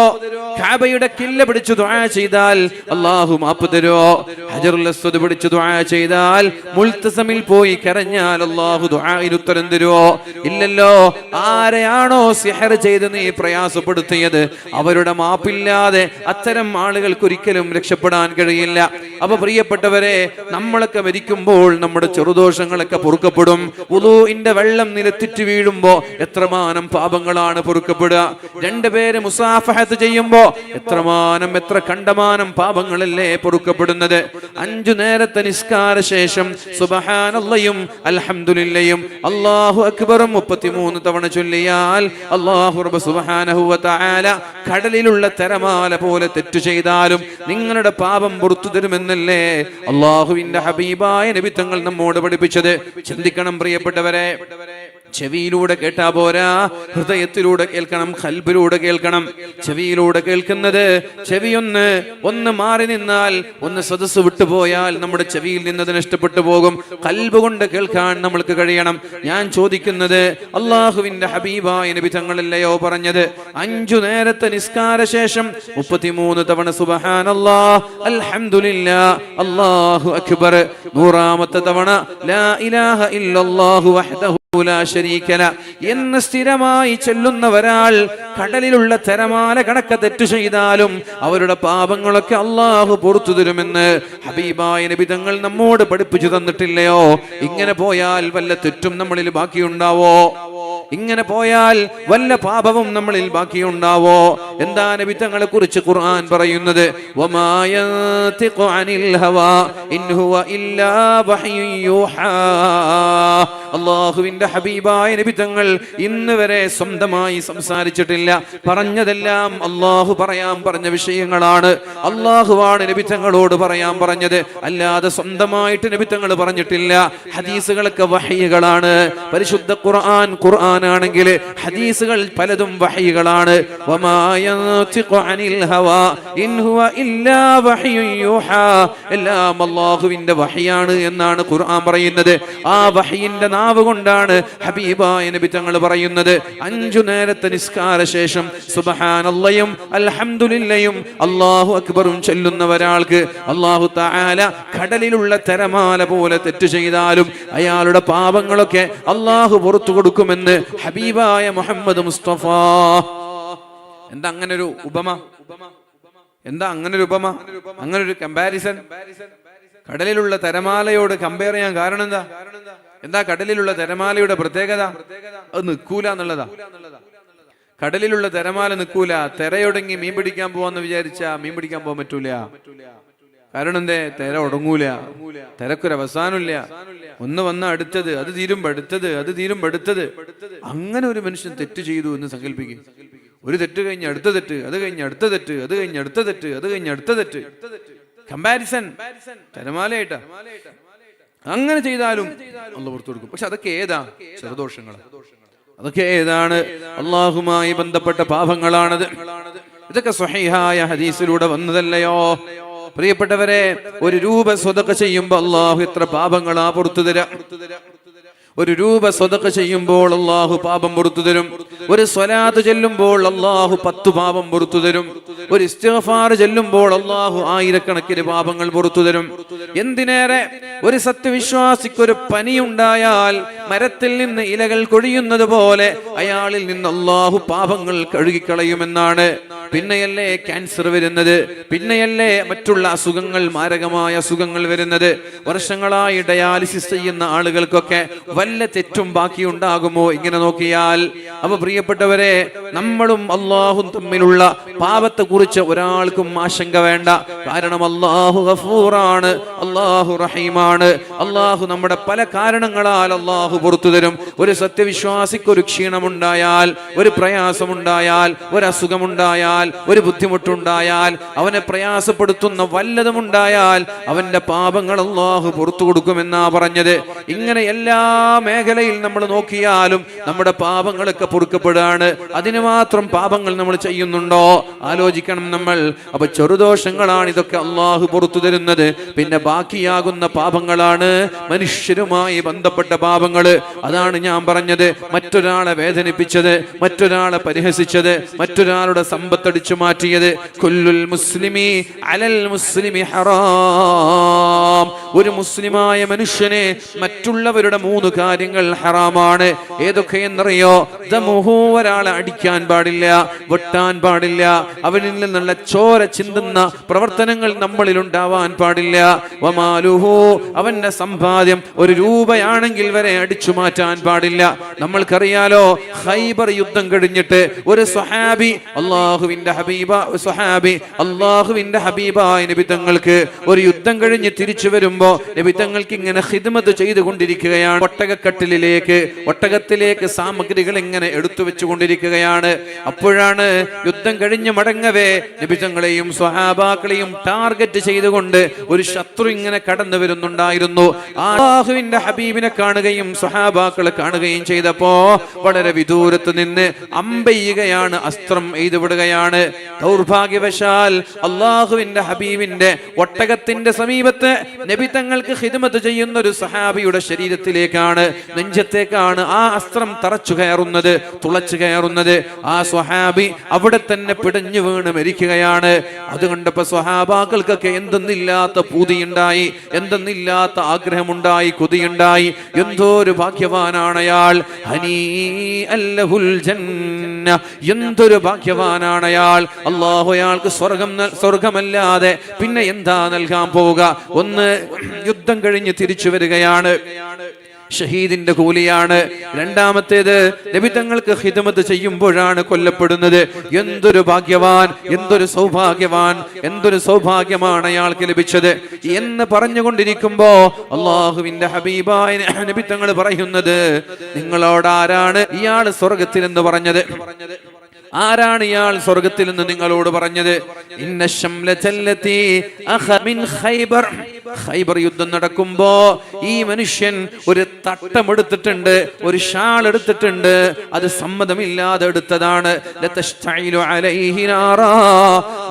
കഅബയുടെ കില്ല പിടിച്ചു ദുആ ചെയ്താൽ അള്ളാഹു മാപ്പ് തരുമോ? ഹജറുൽ അസ്വദ് പിടിച്ചു ദുആ ചെയ്താൽ, മുൽത്തസമിൽ പോയി കരഞ്ഞാൽ അള്ളാഹു ദുആഇന് ഉത്തരം തരുമോ? ഇല്ലല്ലോ. ആരെയാണോ സിഹർ ചെയ്ത് നീ പ്രയാസപ്പെടുത്തിയത് അവരുടെ മാപ്പില്ലാതെ അത്തരം ആളുകൾക്ക് ഒരിക്കലും രക്ഷപ്പെടാൻ കഴിയില്ല. അപ്പൊ പ്രിയപ്പെട്ടവരെ, നമ്മളൊക്കെ മരിക്കുമ്പോൾ നമ്മുടെ ചെറുദോഷങ്ങളൊക്കെ പൊറുക്കപ്പെടും. വുളൂഇന്റെ വെള്ളം നിലത്തിട്ട് വീഴുമ്പോ എത്രമാനം പാപങ്ങളാണ് പൊറുക്കപ്പെടുക. 2 പേര് മുസാഫഹത്ത് ചെയ്യുമ്പോ എത്ര കണ്ടമാനം പാപങ്ങളല്ലേ പൊറുക്കപ്പെടുന്നത്. 5 നേരത്തെ നിസ്കാര ശേഷം സുബ്ഹാനല്ലാഹും അൽഹംദുലില്ലയും അല്ലാഹു അക്ബറും 33 തവണ ചൊല്ലിയാൽ അല്ലാഹു റബ്ബ് സുബ്ഹാനഹു വ തആല കടലിലുള്ള തിരമാല പോലെ തെറ്റു ചെയ്താലും നിങ്ങളുടെ പാപം പുറത്തു തരുമെന്നല്ലേ അല്ലാഹുവിന്റെ ഹബീബായ നബി തങ്ങൾ നമ്മോട് പഠിപ്പിച്ചത്. ചിന്തിക്കണം പ്രിയപ്പെട്ടവരെ. ചെവിയിലൂടെ കേട്ടാ പോരാ, ഹൃദയത്തിലൂടെ കേൾക്കണം, ഖൽബിലൂടെ കേൾക്കണം. ചെവിയിലൂടെ കേൾക്കുന്നത്, ചെവിയൊന്ന് മാറി നിന്നാൽ, ഒന്ന് സദസ്സ് വിട്ടുപോയാൽ നമ്മുടെ ചെവിയിൽ നിന്നത് നഷ്ടപ്പെട്ടു പോകും. ഖൽബ് കൊണ്ട് കേൾക്കാൻ നമ്മൾക്ക് കഴിയണം. ഞാൻ ചോദിക്കുന്നത്, അള്ളാഹുവിന്റെ ഹബീബായ നബി തങ്ങളല്ലയോ പറഞ്ഞത് 5 നേരത്തെ നിസ്കാര ശേഷം 33 തവണ സുബ്ഹാനല്ലാഹ് അൽഹംദുലില്ലാഹ് അല്ലാഹു അക്ബർ, 100ാമത്തെ തവണ ലാ ഇലാഹ ഇല്ലല്ലാഹു വഹ്ദഹു എന്ന് സ്ഥിരമായി ചൊല്ലുന്ന ഒരാൾ കടലിലുള്ള തിരമാല കണക്ക തെറ്റു ചെയ്താലും അവരുടെ പാപങ്ങളൊക്കെ അള്ളാഹു പുറത്തു തരുമെന്ന് ഹബീബായ നബി തങ്ങൾ നമ്മോട് പഠിപ്പിച്ചു തന്നിട്ടില്ലയോ? ഇങ്ങനെ പോയാൽ വല്ല തെറ്റും നമ്മളിൽ ബാക്കിയുണ്ടാവോ? ഇങ്ങനെ പോയാൽ വല്ല പാപവും നമ്മളിൽ ബാക്കിയുണ്ടാവോ? എന്താ നബി തങ്ങളെ കുറിച്ച് ഖുർആൻ പറയുന്നത്? വമാ യൻതിഖു അനിൽ ഹവാ ഇൻ ഹുവ ഇല്ലാ വഹ്യുൻ യൂഹാ. അല്ലാഹുവിന്റെ ഹബീബായ നബി തങ്ങൾ ഇന്ന് വരെ സ്വന്തമായി സംസാരിച്ചിട്ടില്ല. പറഞ്ഞതെല്ലാം അല്ലാഹു പറയാൻ പറഞ്ഞ വിഷയങ്ങളാണ്. അല്ലാഹുവാണ് നബി തങ്ങളോട് പറയാൻ പറഞ്ഞത്, അല്ലാതെ സ്വന്തമായിട്ട് നബി തങ്ങൾ പറഞ്ഞിട്ടില്ല. ഹദീസുകളൊക്കെ വഹ്യുകളാണ്. പരിശുദ്ധ ഖുർആനാണെങ്കിൽ ഹദീസുകൾ പലതും വഹ്യുകളാണ്. വമാ യൻതിഖു അനിൽ ഹവാ ഇൻ ഹുവ ഇല്ലാ വഹ്യുൻ യൂഹാ. എല്ലാം അല്ലാഹുവിന്റെ വഹ്യാണ് എന്നാണ് ഖുർആൻ പറയുന്നത്. ആ വഹ്യിന്റെ നാവ് കൊണ്ടാണ് ഹബീബായ നബി തങ്ങൾ പറയുന്നത്. 5 നേരത്തെ നിസ്കാര ശേഷം സുബ്ഹാനല്ലാഹും അൽഹംദുലില്ലയും അല്ലാഹു അക്ബറും ചൊല്ലുന്ന ഒരാൾക്ക് അല്ലാഹു തആല കടലിലുള്ള തിരമാല പോലെ തെറ്റ് ചെയ്താലും അയാളുടെ പാപങ്ങളൊക്കെ അല്ലാഹു പുറത്തു കൊടുക്കുമെന്ന് ഹബീബായ മുഹമ്മദ് മുസ്തഫ. എന്താ അങ്ങനൊരു ഉപമ? എന്താ അങ്ങനൊരു ഉപമ, അങ്ങനൊരു കമ്പാരിസൺ? കടലിലുള്ള തിരമാലയോട് കമ്പയർ ചെയ്യാൻ കാരണം എന്താ? എന്താ കടലിലുള്ള തിരമാലയുടെ പ്രത്യേകത? അത് നിൽക്കൂല എന്നുള്ളതാ. കടലിലുള്ള തിരമാല നിൽക്കൂല. തിരയൊടുങ്ങി മീൻ പിടിക്കാൻ പോവാന്ന് വിചാരിച്ചാ മീൻ പിടിക്കാൻ പോകാൻ പറ്റൂല. കാരണം എന്തേ? തിര ഒടങ്ങൂല. തിരക്കൊരു അവസാനമില്ല. ഒന്ന് വന്ന അടുത്തത്, അത് തീരുമ്പോ അടുത്തത്, അത് തീരുമ്പോ അടുത്തത്. അങ്ങനെ ഒരു മനുഷ്യൻ തെറ്റ് ചെയ്തു എന്ന് സങ്കല്പിക്കും. ഒരു തെറ്റ് കഴിഞ്ഞ് അടുത്ത തെറ്റ്, അത് കഴിഞ്ഞ് അടുത്ത തെറ്റ്, അത് കഴിഞ്ഞ് അടുത്ത തെറ്റ്, അത് കഴിഞ്ഞ് അടുത്ത തെറ്റ്. കമ്പാരിസൺ തിരമാലയായിട്ടാ. അങ്ങനെ ചെയ്താലും അള്ളാഹു പുറത്തു കൊടുക്കും. പക്ഷെ അതൊക്കെ ഏതാ? ചെറുദോഷങ്ങളാണ്. അതൊക്കെ ഏതാണ്? അള്ളാഹുമായി ബന്ധപ്പെട്ട പാപങ്ങളാണത്. ഇതൊക്കെ സ്വഹീഹായ ഹദീസിലൂടെ വന്നതല്ലയോ? പ്രിയപ്പെട്ടവരെ, 1 രൂപ സ്വതക്ക ചെയ്യുമ്പോൾ അള്ളാഹു എത്ര പാപങ്ങളാ പുറത്തു തരാം. 1 രൂപ സ്വതക്ക ചെയ്യുമ്പോൾ അള്ളാഹു പാപം പുറത്തു തരും. 1 സ്വലാത്ത് ചെല്ലുമ്പോൾ അള്ളാഹു 10 പാപം പുറത്തു തരും. 1 ഇസ്തിഗ്ഫാർ ചെല്ലുമ്പോൾ അള്ളാഹു 1000കണക്കിന് പാപങ്ങൾ പുറത്തു തരും. എന്തിനേറെ, ഒരു സത്യവിശ്വാസിക്ക് ഒരു പനിയുണ്ടായാൽ മരത്തിൽ നിന്ന് ഇലകൾ കൊഴിയുന്നത് പോലെ അയാളിൽ നിന്ന് അള്ളാഹു പാപങ്ങൾ കഴുകിക്കളയുമെന്നാണ്. പിന്നെയല്ലേ ക്യാൻസർ വരുന്നത്, പിന്നെയല്ലേ മറ്റുള്ള അസുഖങ്ങൾ, മാരകമായ അസുഖങ്ങൾ വരുന്നത്. വർഷങ്ങളായി ഡയാലിസിസ് ചെയ്യുന്ന ആളുകൾക്കൊക്കെ വല്ല തെറ്റും ബാക്കിയുണ്ടാകുമോ ഇങ്ങനെ നോക്കിയാൽ? അപ്പൊ പ്രിയപ്പെട്ടവരെ, നമ്മളും അള്ളാഹും തമ്മിലുള്ള പാപത്തെ കുറിച്ച് ഒരാൾക്കും ആശങ്ക വേണ്ട. കാരണം അള്ളാഹു ഗഫൂറാണ്, അള്ളാഹു റഹീമാണ്. അള്ളാഹു നമ്മുടെ പല കാരണങ്ങളാൽ അള്ളാഹു പുറത്തു തരും. ഒരു സത്യവിശ്വാസിക്ക് ഒരു ക്ഷീണമുണ്ടായാൽ, ഒരു പ്രയാസമുണ്ടായാൽ, ഒരു അസുഖമുണ്ടായാൽ, ഒരു ബുദ്ധിമുട്ടുണ്ടായാൽ, അവനെ പ്രയാസപ്പെടുത്തുന്ന വല്ലതുമുണ്ടായാൽ അവന്റെ പാപങ്ങൾ അള്ളാഹു പുറത്തു കൊടുക്കുമെന്നാ പറഞ്ഞത്. ഇങ്ങനെ എല്ലാ മേഖലയിൽ നമ്മൾ നോക്കിയാലും നമ്മുടെ പാപങ്ങളൊക്കെ പൊറുക്കപ്പെടുകയാണ്. അതിന് മാത്രം പാപങ്ങൾ നമ്മൾ ചെയ്യുന്നുണ്ടോ? ആലോചിക്കണം നമ്മൾ. അപ്പൊ ചെറുദോഷങ്ങളാണ് ഇതൊക്കെ അള്ളാഹു പുറത്തു തരുന്നത്. പിന്നെ ബാക്കിയാകുന്ന പാപങ്ങളാണ് മനുഷ്യരുമായി ബന്ധപ്പെട്ട പാപങ്ങള്. അതാണ് ഞാൻ പറഞ്ഞത്, മറ്റൊരാളെ വേദനിപ്പിച്ചത്, മറ്റൊരാളെ പരിഹസിച്ചത്, മറ്റൊരാളുടെ സമ്പത്തടിച്ചു മാറ്റിയത്. കുല്ലുൽ മുസ്ലിമി അലൽ മുസ്ലിമി ഹറാം. ഒരു മുസ്ലിമായ മനുഷ്യനെ മറ്റുള്ളവരുടെ 3 കാര്യങ്ങൾ ഹറാമാണ്. ഏതൊക്കെയെന്നറിയോ? ദമുഹു, ഒരാളെ അടിക്കാൻ പാടില്ല, വെട്ടാൻ പാടില്ല, അവനിൽ നിന്നുള്ള ചോര ചിന്തുന്ന പ്രവർത്തനങ്ങൾ നമ്മളിൽ ഉണ്ടാവാൻ പാടില്ല. വമാലുഹു, അവന്റെ സമ്പാദ്യം 1 രൂപയാണെങ്കിൽ വരെ അടിച്ചു മാറ്റാൻ പാടില്ല. നമ്മൾക്കറിയാലോ, ഖൈബർ യുദ്ധം കഴിഞ്ഞിട്ട് ഒരു സ്വഹാബി അള്ളാഹുവിന്റെ ഹബീബായ നബി തങ്ങൾക്ക് ഒരു യുദ്ധം കഴിഞ്ഞ് തിരിച്ചു വരുമ്പോ നബി തങ്ങൾക്ക് ഇങ്ങനെ ഖിദ്മത്ത് ചെയ്തുകൊണ്ടിരിക്കുകയാണ്. ഒട്ടകത്തിലേക്ക് സാമഗ്രികൾ ഇങ്ങനെ എടുത്തു വെച്ചുകൊണ്ടിരിക്കുകയാണ്. അപ്പോഴാണ് യുദ്ധം കഴിഞ്ഞ് മടങ്ങവേ നബി തങ്ങളെയും സ്വഹാബാക്കളെയും ടാർഗറ്റ് ചെയ്തുകൊണ്ട് ഒരു ശത്രു ഇങ്ങനെ കടന്നു വരുന്നുണ്ടായിരുന്നു. അല്ലാഹുവിന്റെ ഹബീബിനെ കാണുകയും സ്വഹാബാക്കളെ കാണുകയും ചെയ്തപ്പോ വളരെ വിദൂരത്ത് നിന്ന് അമ്പെയ്യുകയാണ്, അസ്ത്രം എയ്തുവിടുകയാണ്. ദൗർഭാഗ്യവശാൽ അല്ലാഹുവിന്റെ ഹബീബിന്റെ ഒട്ടകത്തിന്റെ സമീപത്ത് നബി തങ്ങൾക്ക് ഖിദ്മത്ത് ചെയ്യുന്ന ഒരു സഹാബിയുടെ ശരീരത്തിലേക്കാണ്, നെഞ്ചത്തേക്കാണ് ആ അസ്ത്രം തറച്ചു കയറുന്നത്, തുളച്ചു കയറുന്നത്. ആ സ്വഹാബി അവിടെ തന്നെ പിടഞ്ഞു വീണ് മരിക്കുകയാണ്. അത് കണ്ടപ്പോ സ്വഹാബാക്കൾക്കൊക്കെ എന്തെന്നില്ലാത്ത പൂതിയുണ്ടായി, എന്തെന്നില്ലാത്ത ആഗ്രഹമുണ്ടായി, കൊതിയുണ്ടായി. എന്തോ ഒരു ഭാഗ്യവാനാണ് അയാൾ, എന്തൊരു ഭാഗ്യവാനാണ് അയാൾ. അല്ലാഹു അയാൾക്ക് സ്വർഗമല്ലാതെ പിന്നെ എന്താ നൽകാൻ പോവുക? ഒന്ന് യുദ്ധം കഴിഞ്ഞ് തിരിച്ചു വരികയാണ്. ഷഹീദിന്റെ കൂലിയാണ്. രണ്ടാമത്തേത് നബി തങ്ങൾക്ക് ഖിദ്മത്ത് ചെയ്യുമ്പോഴാണ് കൊല്ലപ്പെടുന്നത്. എന്തൊരു ഭാഗ്യവാൻ, എന്തൊരു സൗഭാഗ്യവാൻ, എന്തൊരു സൗഭാഗ്യമാണ് അയാൾക്ക് ലഭിച്ചത് എന്ന് പറഞ്ഞുകൊണ്ടിരിക്കുമ്പോ അള്ളാഹുവിന്റെ ഹബീബായ നബി തങ്ങൾ പറയുന്നത്, നിങ്ങളോട് ആരാണ് ഇയാൾ സ്വർഗത്തിൽ എന്ന് പറഞ്ഞത്? ആരാണ് ഇയാൾ സ്വർഗത്തിൽ എന്ന് നിങ്ങളോട് പറഞ്ഞത്? ഇന്ന ശംലതല്ലതി അഖ മിൻ ഖൈബർ. ഖൈബർ യുദ്ധം നടക്കുമ്പോ ഈ മനുഷ്യൻ ഒരു തട്ടമെടുത്തിട്ടുണ്ട്, ഒരു ഷാൾ എടുത്തിട്ടുണ്ട്. അത് സമ്മതമില്ലാതെ എടുത്തതാണ്. ലതസ്തഈലു അലൈഹി നാറാ.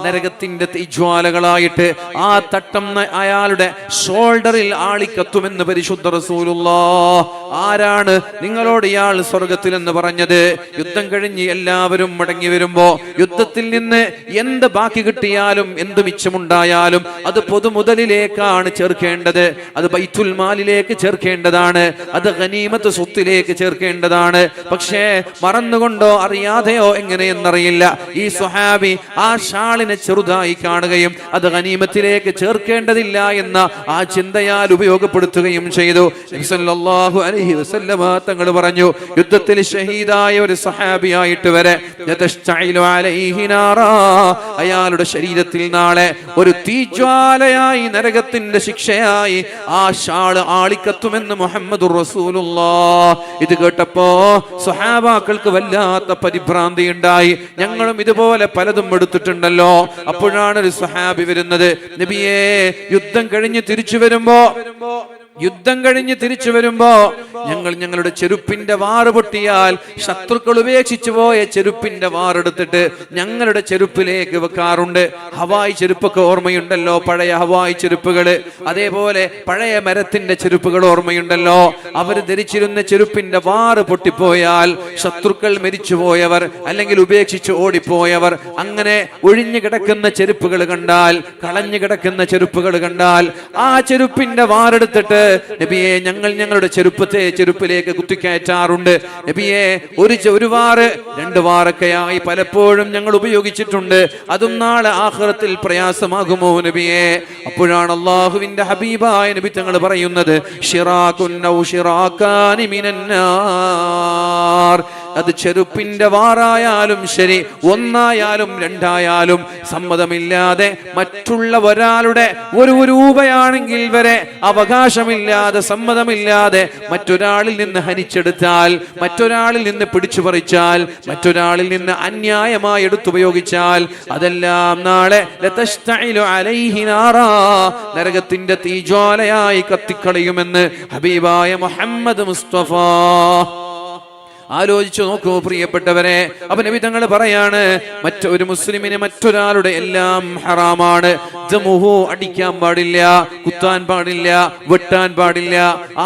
നരകത്തിന്റെ തീജ്വാലകളായിട്ട് ആ തട്ടം അയാളുടെ ഷോൾഡറിൽ ആളിക്കത്തുമെന്ന് പരിശുദ്ധ റസൂലുള്ളാഹ്. ആരാണ് നിങ്ങളോട് ഇയാൾ സ്വർഗത്തിൽ എന്ന് പറഞ്ഞത്? യുദ്ധം കഴിഞ്ഞ് എല്ലാവരും മടങ്ങി വരുമ്പോ യുദ്ധത്തിൽ നിന്ന് എന്ത് ബാക്കി കിട്ടിയാലും എന്ത് മിച്ചമുണ്ടായാലും അത് പൊതുമുതലിലേക്കാണ് ചേർക്കേണ്ടത്. അത് ബൈത്തുൽ മാലിലേക്ക് ചേർക്കേണ്ടതാണ്. അത് ഗനീമത്ത് സ്വത്തിലേക്ക് ചേർക്കേണ്ടതാണ്. പക്ഷേ മറന്നുകൊണ്ടോ അറിയാതെയോ എങ്ങനെയെന്നറിയില്ല ഈ സ്വഹാബി ആ ഷാളിനെ ചെറുതായി കാണുകയും അത് ഗനീമത്തിലേക്ക് ചേർക്കേണ്ടതില്ല എന്ന ആ ചിന്തയാൽ ഉപയോഗപ്പെടുത്തുകയും ചെയ്തു. നബി സല്ലല്ലാഹു അലൈഹി വസല്ലമ തങ്ങൾ പറഞ്ഞു, യുദ്ധത്തിൽ ഷഹീദായ ഒരു സ്വഹാബിയായിട്ട് വരെ അയാളുടെ ശരീരത്തിൽ നാളെ ഒരു തീജ്വാലയായി നരകത്തിന്റെ ശിക്ഷയായി ആ ഷാള് ആളിക്കത്തുമെന്ന് മുഹമ്മദുർ റസൂലുള്ളാഹ്. ഇത് കേട്ടപ്പോ സ്വഹാബാക്കൾക്ക് വല്ലാത്ത പരിഭ്രാന്തി ഉണ്ടായി. ഞങ്ങളും ഇതുപോലെ പലതും എടുത്തിട്ടുണ്ടല്ലോ. അപ്പോഴാണ് ഒരു സ്വഹാബി വരുന്നത്, നബിയേ, യുദ്ധം കഴിഞ്ഞ് തിരിച്ചു വരുമ്പോ ഞങ്ങളുടെ ചെരുപ്പിന്റെ വാറ് പൊട്ടിയാൽ ശത്രുക്കൾ ഉപേക്ഷിച്ചു പോയ ചെരുപ്പിന്റെ വാറെടുത്തിട്ട് ഞങ്ങളുടെ ചെരുപ്പിലേക്ക് വെക്കാറുണ്ട്. ഹവായി ചെരുപ്പൊക്കെ ഓർമ്മയുണ്ടല്ലോ, പഴയ ഹവായി ചെരുപ്പുകള്. അതേപോലെ പഴയ മരത്തിന്റെ ചെരുപ്പുകൾ ഓർമ്മയുണ്ടല്ലോ. അവർ ധരിച്ചിരുന്ന ചെരുപ്പിന്റെ വാറ് പൊട്ടിപ്പോയാൽ ശത്രുക്കൾ മരിച്ചുപോയവർ അല്ലെങ്കിൽ ഉപേക്ഷിച്ച് ഓടിപ്പോയവർ അങ്ങനെ ഒഴിഞ്ഞു കിടക്കുന്ന ചെരുപ്പുകൾ കണ്ടാൽ, കളഞ്ഞു കിടക്കുന്ന ചെരുപ്പുകൾ കണ്ടാൽ ആ ചെരുപ്പിന്റെ വാറെടുത്തിട്ട് നബിയെ ഞങ്ങളുടെ ചെരുപ്പിലേക്ക് കുത്തിക്കയറ്റാറുണ്ട്. നബിയെ, ഒരു വാറ് 2 വാറൊക്കെയായി പലപ്പോഴും ഞങ്ങൾ ഉപയോഗിച്ചിട്ടുണ്ട്. അതും നാളെ ആഖിറത്തിൽ പ്രയാസമാകുമോ നബിയെ? അപ്പോഴാണ് അല്ലാഹുവിന്റെ ഹബീബായ നബി തങ്ങൾ പറയുന്നത്, ശിറാകുൻ ഔ ശിറാകാനി മിനന്നാർ. അത് ചെരുപ്പിന്റെ വാറായാലും ശരി, 1ആയാലും 2ആയാലും സമ്മതമില്ലാതെ മറ്റുള്ള ഒരാളുടെ ഒരു രൂപയാണെങ്കിൽ വരെ അവകാശമില്ലാതെ, സമ്മതമില്ലാതെ മറ്റൊരാളിൽ നിന്ന് ഹനിച്ചെടുത്താൽ, മറ്റൊരാളിൽ നിന്ന് പിടിച്ചു പറിച്ചാൽ, മറ്റൊരാളിൽ നിന്ന് അന്യായമായി എടുത്തുപയോഗിച്ചാൽ അതെല്ലാം നാളെ നരകത്തിന്റെ തീജ്വാലയായി കത്തിക്കളയുമെന്ന് ഹബീബായ മുഹമ്മദ് മുസ്തഫ. ആലോചിച്ചു നോക്കൂ പ്രിയപ്പെട്ടവരെ. അപ്പൊ നബി തങ്ങൾ പറയാണ്, മറ്റൊരു മുസ്ലിമിന് മറ്റൊരാളുടെ എല്ലാം ഹറാമാണ്. അടിക്കാൻ പാടില്ല, കുത്താൻ പാടില്ല, വെട്ടാൻ പാടില്ല,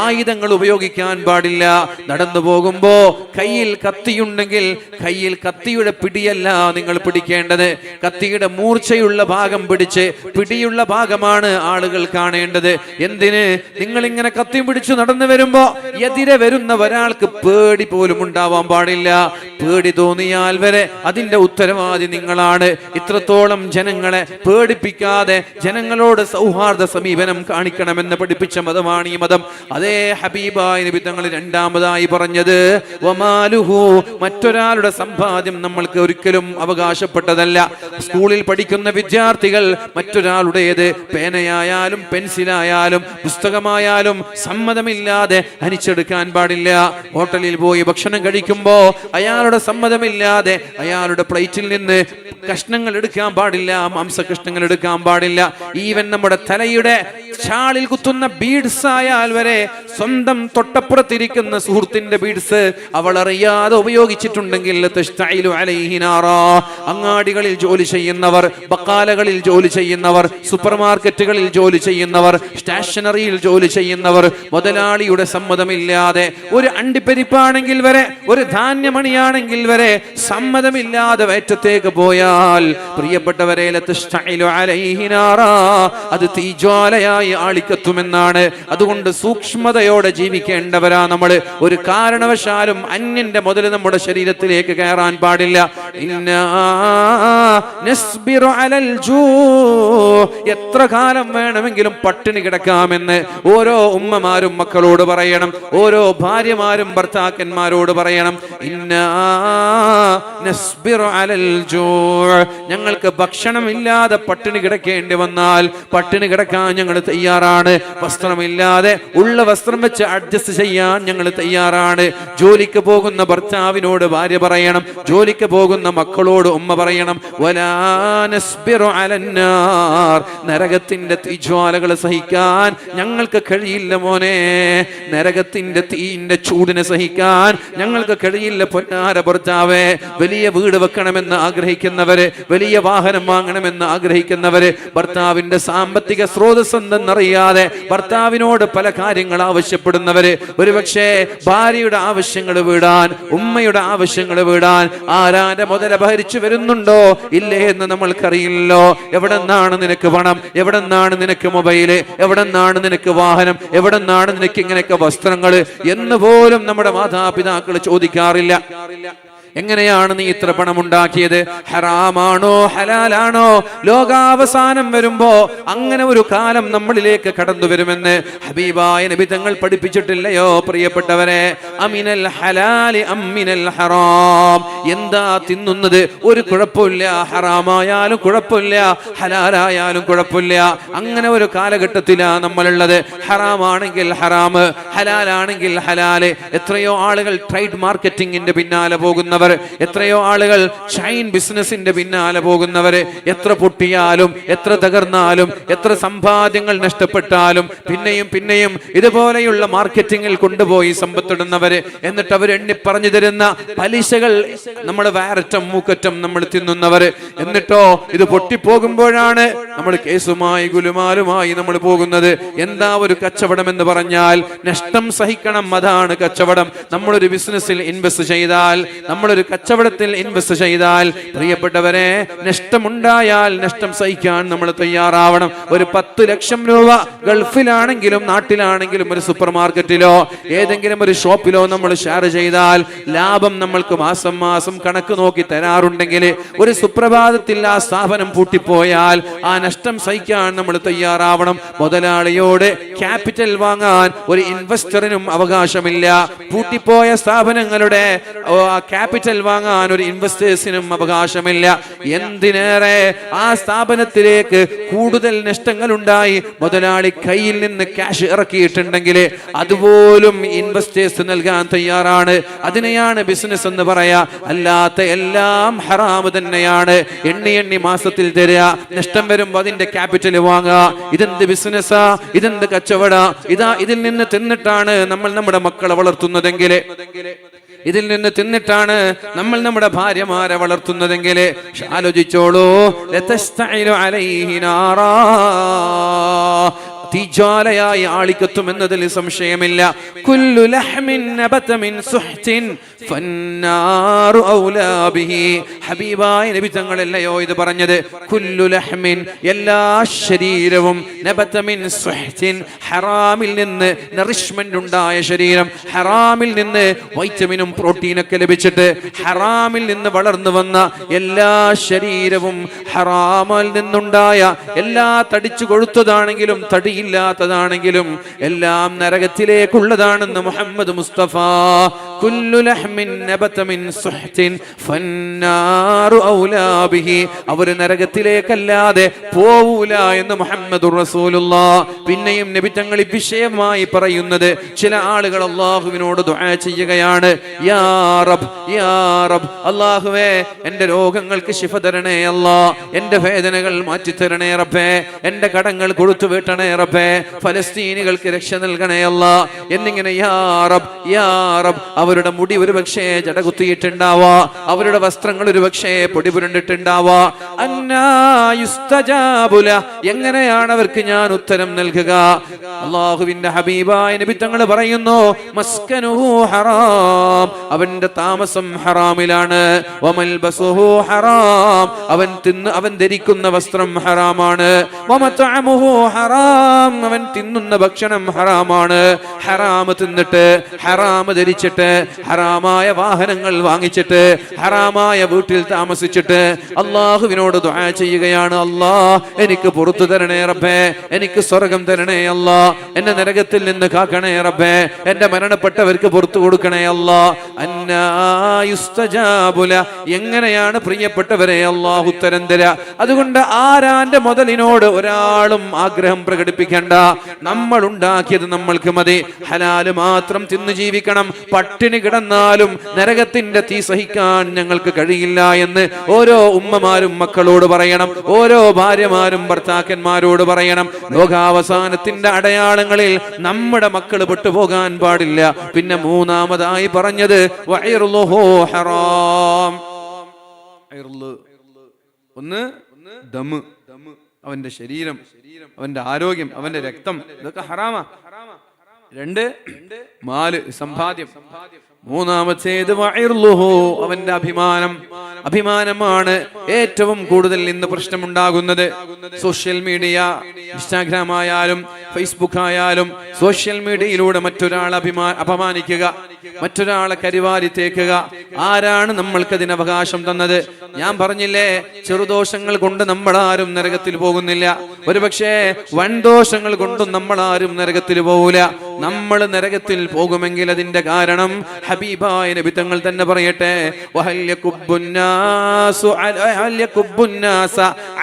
ആയുധങ്ങൾ ഉപയോഗിക്കാൻ പാടില്ല. നടന്നു പോകുമ്പോ കയ്യിൽ കത്തിയുണ്ടെങ്കിൽ കയ്യിൽ കത്തിയുടെ പിടിയല്ല നിങ്ങൾ പിടിക്കേണ്ടത്, കത്തിയുടെ മൂർച്ചയുള്ള ഭാഗം പിടിച്ച്, പിടിയുള്ള ഭാഗമാണ് ആളുകൾ കാണേണ്ടത്. എന്തിന്? നിങ്ങൾ ഇങ്ങനെ കത്തി പിടിച്ചു നടന്നു വരുമ്പോ എതിരെ വരുന്ന ഒരാൾക്ക് പേടി പോലും ഉണ്ടാവാൻ പാടില്ല. പേടി തോന്നിയാൽ വരെ അതിന്റെ ഉത്തരവാദി നിങ്ങളാണ്. ഇത്രത്തോളം ജനങ്ങളെ പേടിപ്പിക്കാതെ ജനങ്ങളോട് സൗഹാർദ്ദ സമീപനം കാണിക്കണമെന്ന് പഠിപ്പിച്ച മതമാണ് ഈ മതം. അതേ ഹബീബായ നബി തങ്ങൾ രണ്ടാമതായി പറഞ്ഞത്, വമാലുഹു, മറ്റൊരാളുടെ സമ്പാദ്യം നമ്മൾക്ക് ഒരിക്കലും അവകാശപ്പെട്ടതല്ല. സ്കൂളിൽ പഠിക്കുന്ന വിദ്യാർത്ഥികൾ മറ്റൊരാളുടേത് പേനയായാലും പെൻസിലായാലും പുസ്തകമായാലും സമ്മതമില്ലാതെ ഹനിച്ചെടുക്കാൻ പാടില്ല. ഹോട്ടലിൽ പോയി ഭക്ഷണം കഴിക്കുമ്പോ അയാളുടെ സമ്മതമില്ലാതെ അയാളുടെ പ്ലേറ്റിൽ നിന്ന് കഷ്ണങ്ങൾ എടുക്കാൻ പാടില്ല, മാംസകഷ്ണങ്ങൾ എടുക്കാൻ പാടില്ല. ഈവൻ നമ്മുടെ തലയുടെ ഷാളിൽ കുത്തുന്ന ബീഡ്സ് ആയാൽ വരെ സ്വന്തം തൊട്ടപ്പുറത്തിരിക്കുന്ന സുഹൃത്തിന്റെ ബീഡ്സ് അവൾ അറിയാതെ ഉപയോഗിച്ചിട്ടുണ്ടെങ്കിൽ അങ്ങാടികളിൽ ജോലി ചെയ്യുന്നവർ, ബക്കാലകളിൽ ജോലി ചെയ്യുന്നവർ, സൂപ്പർ മാർക്കറ്റുകളിൽ ജോലി ചെയ്യുന്നവർ, സ്റ്റേഷനറിയിൽ ജോലി ചെയ്യുന്നവർ മുതലാളിയുടെ സമ്മതമില്ലാതെ ഒരു അണ്ടിപ്പരിപ്പാണെങ്കിൽ വരെ, ഒരു ധാന്യമണിയാണെങ്കിൽ വരെ സമ്മതമില്ലാതെ വയറ്റത്തേക്ക് പോയാൽ പ്രിയപ്പെട്ടവരെ അത് തീജ്വാലയായി ധാരയായി ആളിക്കത്തുമെന്നാണ്. അതുകൊണ്ട് സൂക്ഷ്മതയോടെ ജീവിക്കേണ്ടവരാ നമ്മൾ. ഒരു കാരണവശാലും അന്യന്റെ മുതൽ നമ്മുടെ ശരീരത്തിലേക്ക് കയറാൻ പാടില്ല. എത്ര കാലം വേണമെങ്കിലും പട്ടിണി കിടക്കാമെന്ന് ഓരോ ഉമ്മമാരും മക്കളോട് പറയണം, ഓരോ ഭാര്യമാരും ഭർത്താക്കന്മാരോട് പറയണം. ഞങ്ങൾക്ക് ഭക്ഷണമില്ലാതെ പട്ടിണി കിടക്കേണ്ടി വന്നാൽ പട്ടിണി കിടക്കാൻ ഞങ്ങൾ തയ്യാറാണ്. വസ്ത്രമില്ലാതെ ഉള്ള വസ്ത്രം വെച്ച് അഡ്ജസ്റ്റ് ചെയ്യാൻ ഞങ്ങൾ തയ്യാറാണ്. ജോലിക്ക് പോകുന്ന ഭർത്താവിനോട് ഭാര്യ പറയണം, ജോലിക്ക് പോകുന്ന മക്കളോട് ഉമ്മ പറയണം, നരകത്തിന്റെ തീജ്വാലകൾ സഹിക്കാൻ ഞങ്ങൾക്ക് കഴിയില്ല മോനെ. നരകത്തിന്റെ തീന്റെ ചൂടിനെ സഹിക്കാൻ ഞങ്ങൾക്ക് കഴിയില്ല പൊന്നാര ഭർത്താവേ. വലിയ വീട് വെക്കണമെന്ന് ആഗ്രഹിക്കുന്നവര്, വലിയ വാഹനം വാങ്ങണമെന്ന് ആഗ്രഹിക്കുന്നവര്, ഭർത്താവിന്റെ സാമ്പത്തിക സ്രോതസ് എന്തെന്നറിയാതെ ഭർത്താവിനോട് പല കാര്യങ്ങൾ ആവശ്യപ്പെടുന്നവര്, ഒരുപക്ഷെ ഭാര്യയുടെ ആവശ്യങ്ങൾ വീടാൻ, ഉമ്മയുടെ ആവശ്യങ്ങൾ വീടാൻ ആരാന്റെ മുതൽ അപഹരിച്ചു വരുന്നുണ്ടോ ഇല്ലേ എന്ന് നമ്മൾക്കറിയില്ലല്ലോ. എവിടെ നിന്നാണ് നിനക്ക് പണം, എവിടെ നിന്നാണ് നിനക്ക് മൊബൈല്, എവിടെ നിന്നാണ് നിനക്ക് വാഹനം, എവിടെ നിന്നാണ് നിനക്ക് ഇങ്ങനെയൊക്കെ വസ്ത്രങ്ങൾ എന്ന് പോലും നമ്മുടെ മാതാപിതാക്കൾ ചോദിക്കാറില്ല. എങ്ങനെയാണ് നീ ഇത്ര പണം ഉണ്ടാക്കിയത്? ഹറാമാണോ ഹലാലാണോ? ലോകാവസാനം വരുമ്പോ അങ്ങനെ ഒരു കാലം നമ്മളിലേക്ക് കടന്നു വരുമെന്ന് ഹബീബായ നബി തങ്ങൾ പഠിപ്പിച്ചിട്ടില്ലയോ പ്രിയപ്പെട്ടവരെ? അമിനൽ ഹലാലി അമിനൽ ഹറാം. എന്താ തിന്നുന്നത്? ഒരു കുഴപ്പമില്ല, ഹറാമായാലും കുഴപ്പമില്ല, ഹലാലായാലും കുഴപ്പമില്ല. അങ്ങനെ ഒരു കാലഘട്ടത്തിലാ നമ്മളുള്ളത്. ഹറാമാണെങ്കിൽ ഹറാമ്, ഹലാലാണെങ്കിൽ ഹലാല്. എത്രയോ ആളുകൾ ട്രേഡ് മാർക്കറ്റിംഗിന്റെ പിന്നാലെ പോകുന്നവർ, എത്രയോ ആളുകൾ ഷൈൻ ബിസിനസിന്റെ പിന്നാലെ പോകുന്നവര്. എത്ര പൊട്ടിയാലും, എത്ര തകർന്നാലും, എത്ര സമ്പാദ്യങ്ങൾ നഷ്ടപ്പെട്ടാലും പിന്നെയും പിന്നെയും ഇതുപോലെയുള്ള മാർക്കറ്റിംഗിൽ കൊണ്ടുപോയി സമ്പത്തിടുന്നവര്. എന്നിട്ട് അവർ എണ്ണി പറഞ്ഞു തരുന്ന പലിശകൾ നമ്മൾ വാരറ്റം മൂക്കറ്റം നമ്മൾ തിന്നുന്നവര്. എന്നിട്ടോ ഇത് പൊട്ടിപ്പോകുമ്പോഴാണ് നമ്മൾ കേസുമായി ഗുലുമാലുമായി നമ്മൾ പോകുന്നത്. എന്താ ഒരു കച്ചവടം എന്ന് പറഞ്ഞാൽ? നഷ്ടം സഹിക്കണം, അതാണ് കച്ചവടം. നമ്മളൊരു ബിസിനസ്സിൽ ഇൻവെസ്റ്റ് ചെയ്താൽ, നമ്മളൊരു കച്ചവടത്തിൽ ഇൻവെസ്റ്റ് ചെയ്താൽ, പ്രിയപ്പെട്ടവരെ, നഷ്ടമുണ്ടായാൽ നഷ്ടം സഹിക്കാൻ നമ്മൾ തയ്യാറാവണം. ഒരു 10 ലക്ഷം രൂപ ഗൾഫിലാണെങ്കിലും നാട്ടിലാണെങ്കിലും ഒരു സൂപ്പർ മാർക്കറ്റിലോ ഏതെങ്കിലും ഒരു ഷോപ്പിലോ നമ്മൾ ഷെയർ ചെയ്താൽ ലാഭം നമ്മൾക്ക് മാസം മാസം കണക്ക് നോക്കി തരാറുണ്ടെങ്കിൽ ഒരു സുപ്രഭാതത്തിൽ ആ സ്ഥാപനം പൂട്ടിപ്പോയാൽ ആ നഷ്ടം സഹിക്കാൻ നമ്മൾ തയ്യാറാവണം. മുതലാളിയോട് ക്യാപിറ്റൽ വാങ്ങാൻ ഒരു ഇൻവെസ്റ്ററിനും അവകാശമില്ല. പൂട്ടിപ്പോയ സ്ഥാപനങ്ങളുടെ ക്യാപിറ്റൽ വാങ്ങാൻ ഒരു ഇൻവെസ്റ്റേഴ്സിനും അവകാശമില്ല. എന്തിനേറെ ആ സ്ഥാപനത്തിലേക്ക് കൂടുതൽ നഷ്ടങ്ങൾ ഉണ്ടായി മുതലാളി കയ്യിൽ നിന്ന് ക്യാഷ് ഇറക്കിയിട്ടുണ്ടെങ്കിൽ അതുപോലും ഇൻവെസ്റ്റേഴ്സ് നൽകാൻ തയ്യാറാണ്. അതിനെയാണ് ബിസിനസ് എന്ന് പറയാ. അല്ലാത്ത എല്ലാം ഹറാമ് തന്നെയാണ്. എണ്ണി എണ്ണി മാസത്തിൽ തരിക, നഷ്ടം വരുമ്പോ അതിന്റെ ക്യാപിറ്റൽ വാങ്ങുക. ഇതെന്ത് ബിസിനസ്സാ? ഇതെന്ത് കച്ചവട? ഇതിൽ നിന്ന് തിന്നിട്ടാണ് നമ്മൾ നമ്മുടെ മക്കളെ വളർത്തുന്നതെങ്കിൽ, ഇതിൽ നിന്ന് തിന്നിട്ടാണ് നമ്മൾ നമ്മുടെ ഭാര്യമാരെ വളർത്തുന്നതെങ്കിൽ ആലോചിച്ചോളൂ. തീജ്വാലയായി ആളിക്കത്തുമെന്നതിൽ സംശയമില്ല. കുല്ലു ലഹ്മിൻ നബത മിൻ സുഹ്തിൻ ഫന്നാറു ഔലാ ബിഹി. ഹബീബായ നബി തങ്ങളല്ലയോ ഇത് പറഞ്ഞത്? കുല്ലു ലഹ്മിൻ, എല്ലാ ശരീരവും, നബത മിൻ സുഹ്തിൻ, ഹറാമിൽ നിന്ന് നറിഷ്മെന്റ് ഉണ്ടായ ശരീരം, ഹറാമിൽ നിന്ന് വൈറ്റമിനും പ്രോട്ടീനൊക്കെ ലഭിച്ചിട്ട് ഹറാമിൽ നിന്ന് വളർന്നു വന്ന എല്ലാ ശരീരവും, ഹറാമിൽ നിന്നുണ്ടായ എല്ലാ തടിച്ചു കൊഴുത്തതാണെങ്കിലും തടിയില്ലാത്തതാണെങ്കിലും എല്ലാം നരകത്തിലേക്കുള്ളതാണെന്ന് മുഹമ്മദ് മുസ്തഫ. കുല്ലു ലഹ്മിൻ നബത മിൻ സുഹ്തിൻ ഫന്നാറു ഔലാ ബിഹി. അവർ നരകത്തിലേക്കല്ലാതെ പോവൂല എന്ന് മുഹമ്മദുർ റസൂലുള്ളാഹ്. പിന്നെയും നബി തങ്ങൾ ഈ വിഷയമായി പറയുന്നത്, ചില ആളുകൾ അല്ലാഹുവിനോട് ദുആ ചെയ്യുകയാണ്, യാ റബ്ബ്, യാ റബ്ബ്, അല്ലാഹുവേ എന്റെ രോഗങ്ങൾക്ക് ശിഫ തരണേ അല്ലാ, എന്റെ വേദനകൾ മാറ്റി തരണേ റബ്ബേ, എന്റെ കടങ്ങൾ കൊടുത്തു വീട്ടണേ റബ്ബേ, ഫലസ്തീനികൾക്ക് രക്ഷ നൽകണേ അല്ലാ എന്നിങ്ങനെ യാ റബ്ബ്, യാ റബ്ബ് അവർ അവരുടെ മുടി ഒരു പക്ഷേ ജടകുത്തിയിട്ടുണ്ടാവാ, അവരുടെ വസ്ത്രങ്ങൾ ഒരു പക്ഷേ പൊടി പുരണ്ടിട്ടുണ്ടാവാ. അന്നാ യുസ്തജാബു ലഹ്, എങ്ങനെയാണ് അവർക്ക് ഞാൻ ഉത്തരം നൽകുക? അല്ലാഹുവിന്റെ ഹബീബായ നബി തങ്ങൾ പറയുന്നു, മസ്കനുഹു ഹറാം, അവന്റെ താമസം ഹറാമിലാണ്. വമൽബസുഹു ഹറാം, അവൻ ധരിക്കുന്ന വസ്ത്രം ഹറാമാണ്. വമത്അമുഹു ഹറാം, അവൻ തിന്നുന്ന ഭക്ഷണം ഹറാമാണ്. ഹറാമ് തിന്നിട്ട്, ഹറാമ് ധരിച്ചിട്ട്, ഹറാമായ വാഹനങ്ങൾ വാങ്ങിച്ചിട്ട്, ഹറാമായ വീട്ടിൽ താമസിച്ചിട്ട് അള്ളാഹുവിനോട് ദുആ ചെയ്യുകയാണ്, അല്ലാഹ് എനിക്ക് പുറത്തു തരണേ റബ്ബേ, എനിക്ക് സ്വർഗം തരണേ അല്ലാഹ്, എന്നെ നരകത്തിൽ നിന്ന് കാക്കണേ റബ്ബേ, എന്റെ മരണപ്പെട്ടവർക്ക് പുറത്തു കൊടുക്കണേ അല്ലാഹ്. അന്നാ യുസ്തജാബു ലഹ്, എങ്ങനെയാണ് പ്രിയപ്പെട്ടവരെ അല്ലാഹു ഉത്തരം തരാ? അതുകൊണ്ട് ആരാന്റെ മുതലിനോട് ഒരാളും ആഗ്രഹം പ്രകടിപ്പിക്കേണ്ട. നമ്മൾ ഉണ്ടാക്കിയത് നമ്മൾക്ക് മതി, ഹലാല് മാത്രം തിന്നു ജീവിക്കണം. പട്ടിണി കിടന്നാലും നരകത്തിന്റെ തീ സഹിക്കാൻ ഞങ്ങൾക്ക് കഴിയില്ല എന്ന് ഓരോ ഉമ്മമാരും മക്കളോട് പറയണം, ഓരോ ഭാര്യമാരും ഭർത്താക്കന്മാരോട് പറയണം. ലോകാവസാനത്തിന്റെ അടയാളങ്ങളിൽ നമ്മുടെ മക്കൾ പെട്ടുപോകാൻ പാടില്ല. പിന്നെ മൂന്നാമതായി പറഞ്ഞത് വഇർലുഹു ഹറാം. ഒന്ന് ദമ്, അവന്റെ ശരീരം, അവന്റെ ആരോഗ്യം, അവന്റെ രക്തം, ഇതൊക്കെ ഹറാമാ. രണ്ട് മാല്, സമ്പാദ്യം. മൂന്നാമത്തേത് വഇർലുഹു, അവന്റെ അഭിമാനം. അഭിമാനമാണ് ഏറ്റവും കൂടുതൽ ഇന്ന് പ്രശ്നമുണ്ടാകുന്നത്. സോഷ്യൽ മീഡിയ, ഇൻസ്റ്റാഗ്രാം ആയാലും ഫേസ്ബുക്ക് ആയാലും സോഷ്യൽ മീഡിയയിലൂടെ മറ്റൊരാളെ അപമാനിക്കുക, മറ്റൊരാളെ കരിവാരി തേക്കുക. ആരാണ് നമ്മൾക്കതിന് അവകാശം തന്നത്? ഞാൻ പറഞ്ഞില്ലേ, ചെറുദോഷങ്ങൾ കൊണ്ട് നമ്മളാരും നരകത്തിൽ പോകുന്നില്ല. ഒരുപക്ഷെ വൻദോഷങ്ങൾ കൊണ്ടും നമ്മളാരും നരകത്തിൽ പോകൂല. നമ്മൾ നരകത്തിൽ പോകുമെങ്കിൽ അതിന്റെ കാരണം ഹബീബായ നബി തങ്ങൾ തന്നെ പറയട്ടെ, വഹൽ യകുബ്ബുന്നാസു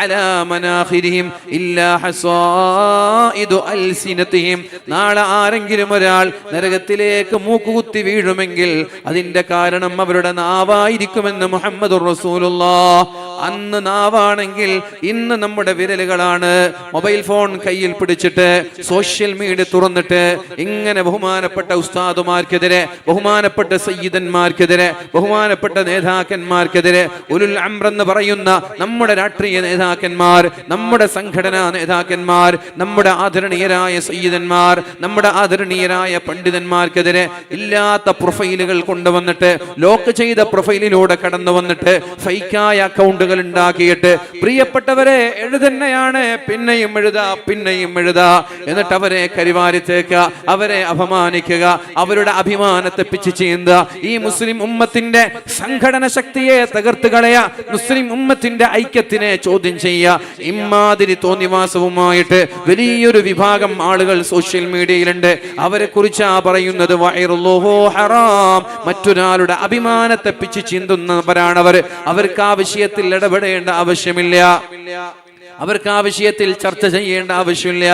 അലാ മനാഖിരിഹിം ഇല്ലാ ഹസായിദു അൽസിനതിഹിം. നാളെ ആരെങ്കിലും ഒരാൾ നരകത്തിലേക്ക് മൂക്കുകുത്തി വീഴുമെങ്കിൽ അതിന്റെ കാരണം അവരുടെ നാവായിരിക്കുമെന്ന് മുഹമ്മദുർ റസൂലുള്ളാഹ്. അന്ന് നാവാണെങ്കിൽ ഇന്ന് നമ്മുടെ വിരലുകളാണ്. മൊബൈൽ ഫോൺ കയ്യിൽ പിടിച്ചിട്ട് സോഷ്യൽ മീഡിയ തുറന്നിട്ട് ഇങ്ങനെ ബഹുമാനപ്പെട്ട ഉസ്താദുമാർക്കെതിരെ, ബഹുമാനപ്പെട്ട സയ്യിദന്മാർക്കെതിരെ, ബഹുമാനപ്പെട്ട നേതാക്കന്മാർക്കെതിരെ, ഉലുൽ അംർ എന്ന് പറയുന്ന നമ്മുടെ രാഷ്ട്രീയ നേതാക്കന്മാർ, നമ്മുടെ സംഘടനാ നേതാക്കന്മാർ, നമ്മുടെ ആദരണീയരായ സയ്യിദന്മാർ, നമ്മുടെ ആദരണീയരായ പണ്ഡിതന്മാർക്കെതിരെ ഇല്ലാത്ത പ്രൊഫൈലുകൾ കൊണ്ടുവന്നിട്ട്, ലോക്ക് ചെയ്ത പ്രൊഫൈലിലൂടെ കടന്നു വന്നിട്ട് ഫേക്കായ അക്കൗണ്ടുകൾ ഉണ്ടാക്കിയിട്ട്, പ്രിയപ്പെട്ടവരെ എഴുതന്നെയാണ്, പിന്നെയും എഴുതാ, എന്നിട്ട് അവരെ കരിവാരിത്തേക്ക, അവരെ അപമാനിക്കുക, അവരുടെ അഭിമാനത്തെ പിച്ചു ചെയ്യുക. ഈ മുസ്ലിം ഉമ്മത്തിന്റെ സംഘടന ശക്തിയെ തകർത്ത് കളയ, മുസ്ലിം ഉമ്മത്തിന്റെ ഐക്യത്തിനെ ചോദ്യം ചെയ്യുക. ഇമാതിരി തോന്നിവാസവുമായിട്ട് വലിയൊരു വിഭാഗം ആളുകൾ സോഷ്യൽ മീഡിയയിലുണ്ട്. അവരെ കുറിച്ചാ പറയുന്നത് വഇർലുഹു ഹറാം. മറ്റൊരാളുടെ അഭിമാനത്തെ പിച്ചു ചിന്തുന്നവരാണവർ. അവർക്ക് ആ വിഷയത്തിൽ ഇടപെടേണ്ട ആവശ്യമില്ല, അവർക്ക് ആ വിഷയത്തിൽ ചർച്ച ചെയ്യേണ്ട ആവശ്യമില്ല.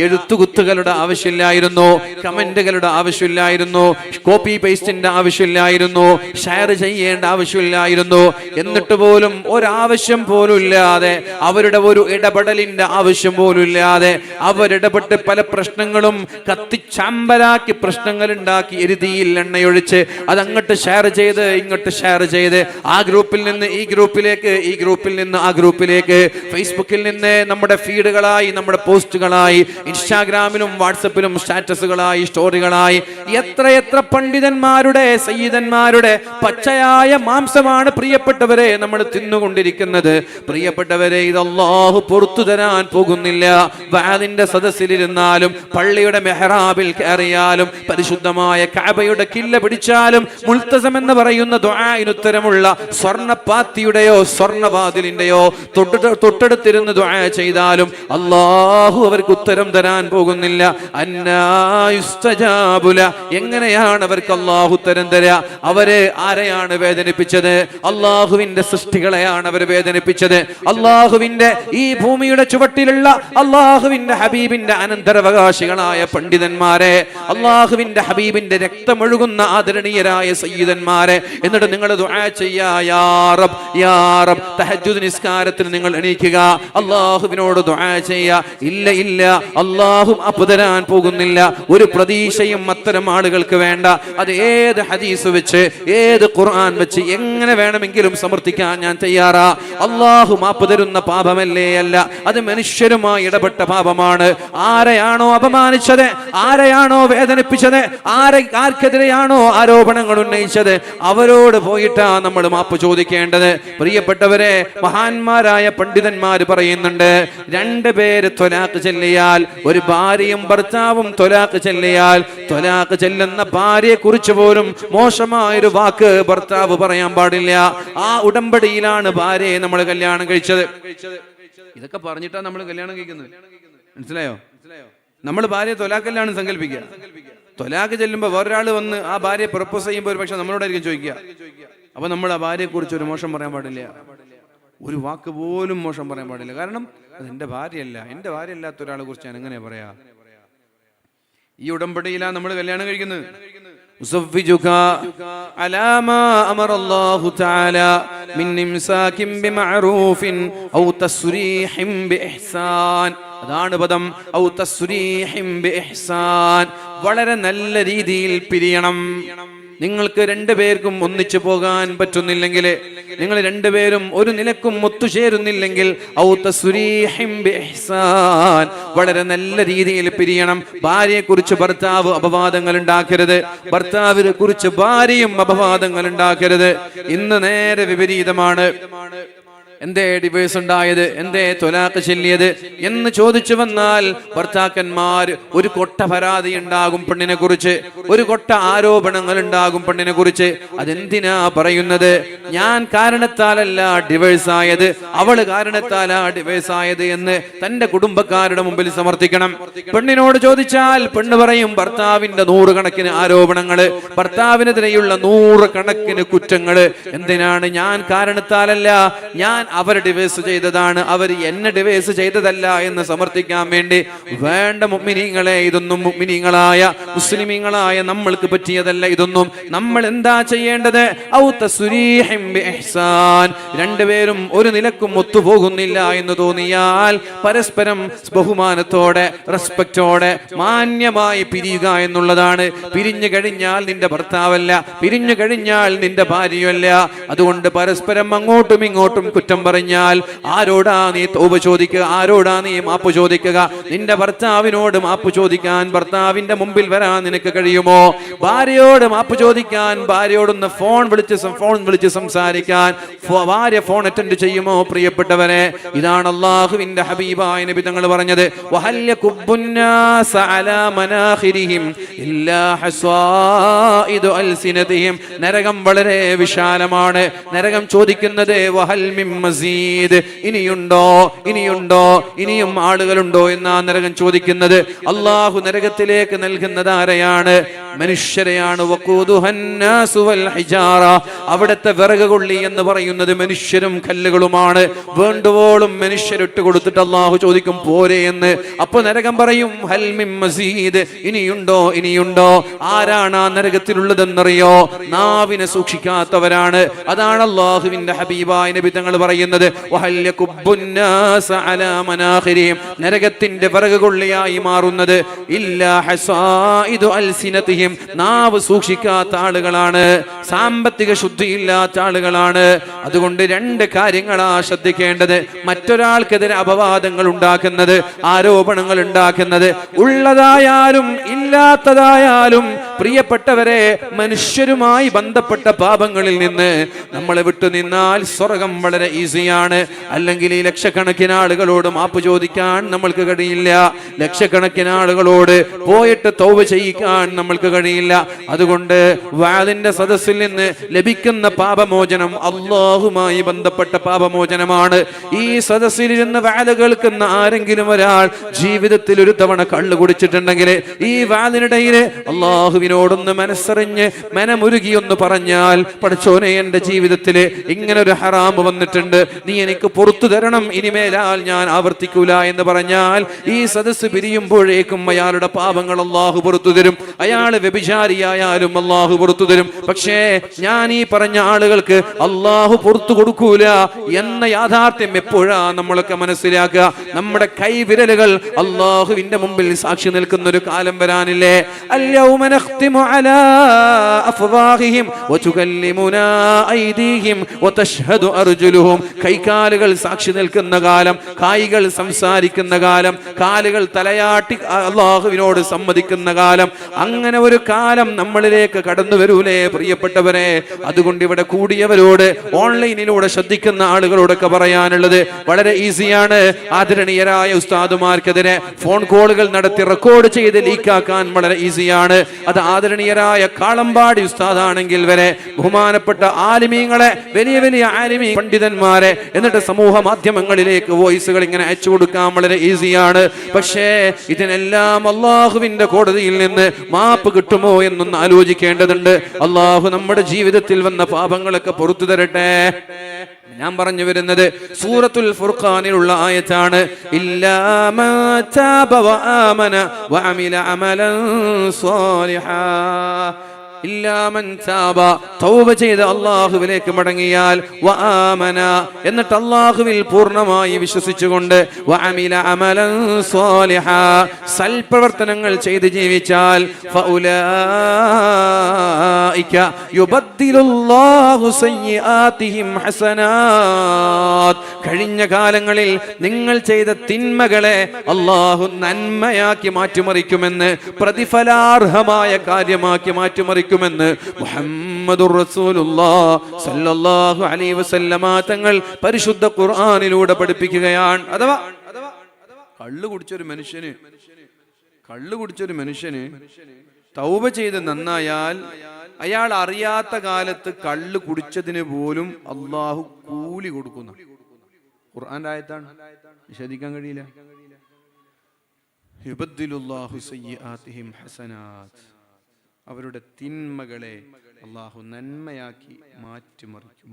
എഴുത്തുകുത്തുകളുടെ ആവശ്യമില്ലായിരുന്നു, കമന്റുകളുടെ ആവശ്യമില്ലായിരുന്നു, കോപ്പി പേസ്റ്റിന്റെ ആവശ്യമില്ലായിരുന്നു, ഷെയർ ചെയ്യേണ്ട ആവശ്യമില്ലായിരുന്നു. എന്നിട്ട് പോലും ഒരാവശ്യം പോലും ഇല്ലാതെ, അവരുടെ ഒരു ഇടപെടലിന്റെ ആവശ്യം പോലും ഇല്ലാതെ അവരിടപെട്ട് പല പ്രശ്നങ്ങളും കത്തിച്ചാമ്പലാക്കി, പ്രശ്നങ്ങൾ ഉണ്ടാക്കി, എരുതിയിൽ എണ്ണയൊഴിച്ച് അതങ്ങോട്ട് ഷെയർ ചെയ്ത് ഇങ്ങോട്ട് ഷെയർ ചെയ്ത്, ആ ഗ്രൂപ്പിൽ നിന്ന് ഈ ഗ്രൂപ്പിലേക്ക്, ഈ ഗ്രൂപ്പിൽ നിന്ന് ആ ഗ്രൂപ്പിലേക്ക്, ഫേസ്ബുക്കിൽ നിന്ന് നമ്മുടെ ഫീഡുകളായി, നമ്മുടെ പോസ്റ്റുകളായി, ഇൻസ്റ്റാഗ്രാമിലും വാട്സപ്പിലും സ്റ്റാറ്റസുകളായി, സ്റ്റോറികളായി, എത്ര പണ്ഡിതന്മാരുടെ, സയ്യിദന്മാരുടെ പച്ചയായ മാംസമാണ് പ്രിയപ്പെട്ടവരെ നമ്മൾ തിന്നുകൊണ്ടിരിക്കുന്നത്. പ്രിയപ്പെട്ടവരെ, ഇത് അല്ലാഹു പുറത്തു തരാൻ പോകുന്നില്ല. വഅദിന്റെ സദസ്സിലിരുന്നാലും, പള്ളിയുടെ മെഹ്റാബിൽ കയറിയാലും, പരിശുദ്ധമായ കഅബയുടെ കില്ല പിടിച്ചാലും, മുൽത്തസം എന്ന് പറയുന്ന ദുആഇനുത്തരമുള്ള സ്വർണ്ണപാത്തിയുടെയോ സ്വർണ്ണവാതിലിന്റെയോ തൊട്ടടുത്തിരുന്ന് ദുആ ചെയ്താലും അല്ലാഹു അവർക്ക് ഉത്തരം തരാൻ പോകുന്നില്ല. അന്നാ യുസ്തജാബു ലഹ്, എങ്ങനെയാണ് അവർക്ക് അല്ലാഹു ഉത്തരം തരാ? അവര് ആരെയാണ് വേദനിപ്പിച്ചത്? അല്ലാഹുവിന്റെ സൃഷ്ടികളെയാണ് അവർ വേദനിപ്പിച്ചത്. അല്ലാഹുവിന്റെ ഈ ഭൂമിയുടെ ചുവട്ടിലുള്ള അല്ലാഹുവിന്റെ ഹബീബിന്റെ അനന്തരാവകാശികളായ പണ്ഡിതന്മാരെ, അല്ലാഹുവിന്റെ ഹബീബിന്റെ രക്തമൊഴുകുന്ന ആദരണീയരായ സയ്യിദന്മാരെ. എന്നിട്ട് നിങ്ങൾ ദുആ ചെയ്യാ, യാ റബ്ബ് യാ റബ്ബ്. തഹജ്ജുദ് നിസ്കാരത്തിന് നിങ്ങൾ എണീക്കുക, അള്ളാഹുവിനോട് ദുആ ചെയ്യാ. ഇല്ല ഇല്ല, അള്ളാഹു മാപ്പ് തരാൻ പോകുന്നില്ല. ഒരു പ്രതീക്ഷയും അത്തരം ആളുകൾക്ക് വേണ്ട. അത് ഏത് ഹദീസ് വെച്ച് ഏത് ഖുർആൻ വെച്ച് എങ്ങനെ വേണമെങ്കിലും സമർത്ഥിക്കാൻ ഞാൻ തയ്യാറാ. അള്ളാഹു മാപ്പ് തരുന്ന പാപമല്ലേ അല്ല, അത് മനുഷ്യരുമായി ഇടപെട്ട പാപമാണ്. ആരെയാണോ അപമാനിച്ചത്, ആരെയാണോ വേദനിപ്പിച്ചത്, ആർക്കെതിരെയാണോ ആരോപണങ്ങൾ ഉന്നയിച്ചത്, അവരോട് പോയിട്ടാ നമ്മൾ മാപ്പ് ചോദിക്കേണ്ടത്. പ്രിയപ്പെട്ടവരെ, മഹാന്മാരായ പണ്ഡിതന്മാര് പറയുന്നുണ്ട്, രണ്ടുപേര് ത്വലാഖ് ചെല്ലിയാൽ, ഒരു ഭാര്യയും ഭർത്താവും ത്വലാഖ് ചെല്ലിയാൽ, ത്വലാഖ് ചെല്ലുന്ന ഭാര്യയെ കുറിച്ച് പോലും മോശമായൊരു വാക്ക് ഭർത്താവ് പറയാൻ പാടില്ല. ആ ഉടമ്പടിയിലാണ് ഭാര്യയെ നമ്മൾ കല്യാണം കഴിച്ചത്. ഇതൊക്കെ പറഞ്ഞിട്ടാണ് നമ്മൾ കല്യാണം കഴിക്കുന്നത്. മനസ്സിലായോ? നമ്മൾ ഭാര്യയെ ത്വലാഖല്ലാണ് സങ്കല്പിക്കുക. ത്വലാഖ് ചെല്ലുമ്പോൾ വേറൊരാൾ വന്ന് ആ ഭാര്യയെ പ്രപ്പോസ് ചെയ്യുമ്പോൾ ഒരു പക്ഷെ നമ്മളോടായിരിക്കും ചോദിക്കുക. അപ്പൊ നമ്മൾ ആ ഭാര്യയെ കുറിച്ച് ഒരു മോശം പറയാൻ പാടില്ല, ഒരു വാക്ക് പോലും മോശം പറയാൻ പാടില്ല. കാരണം അത് എന്റെ ഭാര്യയല്ല, എന്റെ ഭാര്യ അല്ലാത്ത ഒരാളെ കുറിച്ച് ഞാൻ എങ്ങനെ പറയാ? ഈ ഉടമ്പടിയിലാണ് നമ്മൾ കല്യാണം കഴിക്കുന്നത്. അതാണ് പദം. വളരെ നല്ല രീതിയിൽ പിരിയണം. നിങ്ങൾക്ക് രണ്ടുപേർക്കും ഒന്നിച്ചു പോകാൻ പറ്റുന്നില്ലെങ്കിൽ, നിങ്ങൾ രണ്ടുപേരും ഒരു നിലക്കും ഒത്തുചേരുന്നില്ലെങ്കിൽ വളരെ നല്ല രീതിയിൽ പിരിയണം. ഭാര്യയെ കുറിച്ച് ഭർത്താവ് അപവാദങ്ങൾ ഉണ്ടാക്കരുത്, ഭർത്താവിനെ കുറിച്ച് ഭാര്യയും അപവാദങ്ങൾ ഉണ്ടാക്കരുത്. ഇന്ന് നേരെ വിപരീതമാണ്. എന്തേ ഡിവേഴ്സ് ഉണ്ടായത്, എന്തേ ത്വലാഖ് ചൊല്ലിയത് എന്ന് ചോദിച്ചു വന്നാൽ ഭർത്താക്കന്മാർ ഒരു കൊട്ട പരാതി ഉണ്ടാകും പെണ്ണിനെ കുറിച്ച്, ഒരു കൊട്ട ആരോപണങ്ങൾ ഉണ്ടാകും പെണ്ണിനെ കുറിച്ച്. അതെന്തിനാ പറയുന്നത്? ഞാൻ കാരണത്താലല്ല ഡിവേഴ്സ് ആയത്, അവള് കാരണത്താലാ ഡിവേഴ്സ് ആയത് എന്ന് തന്റെ കുടുംബക്കാരുടെ മുമ്പിൽ സമർത്ഥിക്കണം. പെണ്ണിനോട് ചോദിച്ചാൽ പെണ്ണ് പറയും ഭർത്താവിന്റെ നൂറുകണക്കിന് ആരോപണങ്ങള്, ഭർത്താവിനെതിരെയുള്ള നൂറുകണക്കിന് കുറ്റങ്ങള്. എന്തിനാണ്? ഞാൻ കാരണത്താലല്ല, ഞാൻ അവർ ഡിവേഴ്സ് ചെയ്തതാണ്, അവർ എന്നെ ഡിവേഴ്സ് ചെയ്തതല്ല എന്ന് സമർത്ഥിക്കാൻ വേണ്ടി. വേണ്ട മുഅ്മിനീങ്ങളെ, ഇതൊന്നും മുഅ്മിനീങ്ങളായ മുസ്ലിമീങ്ങളായ നമ്മൾക്ക് പറ്റിയതല്ല. ഇതൊന്നും നമ്മൾ എന്താ ചെയ്യേണ്ടത്? രണ്ടുപേരും ഒരു നിലക്കും ഒത്തുപോകുന്നില്ല എന്ന് തോന്നിയാൽ പരസ്പരം ബഹുമാനത്തോടെ, റെസ്പെക്റ്റോടെ, മാന്യമായി പിരിയുക എന്നുള്ളതാണ്. പിരിഞ്ഞു കഴിഞ്ഞാൽ നിന്റെ ഭർത്താവല്ല, പിരിഞ്ഞു കഴിഞ്ഞാൽ നിന്റെ ഭാര്യയല്ല. അതുകൊണ്ട് പരസ്പരം അങ്ങോട്ടും ഇങ്ങോട്ടും കുറ്റം പറഞ്ഞാൽ ആരോടാ നീ തൗബ ചോദിക്കുക? ആരോടാ നീ മാപ്പ് ചോദിക്കുക? നിന്റെ ഭർത്താവിനോട് മാപ്പ് ചോദിക്കാൻ ഭർത്താവിന്റെ മുമ്പിൽ വരാൻ നിനക്ക് കഴിയുമോ? ഭാര്യയോട് മാപ്പ് ചോദിക്കാൻ ഭാര്യയോടൊന്ന് ഫോൺ വിളിച്ച് സംസാരിക്കാൻ ഭാര്യ ഫോൺ അറ്റൻഡ് ചെയ്യുമോ? പ്രിയപ്പെട്ടവരെ, ഇതാണ് അല്ലാഹുവിന്റെ ഹബീബായ നബി തങ്ങൾ പറഞ്ഞത്, നരകം വളരെ വിശാലമാണ്. നരകം ചോദിക്കുന്നത് ഇനിയുണ്ടോ, ഇനിയുണ്ടോ, ഇനിയും ആളുകളുണ്ടോ എന്നാ നരകം ചോദിക്കുന്നത്. അള്ളാഹു നരകത്തിലേക്ക് നൽകുന്നത് ആരെയാണ്? മനുഷ്യരെയാണ്. അവിടുത്തെ വിറക് കൊള്ളി എന്ന് പറയുന്നത് മനുഷ്യരും കല്ലുകളുമാണ്. വേണ്ടുവോളം മനുഷ്യരിട്ട് കൊടുത്തിട്ട് അള്ളാഹു ചോദിക്കും പോരെ എന്ന്. അപ്പൊ നരകം പറയും ഹൽ മിൻ മസീദ്, ഇനിയുണ്ടോ, ഇനിയുണ്ടോ. ആരാണ് ആ നരകത്തിലുള്ളതെന്നറിയോ? നാവിനെ സൂക്ഷിക്കാത്തവരാണ്. അതാണ് അള്ളാഹുവിന്റെ ഹബീബായ നബി തങ്ങൾ പറയുന്നത്, നരകത്തിന്റെ വിറക് കൊള്ളിയായി മാറുന്നത് നാവ് സൂക്ഷിക്കാത്ത ആളുകളാണ്, സാമ്പത്തിക ശുദ്ധിയില്ലാത്ത ആളുകളാണ്. അതുകൊണ്ട് രണ്ട് കാര്യങ്ങളാ ശ്രദ്ധിക്കേണ്ടത്. മറ്റൊരാൾക്കെതിരെ അപവാദങ്ങൾ ഉണ്ടാക്കുന്നത്, ആരോപണങ്ങൾ ഉണ്ടാക്കുന്നത്, ഉള്ളതായാലും ഇല്ലാത്തതായാലും, പ്രിയപ്പെട്ടവരെ, മനുഷ്യരുമായി ബന്ധപ്പെട്ട പാപങ്ങളിൽ നിന്ന് നമ്മളെ വിട്ടുനിന്നാൽ സ്വർഗം വളരെ ഈസിയാണ്. അല്ലെങ്കിൽ ഈ ലക്ഷക്കണക്കിന് ആളുകളോട് മാപ്പ് ചോദിക്കാൻ നമ്മൾക്ക് കഴിയില്ല, ലക്ഷക്കണക്കിന് ആളുകളോട് പോയിട്ട് തൗബ ചെയ്യിക്കാൻ നമ്മൾക്ക് കഴിയില്ല. അതുകൊണ്ട് വാലിന്റെ സദസ്സിൽ നിന്ന് ലഭിക്കുന്ന പാപമോചനം അല്ലാഹുമായി ബന്ധപ്പെട്ട പാപമോചനമാണ്. ഈ സദസ്സിലിരുന്ന് വാല് കേൾക്കുന്ന ആരെങ്കിലും ഒരാൾ ജീവിതത്തിൽ ഒരു തവണ കള്ളു കുടിച്ചിട്ടുണ്ടെങ്കിൽ ഈ വാലിനിടയിൽ അല്ലാഹുവിനോട് അള്ളാഹുവിനോടൊന്ന് മനസ്സറിഞ്ഞ് മനമുരുകിയൊന്ന് പറഞ്ഞാൽ, പഠിച്ചോനെ എന്റെ ജീവിതത്തില് ഇങ്ങനെ ഒരു ഹറാം വന്നിട്ടുണ്ട്, നീ എനിക്ക് പുറത്തു തരണം, ഇനിമേലാൽ ഞാൻ ആവർത്തിക്കൂല എന്ന് പറഞ്ഞാൽ ഈ സദസ്സ് പിരിയുമ്പോഴേക്കും അയാളുടെ പാപങ്ങൾ അള്ളാഹു പുറത്തു തരും. അയാൾ വ്യഭിചാരിയായാലും അള്ളാഹു പുറത്തു തരും. പക്ഷേ ഞാൻ ഈ പറഞ്ഞ ആളുകൾക്ക് അള്ളാഹു പുറത്തു കൊടുക്കൂല എന്ന യാഥാർത്ഥ്യം എപ്പോഴാ നമ്മളൊക്കെ മനസ്സിലാക്കുക? നമ്മുടെ കൈവിരലുകൾ അള്ളാഹുവിന്റെ മുമ്പിൽ സാക്ഷി നിൽക്കുന്ന ഒരു കാലം വരാനില്ലേ? അൽയൗമ നഖ്തിമു അലാ അഫ്വാഹിഹിം വതുകല്ലിമുനാ ഐദീഹിം വതശ്ഹദു അർജുലുഹും. കൈകാലുകൾ സാക്ഷി നിൽക്കുന്ന കാലം, കാലുകൾ സംസാരിക്കുന്ന കാലം, കാലുകൾ തലയാട്ടി അള്ളാഹുവിനോട് സമ്മതിക്കുന്ന കാലം. അങ്ങനെ ഒരു കാലം നമ്മളിലേക്ക് കടന്നു വരൂലേ പ്രിയപ്പെട്ടവരെ? അതുകൊണ്ട് ഇവിടെ കൂടിയവരോട്, ഓൺലൈനിലൂടെ ശ്രദ്ധിക്കുന്ന ആളുകളോടൊക്കെ പറയാനുള്ളത് വളരെ ഈസിയാണ്. ആദരണീയരായ ഉസ്താദുമാർക്കെതിരെ ഫോൺ കോളുകൾ നടത്തി റെക്കോർഡ് ചെയ്ത് ലീക്കാക്കാൻ വളരെ ഈസിയാണ്. അത് ആദരണീയരായ കാളമ്പാടി ഉസ്താദാണെങ്കിൽ വരെ, ബഹുമാനപ്പെട്ട ആലിമീങ്ങളെ, വലിയ വലിയ ആലിമീ പണ്ഡിതന്മാരെ, എന്നിട്ട് സമൂഹ മാധ്യമങ്ങളിലേക്ക് വോയിസുകൾ ഇങ്ങനെ അയച്ചു കൊടുക്കാൻ വളരെ ഈസിയാണ്. പക്ഷേ ഇതിനെല്ലാം അള്ളാഹുവിന്റെ കോടതിയിൽ നിന്ന് മാപ്പ് കിട്ടുമോ എന്നൊന്ന് ആലോചിക്കേണ്ടതുണ്ട്. അള്ളാഹു നമ്മുടെ ജീവിതത്തിൽ വന്ന പാപങ്ങളൊക്കെ പുറത്തു തരട്ടെ. ഞാൻ പറഞ്ഞു വരുന്നത് സൂറത്തുൽ ഫുർഖാനിലുള്ള ആയത്താണ്. ഇല്ലാ മാ താബ വആമന വഅമില അമലൻ സ്വാലിഹാ. ഇല്ലാമൻ താബ, തൗബ ചെയ്ത് അള്ളാഹുവിലേക്ക് മടങ്ങിയാൽ, വആമന, എന്നിട്ട് അള്ളാഹുവിൽ പൂർണ്ണമായി വിശ്വസിച്ചുകൊണ്ട്, വഅമില അമലൻ സ്വാലിഹാ, സൽപ്രവർത്തനങ്ങൾ ചെയ്ത് ജീവിച്ചാൽ, ഫഉലൈക യുബദ്ദിലുല്ലാഹു സയ്യിആതിഹിം ഹസനാത്. കഴിഞ്ഞ കാലങ്ങളിൽ നിങ്ങൾ ചെയ്ത തിന്മകളെ അള്ളാഹു നന്മയാക്കി മാറ്റിമറിക്കുമെന്ന്, പ്രതിഫലാർഹമായ കാര്യമാക്കി മാറ്റിമറിക്കും ുമെന്ന് മുഹമ്മദുർ റസൂലുള്ളാഹി സ്വല്ലല്ലാഹു അലൈഹി വസല്ലമ തങ്ങൾ പരിശുദ്ധ ഖുർആനിലൂടെ പഠിപ്പിക്കുകയാണ്. അഥവാ കള്ളു കുടിച്ചൊരു മനുഷ്യന് തൗബ ചെയ്ത് നന്നായാൽ, അയാൾ അറിയാത്ത കാലത്ത് കള്ളു കുടിച്ചതിന് പോലും അള്ളാഹു കൂലി കൊടുക്കുന്നു. ഖുർആന്റെ ആയത്താണ്, വിശദിക്കാൻ കഴിയില്ല. യുബദ്ദിലുല്ലാഹു സയ്യിആതിഹിം ഹസനാത്. അവരുടെ തിന്മകളെ അള്ളാഹു നന്മയാക്കി മാറ്റിമറിക്കും.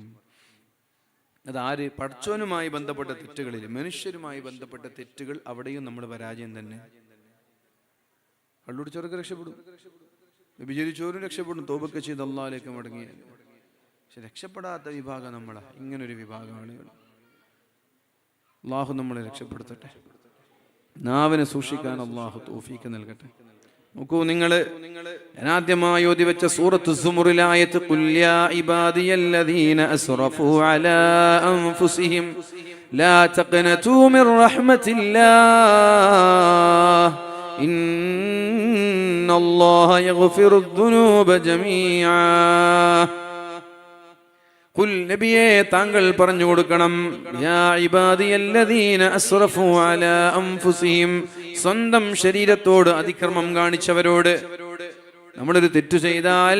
അതാര്? പടച്ചോനുമായി ബന്ധപ്പെട്ട തെറ്റുകളിൽ, മനുഷ്യരുമായി ബന്ധപ്പെട്ട തെറ്റുകൾ, അവിടെയും നമ്മൾ പരാജയം തന്നെ. കള്ളുടിച്ചവർക്ക് രക്ഷപ്പെടും, വിചരിച്ചവരും രക്ഷപ്പെടും, തോപൊക്കെ ചെയ്ത് അള്ളാഹിലേക്ക് മടങ്ങി. പക്ഷെ രക്ഷപ്പെടാത്ത വിഭാഗം നമ്മളാ, ഇങ്ങനൊരു വിഭാഗം ആളുകൾ. അള്ളാഹു നമ്മളെ രക്ഷപ്പെടുത്തട്ടെ. നാവിനെ സൂക്ഷിക്കാൻ അള്ളാഹു തൗഫീഖ് നൽകട്ടെ. നോക്കൂ, നിങ്ങൾ ആദ്യമായി ഓതി വെച്ച സൂറത്ത് സുമറിലെ ആയത്ത്, ഖുൽ യാ ഇബാദിയല്ലദീന അസ്റഫൂ അലാ അൻഫുസിഹിം ലാ തഖ്നതൂ മിർ റഹ്മത്തില്ലാഹ് ഇന്നല്ലാഹ യഗ്ഫിറുദ് ദുനൂബ ജമീഅ. ഖുൽ, നബിയേ താങ്കൾ പറഞ്ഞു കൊടുക്കണം, യാ ഇബാദിയല്ലദീന അസ്റഫൂ അലാ അൻഫുസിഹിം, സ്വന്തം ശരീരത്തോട് അതിക്രമം കാണിച്ചവരോട്. നമ്മളൊരു തെറ്റ് ചെയ്താൽ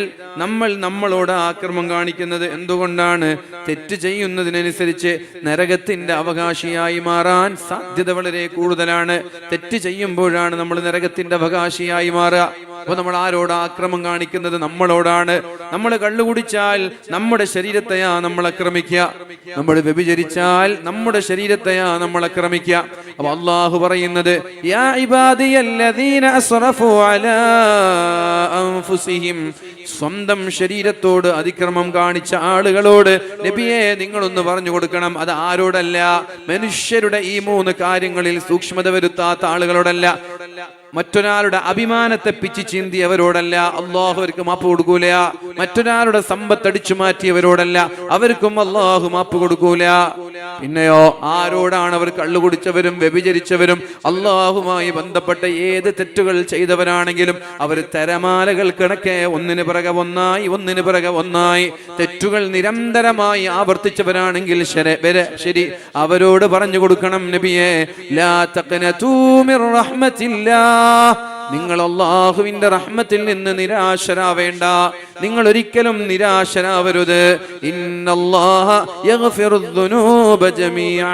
നമ്മളോട് ആക്രമം കാണിക്കുന്നത് എന്തുകൊണ്ടാണ്? തെറ്റ് ചെയ്യുന്നതിനനുസരിച്ച് നരകത്തിന്റെ അവകാശിയായി മാറാൻ സാധ്യത വളരെ കൂടുതലാണ്. തെറ്റ് ചെയ്യുമ്പോഴാണ് നമ്മൾ നരകത്തിന്റെ അവകാശിയായി മാറുക. അപ്പൊ നമ്മൾ ആരോട് ആക്രമം കാണിക്കുന്നത്? നമ്മളോടാണ്. നമ്മൾ കള്ളുകുടിച്ചാൽ നമ്മുടെ ശരീരത്തെയാ നമ്മൾ ആക്രമിക്കുക. നമ്മൾ വ്യഭിചരിച്ചാൽ നമ്മുടെ ശരീരത്തെയാ നമ്മൾ ആക്രമിക്കുക. അപ്പൊ അള്ളാഹു പറയുന്നത്, യാ ഇബാദിയല്ലദീന അസ്റഫൂ അലാ അൻഫുസിഹിം, സ്വന്തം ശരീരത്തോട് അതിക്രമം കാണിച്ച ആളുകളോട് നബിയെ നിങ്ങളൊന്ന് പറഞ്ഞു കൊടുക്കണം. അത് ആരോടല്ല? മനുഷ്യരുടെ ഈ 3 കാര്യങ്ങളിൽ സൂക്ഷ്മത വരുത്താത്ത ആളുകളോടല്ല, മറ്റൊരാളുടെ അഭിമാനത്തെ പിച്ചു ചീന്തിയവരോടല്ല, അള്ളാഹു അവർക്ക് മാപ്പ് കൊടുക്കൂല. മറ്റൊരാളുടെ സമ്പത്ത് അടിച്ചു മാറ്റിയവരോടല്ല, അവർക്കും അള്ളാഹു മാപ്പ് കൊടുക്കൂല. പിന്നെയോ ആരോടാണ്? അവർ കള്ളുകുടിച്ചവരും വ്യഭിചരിച്ചവരും അള്ളാഹുമായി ബന്ധപ്പെട്ട ഏത് തെറ്റുകൾ ചെയ്തവരാണെങ്കിലും അവർ തിരമാലകൾ കണക്കെ ഒന്നിന് പിറകെ ഒന്നായി തെറ്റുകൾ നിരന്തരമായി ആവർത്തിച്ചവരാണെങ്കിൽ ശരി, അവരോട് പറഞ്ഞു കൊടുക്കണം, നബിയെ ലാ തഖ്നതൂ മിർ റഹ്മത്തില്ലാഹ്, നിങ്ങൾ അല്ലാഹുവിന്റെ റഹ്മത്തിൽ നിന്ന് നിരാശരാവേണ്ട, നിങ്ങൾ ഒരിക്കലും നിരാശരാവരുത്. ഇന്നല്ലാഹ യഗ്ഫിറുദ്ദുനൂബ ജമീഅ,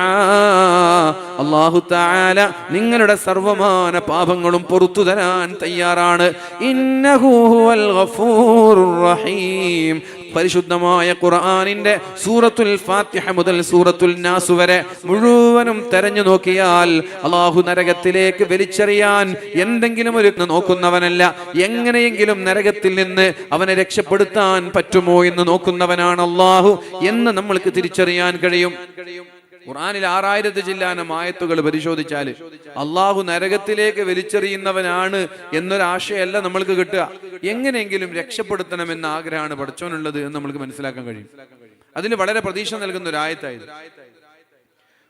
അല്ലാഹു തആല നിങ്ങളുടെ സർവമാന പാപങ്ങളും പുറത്തു തരാൻ തയ്യാറാണ്. ഇന്നഹു ഹുവൽ ഗഫൂറുർ റഹീം. പരിശുദ്ധമായ ഖുർആനിന്റെ സൂറത്തുൽ ഫാത്തിഹ മുതൽ സൂറത്തുൽ നാസ് വരെ മുഴുവനും തെരഞ്ഞു നോക്കിയാൽ അല്ലാഹു നരകത്തിലേക്ക് വലിച്ചെറിയാൻ എന്തെങ്കിലും ഒരു നോക്കുന്നവനല്ല, എങ്ങനെയെങ്കിലും നരകത്തിൽ നിന്ന് അവനെ രക്ഷപ്പെടുത്താൻ പറ്റുമോ എന്ന് നോക്കുന്നവനാണ് അല്ലാഹു എന്ന് നമ്മൾക്ക് തിരിച്ചറിയാൻ കഴിയും. ഖുർആനിൽ 6000 ചില്ലാനം ആയത്തുകൾ പരിശോധിച്ചാൽ അള്ളാഹു നരകത്തിലേക്ക് വലിച്ചെറിയുന്നവനാണ് എന്നൊരാശയല്ല നമ്മൾക്ക് കിട്ടുക. എങ്ങനെയെങ്കിലും രക്ഷപ്പെടുത്തണമെന്ന ആഗ്രഹമാണ് പഠിച്ചോനുള്ളത് എന്ന് നമ്മൾക്ക് മനസ്സിലാക്കാൻ കഴിയും. അതിന് വളരെ പ്രതീക്ഷ നൽകുന്ന ഒരു ആയത്തായത്,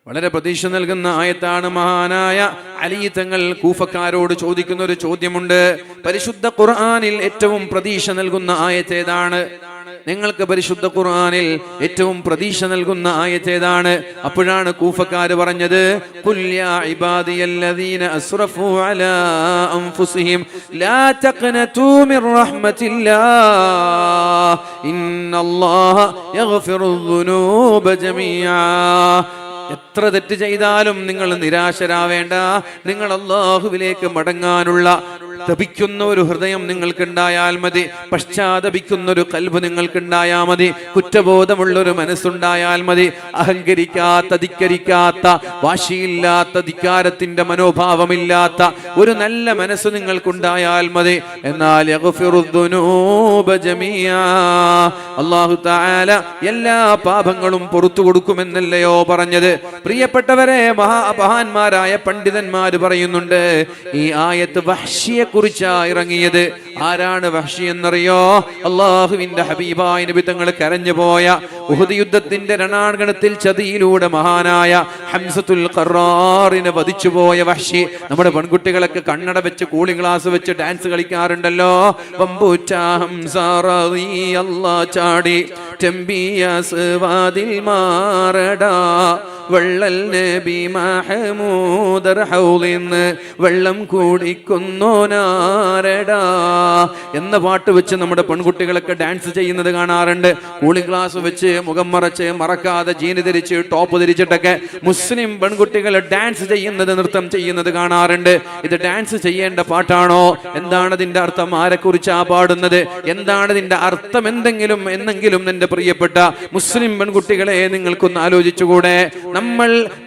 വളരെ പ്രതീക്ഷ നൽകുന്ന ആയത്താണ്. മഹാനായ അലി തങ്ങൾ കൂഫക്കാരോട് ചോദിക്കുന്ന ഒരു ചോദ്യമുണ്ട്. പരിശുദ്ധ ഖുർആനിൽ ഏറ്റവും പ്രതീക്ഷ നൽകുന്ന ആയത്ത് ഏതാണ്? നിങ്ങൾക്ക് പരിശുദ്ധ ഖുർആനിൽ ഏറ്റവും പ്രതീക്ഷ നൽകുന്ന ആയത്ത് ഏതാണ്? അപ്പോഴാണ് കൂഫക്കാര് പറഞ്ഞത്, ഖുൽ യാ ഇബാദിയല്ലദീന അസ്റഫു അലാ അൻഫുസിഹിം ലാ തഖ്നതു മിർ റഹ്മത്തില്ലാഹ് ഇന്നല്ലാഹ യഗ്ഫിറുദ്ദുനൂബ ജമീഅ. എത്ര തെറ്റ് ചെയ്താലും നിങ്ങൾ നിരാശരാവേണ്ട, നിങ്ങൾ അല്ലാഹുവിലേക്ക് മടങ്ങാനുള്ള തപിക്കുന്ന ഒരു ഹൃദയം നിങ്ങൾക്കുണ്ടായാൽ മതി, പശ്ചാത്തപിക്കുന്ന ഒരു കൽബ് നിങ്ങൾക്കുണ്ടായാൽ മതി, കുറ്റബോധമുള്ള ഒരു മനസ്സുണ്ടായാൽ മതി, അഹങ്കരിക്കാത്ത, ധിക്കരിക്കാത്ത, വാശിയില്ലാത്ത, ധിക്കാരത്തിന്റെ മനോഭാവമില്ലാത്ത ഒരു നല്ല മനസ്സ് നിങ്ങൾക്കുണ്ടായാൽ മതി. എന്നാൽ യഗ്ഫിറുദ്ദുനൂബ ജമീഅ, അല്ലാഹു തആല എല്ലാ പാപങ്ങളും പുറത്തു കൊടുക്കുമെന്നല്ലയോ പറഞ്ഞത്? പ്രിയപ്പെട്ടവരെ, മഹാന്മാരായ പണ്ഡിതന്മാര് പറയുന്നുണ്ട്, ഈ ആയത്ത് വഹ്ശിയെ കുറിച്ചാ ഇറങ്ങിയത്. ആരാണ് വഹ്ശി എന്നറിയോ? അല്ലാഹുവിന്റെ ഹബീബായ നബി തങ്ങൾ കരഞ്ഞുപോയ ഉഹദ് യുദ്ധത്തിന്റെ രണാങ്കണത്തിൽ ചതിയിലൂടെ മഹാനായ ഹംസത്തുൽ ഖറാറിനെ വധിച്ചുപോയ വഹ്ശി. നമ്മുടെ പെൺകുട്ടികളൊക്കെ കണ്ണട വെച്ച് കൂളിംഗ് ഗ്ലാസ് വെച്ച് ഡാൻസ് കളിക്കാറുണ്ടല്ലോ. വമ്പൂറ്റ ഹംസ റളിയല്ലാഹു ചാടി ചെമ്പിയാസ് വാതിൽ മാറടാ, വള്ളൽ നബി മഹമൂദർ ഹൗലിന്ന് വെള്ളം കുടിക്കുന്നോനാരടാ എന്ന പാട്ട് വെച്ച് നമ്മുടെ പെൺകുട്ടികളൊക്കെ ഡാൻസ് ചെയ്യുന്നത് കാണാറുണ്ട്. കൂളിംഗ് ഗ്ലാസ് വെച്ച്, മുഖം മറച്ച്, മറക്കാതെ ജീന് ധരിച്ച്, ടോപ്പ് ധരിച്ചിട്ടൊക്കെ മുസ്ലിം പെൺകുട്ടികൾ ഡാൻസ് ചെയ്യുന്നത്, നൃത്തം ചെയ്യുന്നത് കാണാറുണ്ട്. ഇത് ഡാൻസ് ചെയ്യേണ്ട പാട്ടാണോ? എന്താണ് ഇതിന്റെ അർത്ഥം? ആരെക്കുറിച്ചാ പാടുന്നത്? എന്താണ് ഇതിന്റെ അർത്ഥം? എന്നെങ്കിലും എന്റെ പ്രിയപ്പെട്ട മുസ്ലിം പെൺകുട്ടികളെ നിങ്ങൾക്കൊന്ന് ആലോചിച്ചുകൂടെ?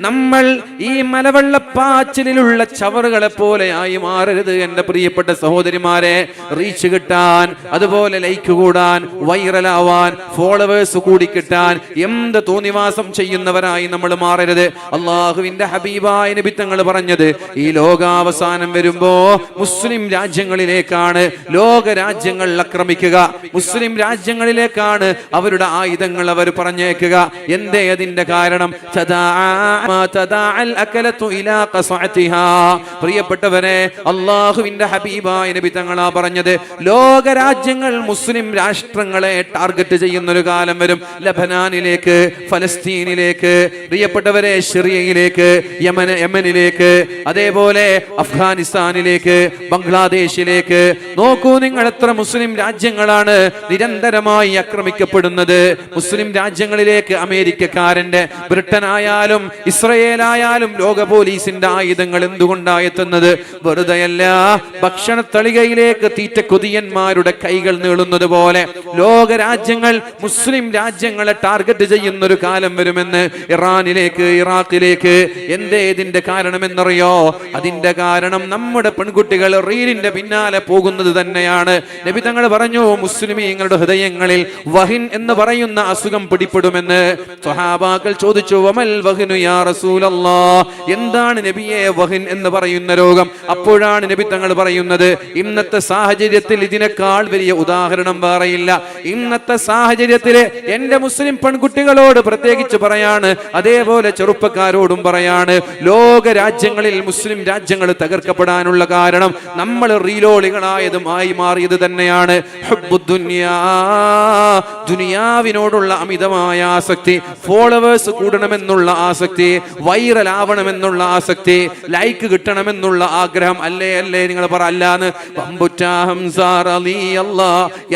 നമ്മൾ ഈ മലവെള്ളപ്പാച്ചിലുള്ള ചവറുകളെ പോലെയായി മാറരുത് എന്റെ പ്രിയപ്പെട്ട സഹോദരിമാരെ. റീച്ച് കിട്ടാൻ, അതുപോലെ ലൈക്ക് കൂടാൻ, വൈറലാവാൻ, ഫോളോവേഴ്സ് കൂടി കിട്ടാൻ എന്ത് തോന്നിവാസം ചെയ്യുന്നവരായി നമ്മൾ മാറരുത്. അള്ളാഹുവിന്റെ ഹബീബായ നബി തങ്ങൾ പറഞ്ഞത്, ഈ ലോകാവസാനം വരുമ്പോ മുസ്ലിം രാജ്യങ്ങളിലേക്കാണ് ലോക രാജ്യങ്ങൾ ആക്രമിക്കുക, മുസ്ലിം രാജ്യങ്ങളിലേക്കാണ് അവരുടെ ആയുധങ്ങൾ അവർ പറഞ്ഞേക്കുക. എന്തേ അതിന്റെ കാരണം? പ്രിയപ്പെട്ടവരെ, അള്ളാഹുവിന്റെ ഹബീബായ നബി തങ്ങളാ പറഞ്ഞത്, ലോകരാജ്യങ്ങൾ മുസ്ലിം രാഷ്ട്രങ്ങളെ ടാർഗറ്റ് ചെയ്യുന്ന ഒരു കാലം വരും. ലബനാനിലേക്ക്, ഫലസ്തീനിലേക്ക്, പ്രിയപ്പെട്ടവരെ സിറിയയിലേക്ക്, യമനിലേക്ക്, അതേപോലെ അഫ്ഗാനിസ്ഥാനിലേക്ക്, ബംഗ്ലാദേശിലേക്ക്. നോക്കൂ നിങ്ങൾ, എത്ര മുസ്ലിം രാജ്യങ്ങളാണ് നിരന്തരമായി ആക്രമിക്കപ്പെടുന്നത്. മുസ്ലിം രാജ്യങ്ങളിലേക്ക് അമേരിക്കക്കാരന്റെ, ബ്രിട്ടൻ ആയാലും ഇസ്രയേലായാലും ലോക പോലീസിന്റെ ആയുധങ്ങൾ എന്തുകൊണ്ടാണ് എത്തുന്നത്? വെറുതെയല്ല. ഭക്ഷണ തളികയിലേക്ക് തീറ്റ കൊതിയന്മാരുടെ കൈകൾ നീളുന്നത് പോലെ ലോകരാജ്യങ്ങൾ മുസ്ലിം രാജ്യങ്ങളെ ടാർഗറ്റ് ചെയ്യുന്ന ഒരു കാലം വരുമെന്ന്. ഇറാനിലേക്ക്, ഇറാഖിലേക്ക്. എന്തേ ഇതിന്റെ കാരണമെന്നറിയോ? അതിന്റെ കാരണം നമ്മുടെ പെൺകുട്ടികൾ റീലിന്റെ പിന്നാലെ പോകുന്നത് തന്നെയാണ്. നബി തങ്ങൾ പറഞ്ഞു, മുസ്ലിമീങ്ങളുടെ ഹൃദയങ്ങളിൽ വഹിൻ എന്ന് പറയുന്ന അസുഖം പിടിപ്പെടുമെന്ന്. സ്വഹാബാക്കൾ ചോദിച്ചു, വമൽ വഹിനു യാ റസൂലല്ലാഹ്, എന്താണ് നബിയെ വഹിൻ എന്ന് പറയുന്ന രോഗം? അപ്പോഴാണ് നബി തങ്ങൾ പറയുന്നത്, ഇന്നത്തെ സാഹചര്യത്തിൽ ഇതിനേക്കാൾ വലിയ ഉദാഹരണം വേറെയില്ല. ഇന്നത്തെ സാഹചര്യത്തില് എന്റെ മുസ്ലിം പെൺകുട്ടികളോട് പ്രത്യേകിച്ച് പറയാണ്, അതേപോലെ ചെറുപ്പക്കാരോടും പറയാണ്. ലോക രാജ്യങ്ങളിൽ മുസ്ലിം രാജ്യങ്ങൾ തകർക്കപ്പെടാനുള്ള കാരണം നമ്മൾ റീലോളികളായതുമായി മാറിയത് തന്നെയാണ്. ദുനിയാവിനോടുള്ള അമിതമായ ആസക്തി, ഫോളോവേഴ്സ് കൂടണമെന്നുള്ള ആസക്തി, വൈറൽ ആവണമെന്നുള്ള ആസക്തി, ലൈക്ക് കിട്ടണമെന്നുള്ള ആഗ്രഹം. അല്ലേ അല്ലേ നിങ്ങൾ പറ അല്ലാന്ന്.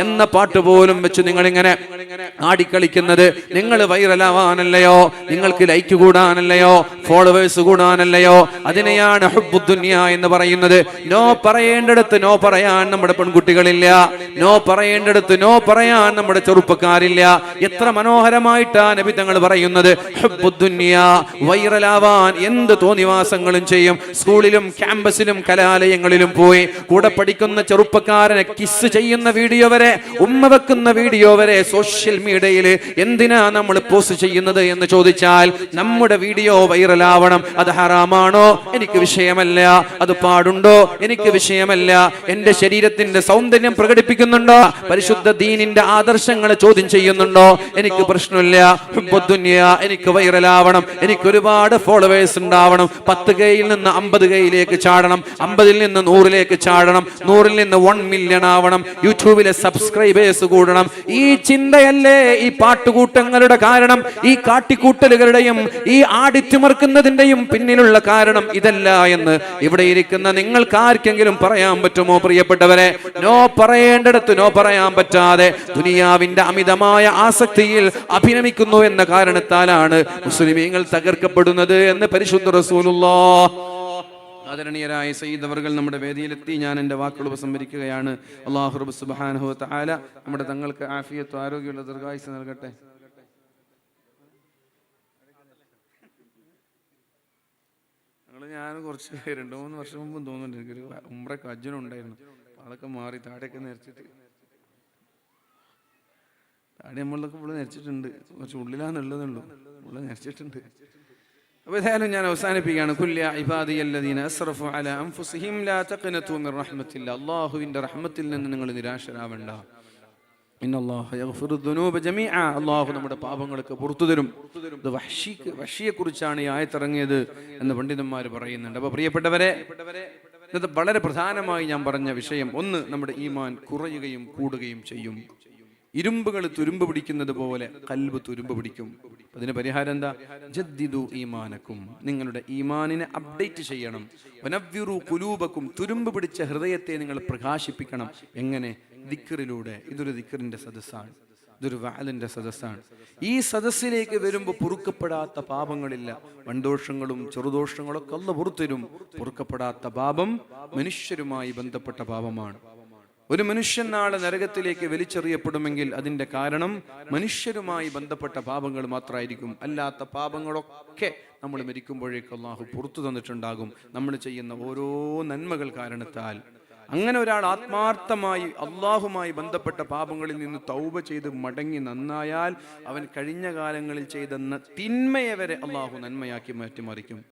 എന്ന പാട്ട് പോലും വെച്ച് നിങ്ങൾ ഇങ്ങനെ ആടിക്കളിക്കുന്നത് നിങ്ങൾ വൈറലാവാനല്ലയോ, നിങ്ങൾക്ക് ലൈക്ക് കൂടാനല്ലയോ, ഫോളോവേഴ്സ് കൂടാനല്ലയോ? അതിനെയാണ് ഹുബ്ബുദ്ദുനിയ എന്ന് പറയുന്നത്. നോ പറയേണ്ടടുത്ത് നോ പറയാൻ നമ്മുടെ പെൺകുട്ടികളില്ല, നോ പറയേണ്ടടുത്ത് നോ പറയാൻ നമ്മുടെ ചെറുപ്പക്കാരില്ല. എത്ര മനോഹരമായിട്ടാ നബി തങ്ങൾ പറയുന്നത്. ഹുബ്ബുദ്ദുനിയ, വൈറലാവാൻ എന്ത് തോന്നിവാസങ്ങളും ചെയ്യും. സ്കൂളിലും ക്യാമ്പസിലും കലാലയങ്ങളിലും പോയി കൂടെ പഠിക്കുന്ന ചെറുപ്പക്കാരനെ കിസ് ചെയ്യുന്ന വീഡിയോ വരെ, ഉമ്മ വെക്കുന്ന വീഡിയോ വരെ സോഷ്യൽ മീഡിയയിൽ എന്തിനാ നമ്മൾ പോസ്റ്റ് ചെയ്യുന്നത് എന്ന് ചോദിച്ചാൽ നമ്മുടെ വീഡിയോ വൈറലാവണം. അത് ഹറാമാണോ? എനിക്ക് വിഷയമല്ല. അത് പാടുണ്ടോ? എനിക്ക് വിഷയമല്ല. എന്റെ ശരീരത്തിന്റെ സൗന്ദര്യം പ്രകടിപ്പിക്കുന്നുണ്ടോ? പരിശുദ്ധ ദീനിന്റെ ആദർശങ്ങൾ ചോദ്യം ചെയ്യുന്നുണ്ടോ? എനിക്ക് പ്രശ്നമില്ല. ഹുബ്ബുദ്ദുനിയ, എനിക്ക് വൈറലാവണം, എനിക്ക് ഒരുപാട് ഫോളോവേഴ്സ് ഉണ്ടാവണം. 10Kയിൽ നിന്ന് 50Kയിലേക്ക് ചാടണം, 50ൽ നിന്ന് 100ലേക്ക് ചാടണം, 100ൽ നിന്ന് 1 മില്യൺ ആവണം, യൂട്യൂബിലെ സബ്സ്ക്രൈബേഴ്സ് കൂടണം. ഈ ചിന്തയല്ലേ ഈ പാട്ടുകൂട്ടങ്ങളുടെ കാരണം? ഈ കാട്ടിക്കൂട്ടലുകളുടെയും ഈ ആടിത്തിമർക്കുന്നതിന്റെയും പിന്നിലുള്ള കാരണം ഇതല്ല എന്ന് ഇവിടെ ഇരിക്കുന്ന നിങ്ങൾക്ക് ആർക്കെങ്കിലും പറയാൻ പറ്റുമോ പ്രിയപ്പെട്ടവരെ? നോ പറയേണ്ടടുത്ത് നോ പറയാൻ പറ്റാതെ ദുനിയാവിന്റെ അമിതമായ ആസക്തിയിൽ അഭിനമിക്കുന്നു എന്ന കാരണത്താലാണ് മുസ്ലിമീങ്ങൾ തകർക്കപ്പെടുന്നത് എന്ന് പരിശുദ്ധ റസൂലുള്ളാഹ്. ആദരണീയരായ സയ്യിദ് അവർകൾ നമ്മുടെ വേദിയിലെത്തി. ഞാൻ എൻ്റെ വാക്കുകൾ ഉപസംഹരിക്കുകയാണ്. അല്ലാഹു റബ്ബ് സുബ്ഹാനഹു വ തആല നമ്മുടെ തങ്ങൾക്ക് ആഫിയത്തും ആരോഗ്യമുള്ള ദീർഘായുസ്സ് നൽകട്ടെ. ഞാൻ കുറച്ച് 2-3 വർഷം മുമ്പ് തോന്നുന്നുണ്ട് എനിക്കൊരു ഉംറയ്ക്ക് ഹജ്ജിനുണ്ടായിരുന്നു. അതൊക്കെ മാറി താടിയൊക്കെ നരച്ചിട്ട്, താടി നമ്മളൊക്കെ ഇവിടെ നരച്ചിട്ടുണ്ട്. കുറച്ച് ഉള്ളിലാന്നുള്ളതുള്ളൂ, ഉള്ള നരച്ചിട്ടുണ്ട്. അപ്പോൾ ഏതായാലും ഞാൻ അവസാനിപ്പിക്കുകയാണ്. കുല്യ ഇബാദിയല്ലദീന അസ്റഫു അലാ അൻഫുസിഹിം ലാ തഖ്നതു മിർ റഹ്മത്തില്ലാ. അല്ലാഹുവിൻ്റെ റഹ്മത്തിൽ നിന്ന് നിങ്ങൾ നിരാശരാവേണ്ട. ഇന്നല്ലാഹ യഗ്ഫിറു ദുനൂബ ജമീഅ. അല്ലാഹു നമ്മുടെ പാപങ്ങളൊക്കെ പുറത്തു തരും. ഇത് വഹ്ഷിയെക്കുറിച്ചാണ് ഈ ആയത്തിറങ്ങിയത് എന്ന് പണ്ഡിതന്മാർ പറയുന്നുണ്ട്. അപ്പോൾ പ്രിയപ്പെട്ടവരെ, ഇത് വളരെ പ്രധാനമായി ഞാൻ പറഞ്ഞ വിഷയം, ഒന്ന്, നമ്മുടെ ഈമാൻ കുറയുകയും കൂടുകയും ചെയ്യും. ഇരുമ്പുകൾ തുരുമ്പ് പിടിക്കുന്നത് പോലെ ഖൽബ് തുരുമ്പ് പിടിക്കും. അതിന് പരിഹാരം എന്താ? ജദ്ദിദു ഈമാനക്കും, നിങ്ങളുടെ ഈമാനിനെ അപ്ഡേറ്റ് ചെയ്യണം. വനവ്വിറു ഖുലൂബക്കും, തുരുമ്പ് പിടിച്ച ഹൃദയത്തെ നിങ്ങൾ പ്രകാശിപ്പിക്കണം. എങ്ങനെ? ദിക്റിലൂടെ. ഇതൊരു ദിക്റിന്റെ സദസ്സാണ്, ഇതൊരു വഅലിന്റെ സദസ്സാണ്. ഈ സദസ്സിലേക്ക് വരുമ്പോൾ പൊറുക്കപ്പെടാത്ത പാപങ്ങളില്ല. വൻദോഷങ്ങളും ചെറുദോഷങ്ങളൊക്കെ അല്ലാഹു പുറത്തുതരും. പൊറുക്കപ്പെടാത്ത പാപം മനുഷ്യരുമായി ബന്ധപ്പെട്ട പാപമാണ്. ഒരു മനുഷ്യൻ നാളെ നരകത്തിലേക്ക് വലിച്ചെറിയപ്പെടുമെങ്കിൽ അതിന്റെ കാരണം മനുഷ്യരുമായി ബന്ധപ്പെട്ട പാപങ്ങൾ മാത്രമായിരിക്കും. അല്ലാത്ത പാപങ്ങളൊക്കെ നമ്മൾ മരിക്കുമ്പോഴേക്കും അല്ലാഹു പുറത്തു തന്നിട്ടുണ്ടാകും, നമ്മൾ ചെയ്യുന്ന ഓരോ നന്മകൾ കാരണത്താൽ. അങ്ങനെ ഒരാൾ ആത്മാർത്ഥമായി അള്ളാഹുമായി ബന്ധപ്പെട്ട പാപങ്ങളിൽ നിന്ന് തൗബ ചെയ്ത് മടങ്ങി നന്നായാൽ അവൻ കഴിഞ്ഞ കാലങ്ങളിൽ ചെയ്ത തിന്മയെ വരെ അള്ളാഹു നന്മയാക്കി മാറ്റിമറിക്കും.